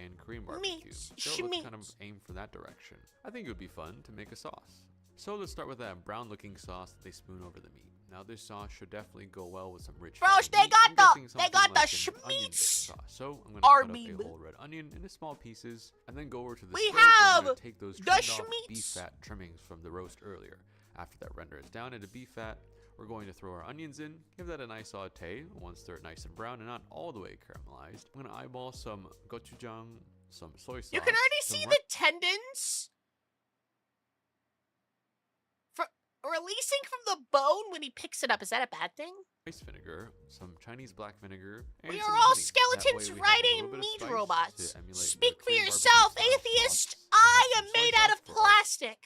meat. So let's kind of aim for that direction. I think it would be fun to make a sauce. So let's start with that brown looking sauce that they spoon over the meat. Now this sauce should definitely go well with some rich they got the schmeats. So I'm gonna cut up a whole red onion into small pieces and then go over to the stove. I'm gonna take those trimmed off beef fat trimmings from the roast earlier. After that renders down into beef fat, we're going to throw our onions in, give that a nice saute. Once they're nice and brown and not all the way caramelized, I'm gonna eyeball some gochujang, some soy sauce. You can already see the tendons releasing from the bone when he picks it up. Is that a bad thing? Rice vinegar, some Chinese black vinegar, and we are all skeletons riding meat robots. Speak for yourself, atheist. I am made out of plastic.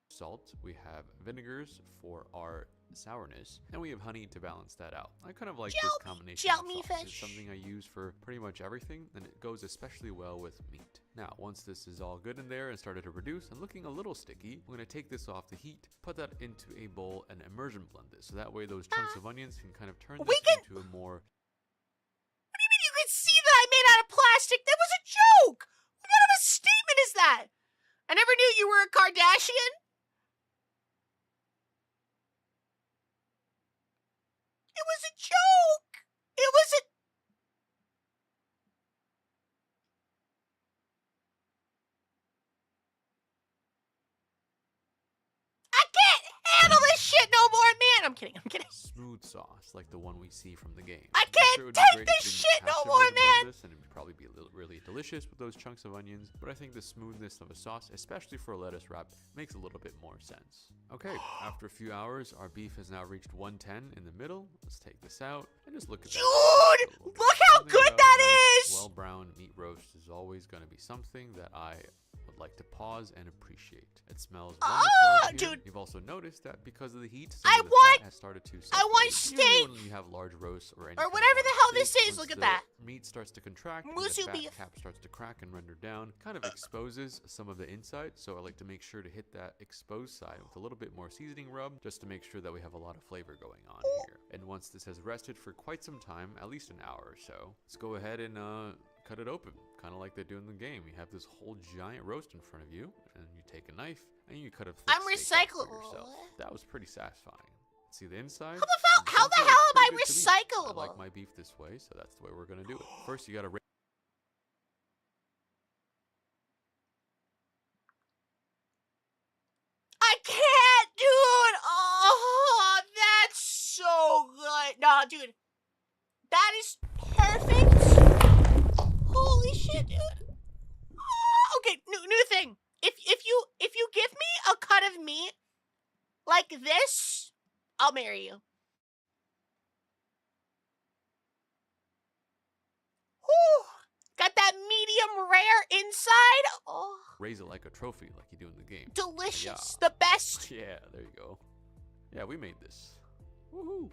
Salt, we have vinegars for our sourness, and we have honey to balance that out. I kind of like this combination of sauce. It's something I use for pretty much everything, and it goes especially well with meat. Now, once this is all good in there and started to reduce and looking a little sticky, I'm going to take this off the heat, put that into a bowl, and immersion blend this, so that way those chunks of onions can kind of turn this into a more... What do you mean you can see that I made out of plastic? That was a joke! What kind of a statement is that? I never knew you were a Kardashian. It was a joke! It was a... I can't handle this shit no more, man! I'm kidding. Smooth sauce, like the one we see from the game. I can't take this shit no more, man! And it would probably be really delicious with those chunks of onions, but I think the smoothness of a sauce, especially for a lettuce wrap, makes a little bit more sense. Okay, after a few hours, our beef has now reached 110 in the middle. Let's take this out and just look at that. Dude, look how good that is! Well-browned meat roast is always going to be something that I would like to pause and appreciate. It smells wonderful. Dude. You've also noticed that because of the heat, fat has started to I want steak! When you have large roasts or whatever the hell this is, look at that. Meat starts to contract, and Musu the beef. fat cap starts to crack and render down, kind of exposes some of the inside, so I like to make sure to hit that exposed side with a little bit more seasoning rub, just to make sure that we have a lot of flavor going on here. And once this has rested for quite some time, at least an hour or so, let's go ahead and cut it open, kind of like they do in the game. You have this whole giant roast in front of you, and you take a knife, and you cut a thick steak off for yourself. That was pretty satisfying. See the inside? How the hell am I recyclable? I like my beef this way, so that's the way we're gonna do it. First, you gotta... I can't Oh, dude. That is perfect. Holy shit, dude. Oh, okay, new thing. If you give me a cut of meat like this, I'll marry you. Whew. Got that medium rare inside. Oh. Raise it like a trophy, like you do in the game. Delicious. The best. Yeah, there you go. Yeah, we made this. Woohoo!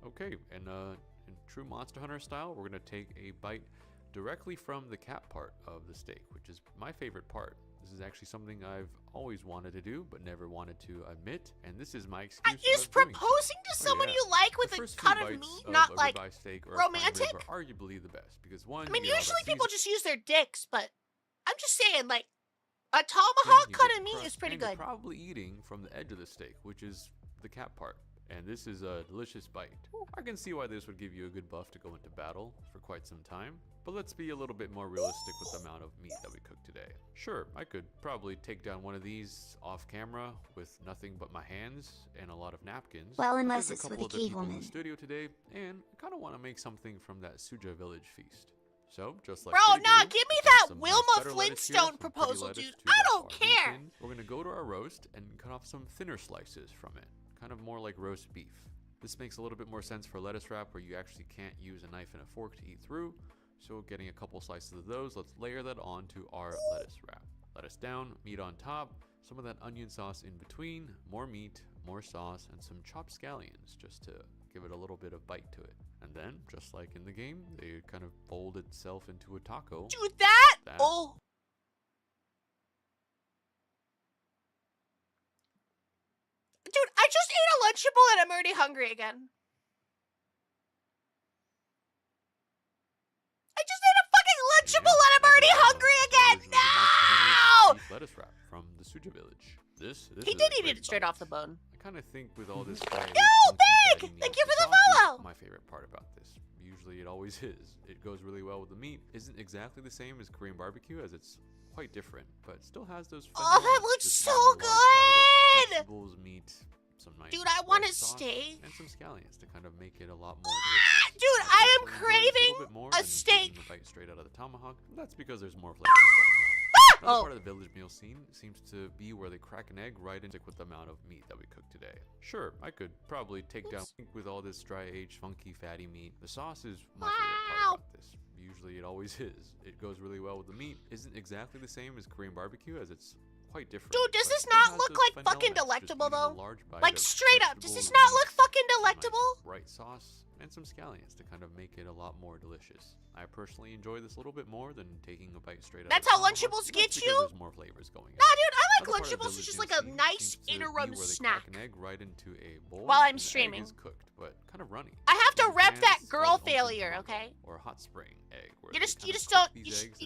Okay, and in true Monster Hunter style, we're gonna take a bite directly from the cap part of the steak, which is my favorite part. This is actually something I've always wanted to do, but never wanted to admit, and this is my excuse. Is proposing to someone you like with a cut of meat not like steak or romantic? Are arguably the best because one. I mean, usually people just use their dicks, but I'm just saying, like, a tomahawk cut of meat is pretty good. You're probably eating from the edge of the steak, which is the cap part. And this is a delicious bite. I can see why this would give you a good buff to go into battle for quite some time, but let's be a little bit more realistic with the amount of meat that we cook today. Sure, I could probably take down one of these off camera with nothing but my hands and a lot of napkins. Well, unless There's it's a with a couple other people cavewoman. in the studio today, and I kind of want to make something from that Suja village feast. So, just like Bro, they nah, do, give me we got that some Wilma nice feta lettuce here, Flintstone some pretty proposal, lettuce dude. to I that don't our meat care. in. We're gonna go to our roast and cut off some thinner slices from it, kind of more like roast beef. This makes a little bit more sense for lettuce wrap where you actually can't use a knife and a fork to eat through. So getting a couple slices of those, let's layer that onto our lettuce wrap. Lettuce down, meat on top, some of that onion sauce in between, more meat, more sauce, and some chopped scallions just to give it a little bit of bite to it. And then, just like in the game, they kind of fold itself into a taco. Dude, that oh. Dude, I just ate a Lunchable and I'm already hungry again. I just ate a fucking Lunchable and I'm already hungry again. No! Lettuce wrap from the Suja village. This He did eat it straight off the bone. I kind of think with all this. Yo, Big! Thank you for the follow! My favorite part about this. Usually it always is. It goes really well with the meat. Isn't exactly the same as Korean barbecue as it's quite different, but still has those. Oh, that looks so good! Vegetables, meat, some nice. Dude, I want a sauce, steak. And some scallions to kind of make it a lot more. Dude, I am craving a steak. A bite straight out of the tomahawk. That's because there's more flavors going on. Another part of the village meal scene seems to be where they crack an egg right into with the amount of meat that we cook today. Sure, I could probably take down with all this dry-aged, funky, fatty meat. The sauce is my favorite part about this. Usually it always is. It goes really well with the meat. Isn't exactly the same as Korean barbecue as it's quite different. Dude, does this not look like fucking delectable though? Like straight up, does this not look fucking delectable? Right sauce and some scallions to kind of make it a lot more delicious. I personally enjoy this a little bit more than taking a bite straight out. That's how Lunchables get you? There's more flavors going. Nah, dude, I like Lunchables. It's just like a nice interim snack. An egg right into a bowl while I'm streaming. Is cooked, but kind of runny. I have to rep that girl failure, okay? Or a hot spring egg. You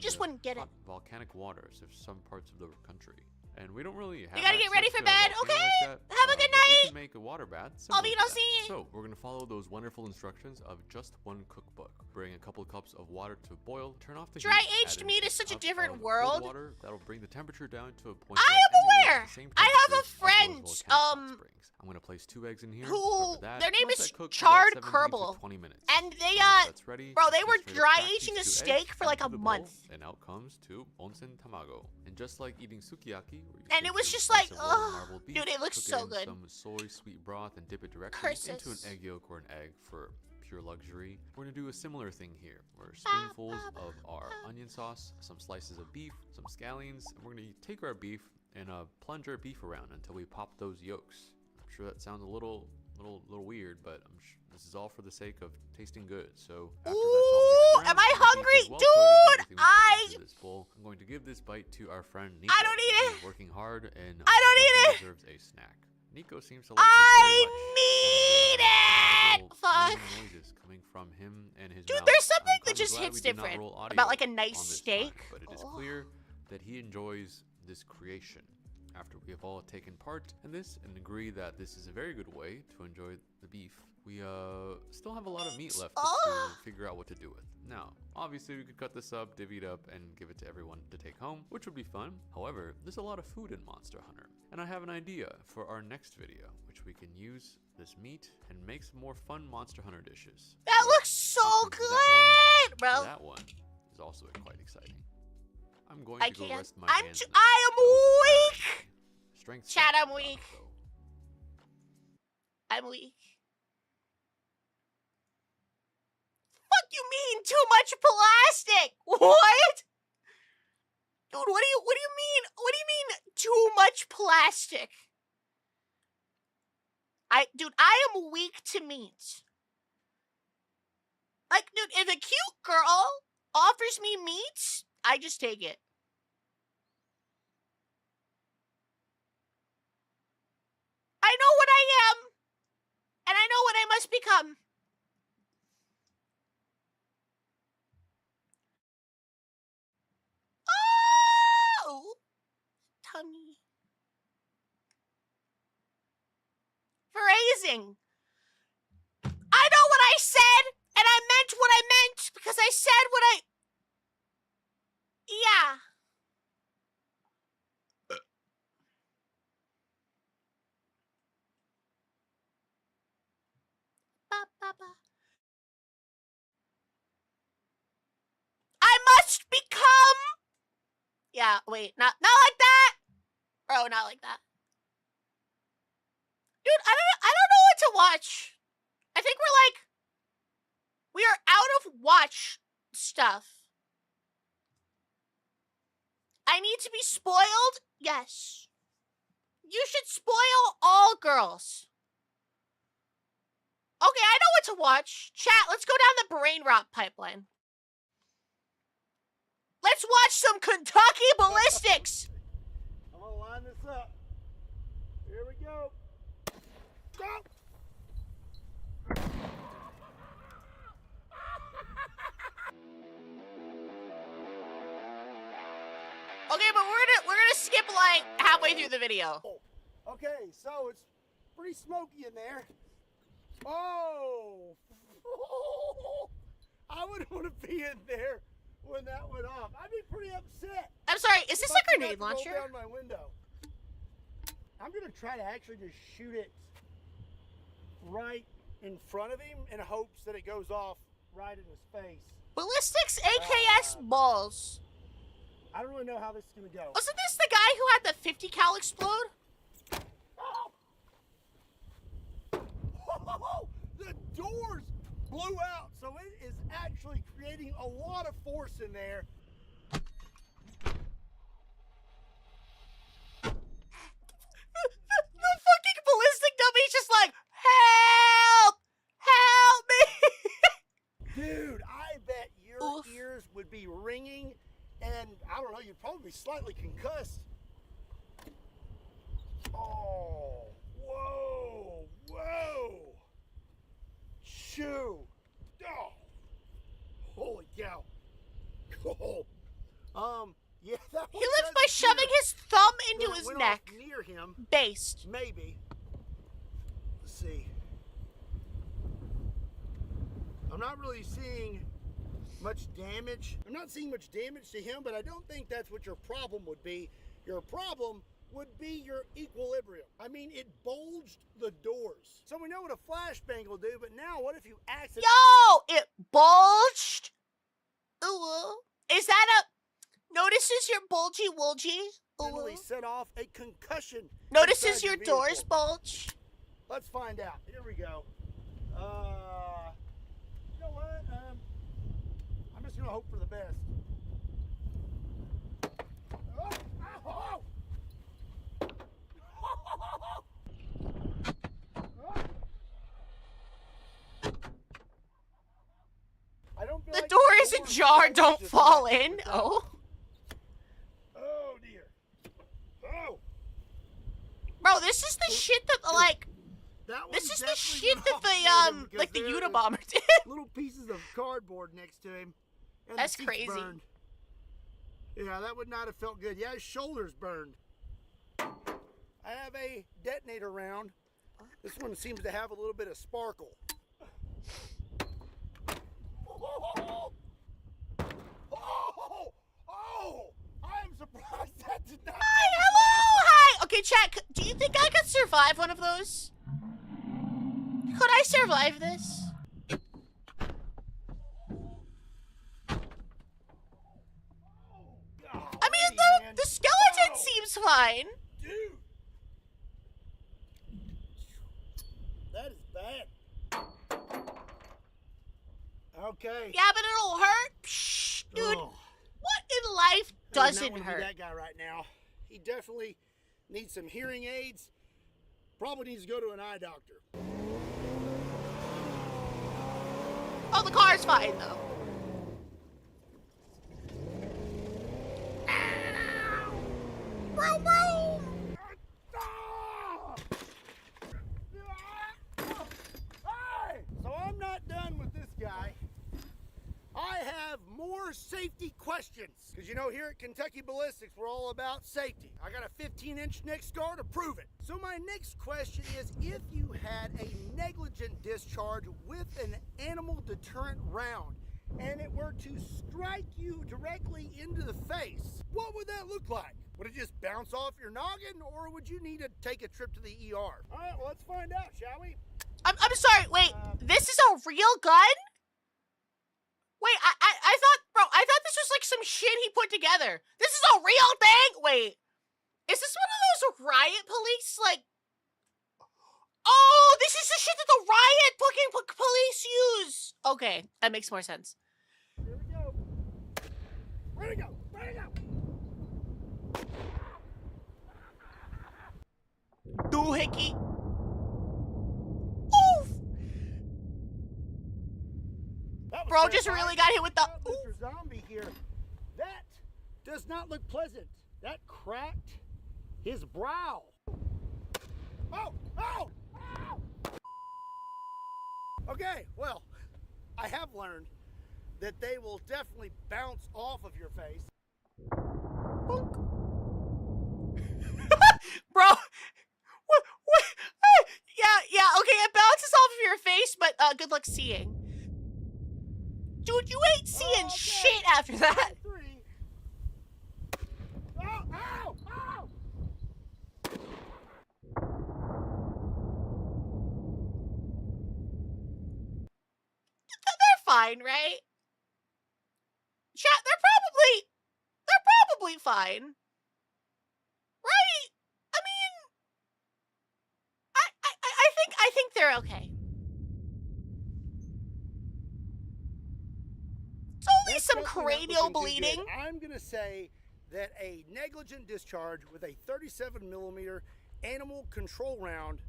just wouldn't get it. Volcanic waters of some parts of the country. And we don't really have. You gotta get ready for bed, okay? Like have a good night. We can make a water bath. I'll be no see. So we're gonna follow those wonderful instructions of just one cookbook. Bring a couple of cups of water to boil. Turn off the heat. Dry-aged meat is such a different world. Water that'll bring the temperature down to a point. I am aware. I have a friend. I'm gonna place 2 eggs in here. Who? Their name is Charred Kerbal. 20 minutes. And they bro, they were dry aging a steak for like a month. And out comes to onsen tamago. And just like eating sukiyaki, and it was just like, oh, dude, it looks so good. Some soy sweet broth and dip it directly into an egg yolk or an egg for pure luxury. We're gonna do a similar thing here. We're spoonfuls of our onion sauce, some slices of beef, some scallions, and we're gonna take our beef and plunge our beef around until we pop those yolks. I'm sure that sounds a little weird, but this is all for the sake of tasting good. So after ooh, am I hungry, dude? I'm going to give this bite to our friend Nico. I don't eat it. Working hard and I don't eat it. Deserves a snack. Nico seems to like I need it. Fuck. Noises coming from him and his dude, mouth. there's something that just hits different about like a nice steak. But it is clear that he enjoys this creation. After we have all taken part in this and agree that this is a very good way to enjoy the beef, we still have a lot of meat left to figure out what to do with. Now, obviously we could cut this up, divvy it up, and give it to everyone to take home, which would be fun. However, there's a lot of food in Monster Hunter, and I have an idea for our next video, which we can use this meat and make some more fun Monster Hunter dishes. That looks so good, bro. That one is also quite exciting. I'm going to go rest my hands now. I am weak. Strength. Chat, I'm weak. I'm weak. Fuck you mean too much plastic? What? Dude, what do you mean? What do you mean too much plastic? Dude, I am weak to meat. Like, dude, if a cute girl offers me meat, I just take it. I know what I am, and I know what I must become. Oh! Tummy. Phrasing. I know what I said, and I meant what I meant, because I said what I... Yeah. I must become... Yeah, wait, not like that. Bro, not like that. Dude, I don't know what to watch. I think we are out of watch stuff. I need to be spoiled? Yes. You should spoil all girls. Okay, I know what to watch. Chat, let's go down the brain rot pipeline. Let's watch some Kentucky Ballistics. I'm gonna line this up. Here we go. Go! Okay, but we're gonna skip like halfway through the video. Okay, so it's pretty smoky in there. Oh! I wouldn't want to be in there when that went off. I'd be pretty upset. I'm sorry, is this a grenade launcher? Roll down my window. I'm gonna try to actually just shoot it right in front of him in hopes that it goes off right in his face. Ballistics AKS balls. I don't really know how this is gonna go. Wasn't this the guy who had the 50 cal explode? Oh! Oh, the doors blew out, so it is actually creating a lot of force in there. The fucking ballistic dummy's just like, help! Help me! Dude, I bet your ears would be ringing, and I don't know, you'd probably be slightly concussed. Oh, whoa, whoa. Shoo. Oh, holy cow. Oh, yeah, that He lives by shoving his thumb into his neck. Near him. Based. Maybe. Let's see. I'm not really seeing much damage. I'm not seeing much damage to him, but I don't think that's what your problem would be. Your problem would be your equilibrium. I mean, it bulged the doors. So we know what a flashbang will do, but now what if you accidentally... Yo! It bulged? Ooh. Is that a... Notices your bulgy woolgy? Ooh. Set off a concussion. Notices your doors bulge? Let's find out. Here we go. You know what? I'm just gonna hope for the best. Oh, ow, I don't feel the like door is ajar, don't fall in. Oh. Oh dear. Oh. Bro, this is the shit that like this is the shit that the like the Unabomber did. Little pieces of cardboard next to him. And That's the seat's crazy. Burned. Yeah, that would not have felt good. Yeah, his shoulders burned. I have a detonator round. This one seems to have a little bit of sparkle. Oh! I'm surprised that did not. Hi, hello, hi. Okay, chat. Do you think I could survive one of those? Could I survive this? I mean, the skeleton seems fine. Dude! That is bad. Okay. Yeah, but it'll hurt. Psh, dude, what in life doesn't hurt? That guy right now. He definitely needs some hearing aids. Probably needs to go to an eye doctor. Oh, the car's fine though. Vroom, vroom. Hey! So I'm not done with this guy. I have more safety questions. Because you know, here at Kentucky Ballistics, we're all about safety. I got a 15-inch neck scar to prove it. So my next question is, if you had a negligent discharge with an animal deterrent round, and it were to strike you directly into the face, what would that look like? Would it just bounce off your noggin, or would you need to take a trip to the ER? All right, well, let's find out, shall we? I'm sorry, wait, this is a real gun? Wait, I thought, bro, I thought this was like some shit he put together. This is a real thing? Wait, is this one of those riot police, like, oh, this is the shit that the riot fucking police use. Okay, that makes more sense. Here we go. Ready to go, ready to go. Doohickey. Oof. Bro just really got hit with the Mr. Zombie here. That does not look pleasant. That cracked his brow. Oh! Oh! Oh! Okay, well, I have learned that they will definitely bounce off of your face. Bro, what? Yeah, okay, it bounces off of your face, but good luck seeing. Dude, you ain't seeing shit after that. Ow! Ow! Ow! They're fine, right? Chat, they're probably fine. Right? I mean, I think they're okay. It's only some cranial bleeding. I'm gonna say that a negligent discharge with a 37mm animal control round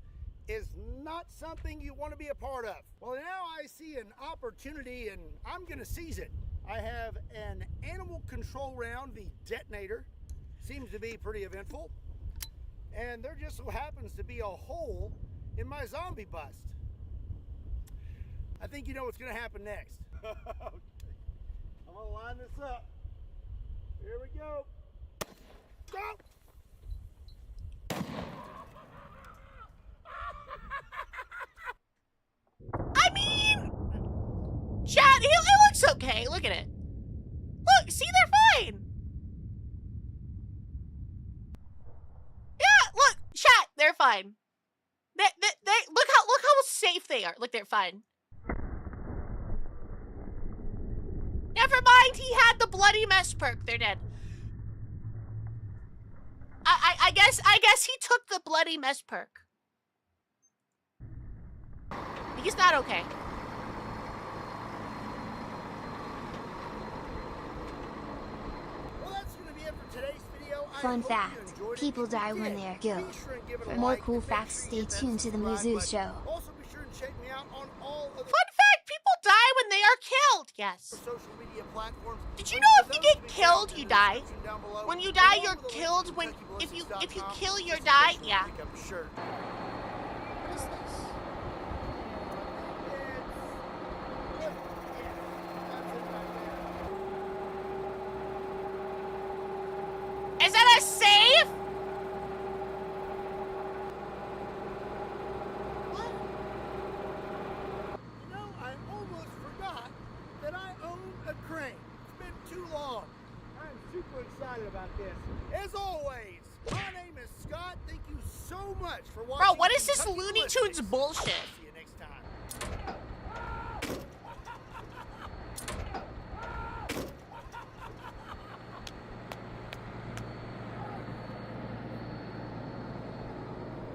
is not something you want to be a part of. Well, now I see an opportunity and I'm gonna seize it. I have an animal control round, the detonator. Seems to be pretty eventful. And there just so happens to be a hole in my zombie bust. I think you know what's gonna happen next. I'm gonna line this up. Here we go. Go! I mean, chat, it looks okay. Look at it. Look, see, they're fine. Yeah, look, chat, they're fine. They look how safe they are. Look, they're fine. Never mind, he had the bloody mess perk. They're dead. I guess he took the bloody mess perk. He's not okay. Well, that's gonna be it for today's video. Fun fact, people die when they are killed. For more cool facts, stay tuned to the Mizzou Show. Also, be sure to check me out on all other Fun fact, people die when they are killed. Yes. social media platforms. Did you know if you get killed, you die? When you die, you're killed. When if you kill, you die. Yeah. What is this? Is that a save? about this. As always, my name is Scott. Thank you so much for watching. Bro, what is this Kentucky Looney Ballistics. Tunes bullshit? See you next time.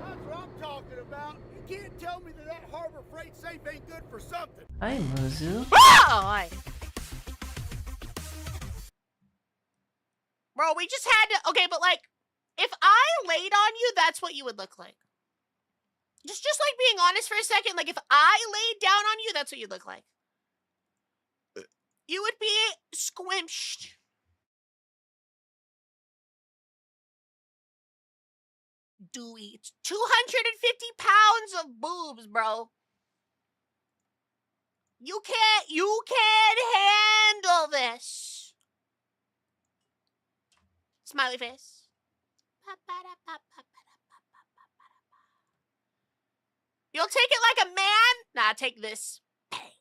That's what I'm talking about. You can't tell me that Harbor Freight safe ain't good for something. Hi, Muzu. Oh, hi. Bro, we just had to. Okay, but like, if I laid on you, that's what you would look like. Just like being honest for a second. Like, if I laid down on you, that's what you'd look like. You would be squinched. Dewy. It's 250 pounds of boobs, bro. You can't handle this. Smiley face. You'll take it like a man? Nah, take this. Kerp,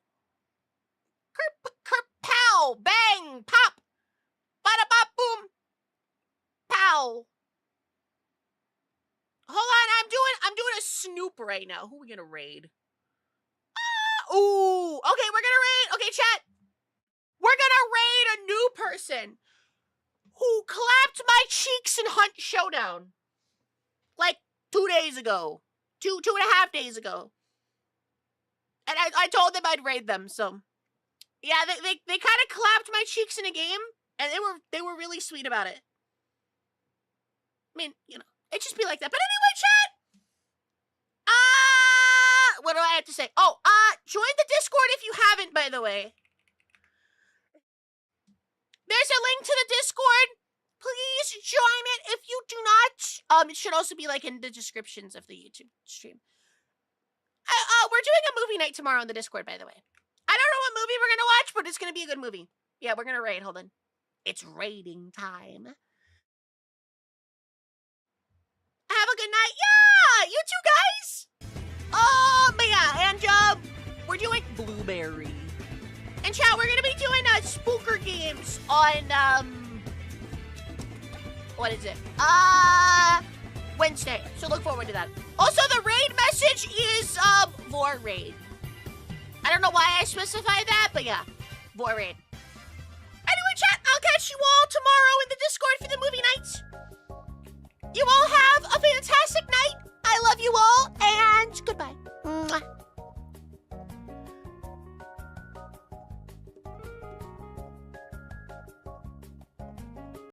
pow, bang, pop. Bada bop, boom. Pow. Hold on, I'm doing a snoop right now. Who are we gonna raid? Ooh, okay, we're gonna raid. Okay, chat. We're gonna raid a new person who clapped my cheeks in Hunt Showdown. Like 2 days ago. Two and a half days ago. And I told them I'd raid them, so. Yeah, they kind of clapped my cheeks in a game, and they were really sweet about it. I mean, you know, it just be like that. But anyway, chat! What do I have to say? Oh, join the Discord if you haven't, by the way. There's a link to the Discord. Please join it if you do not. It should also be like in the descriptions of the YouTube stream. We're doing a movie night tomorrow on the Discord, by the way. I don't know what movie we're gonna watch, but it's gonna be a good movie. Yeah, we're gonna raid. Hold on. It's raiding time. Have a good night. Yeah, you too, guys. But yeah, and we're doing Blueberry. And chat, we're gonna be doing spooker games on what is it? Wednesday. So look forward to that. Also, the raid message is Vor raid. I don't know why I specify that, but yeah, Vor raid. Anyway, chat, I'll catch you all tomorrow in the Discord for the movie night. You all have a fantastic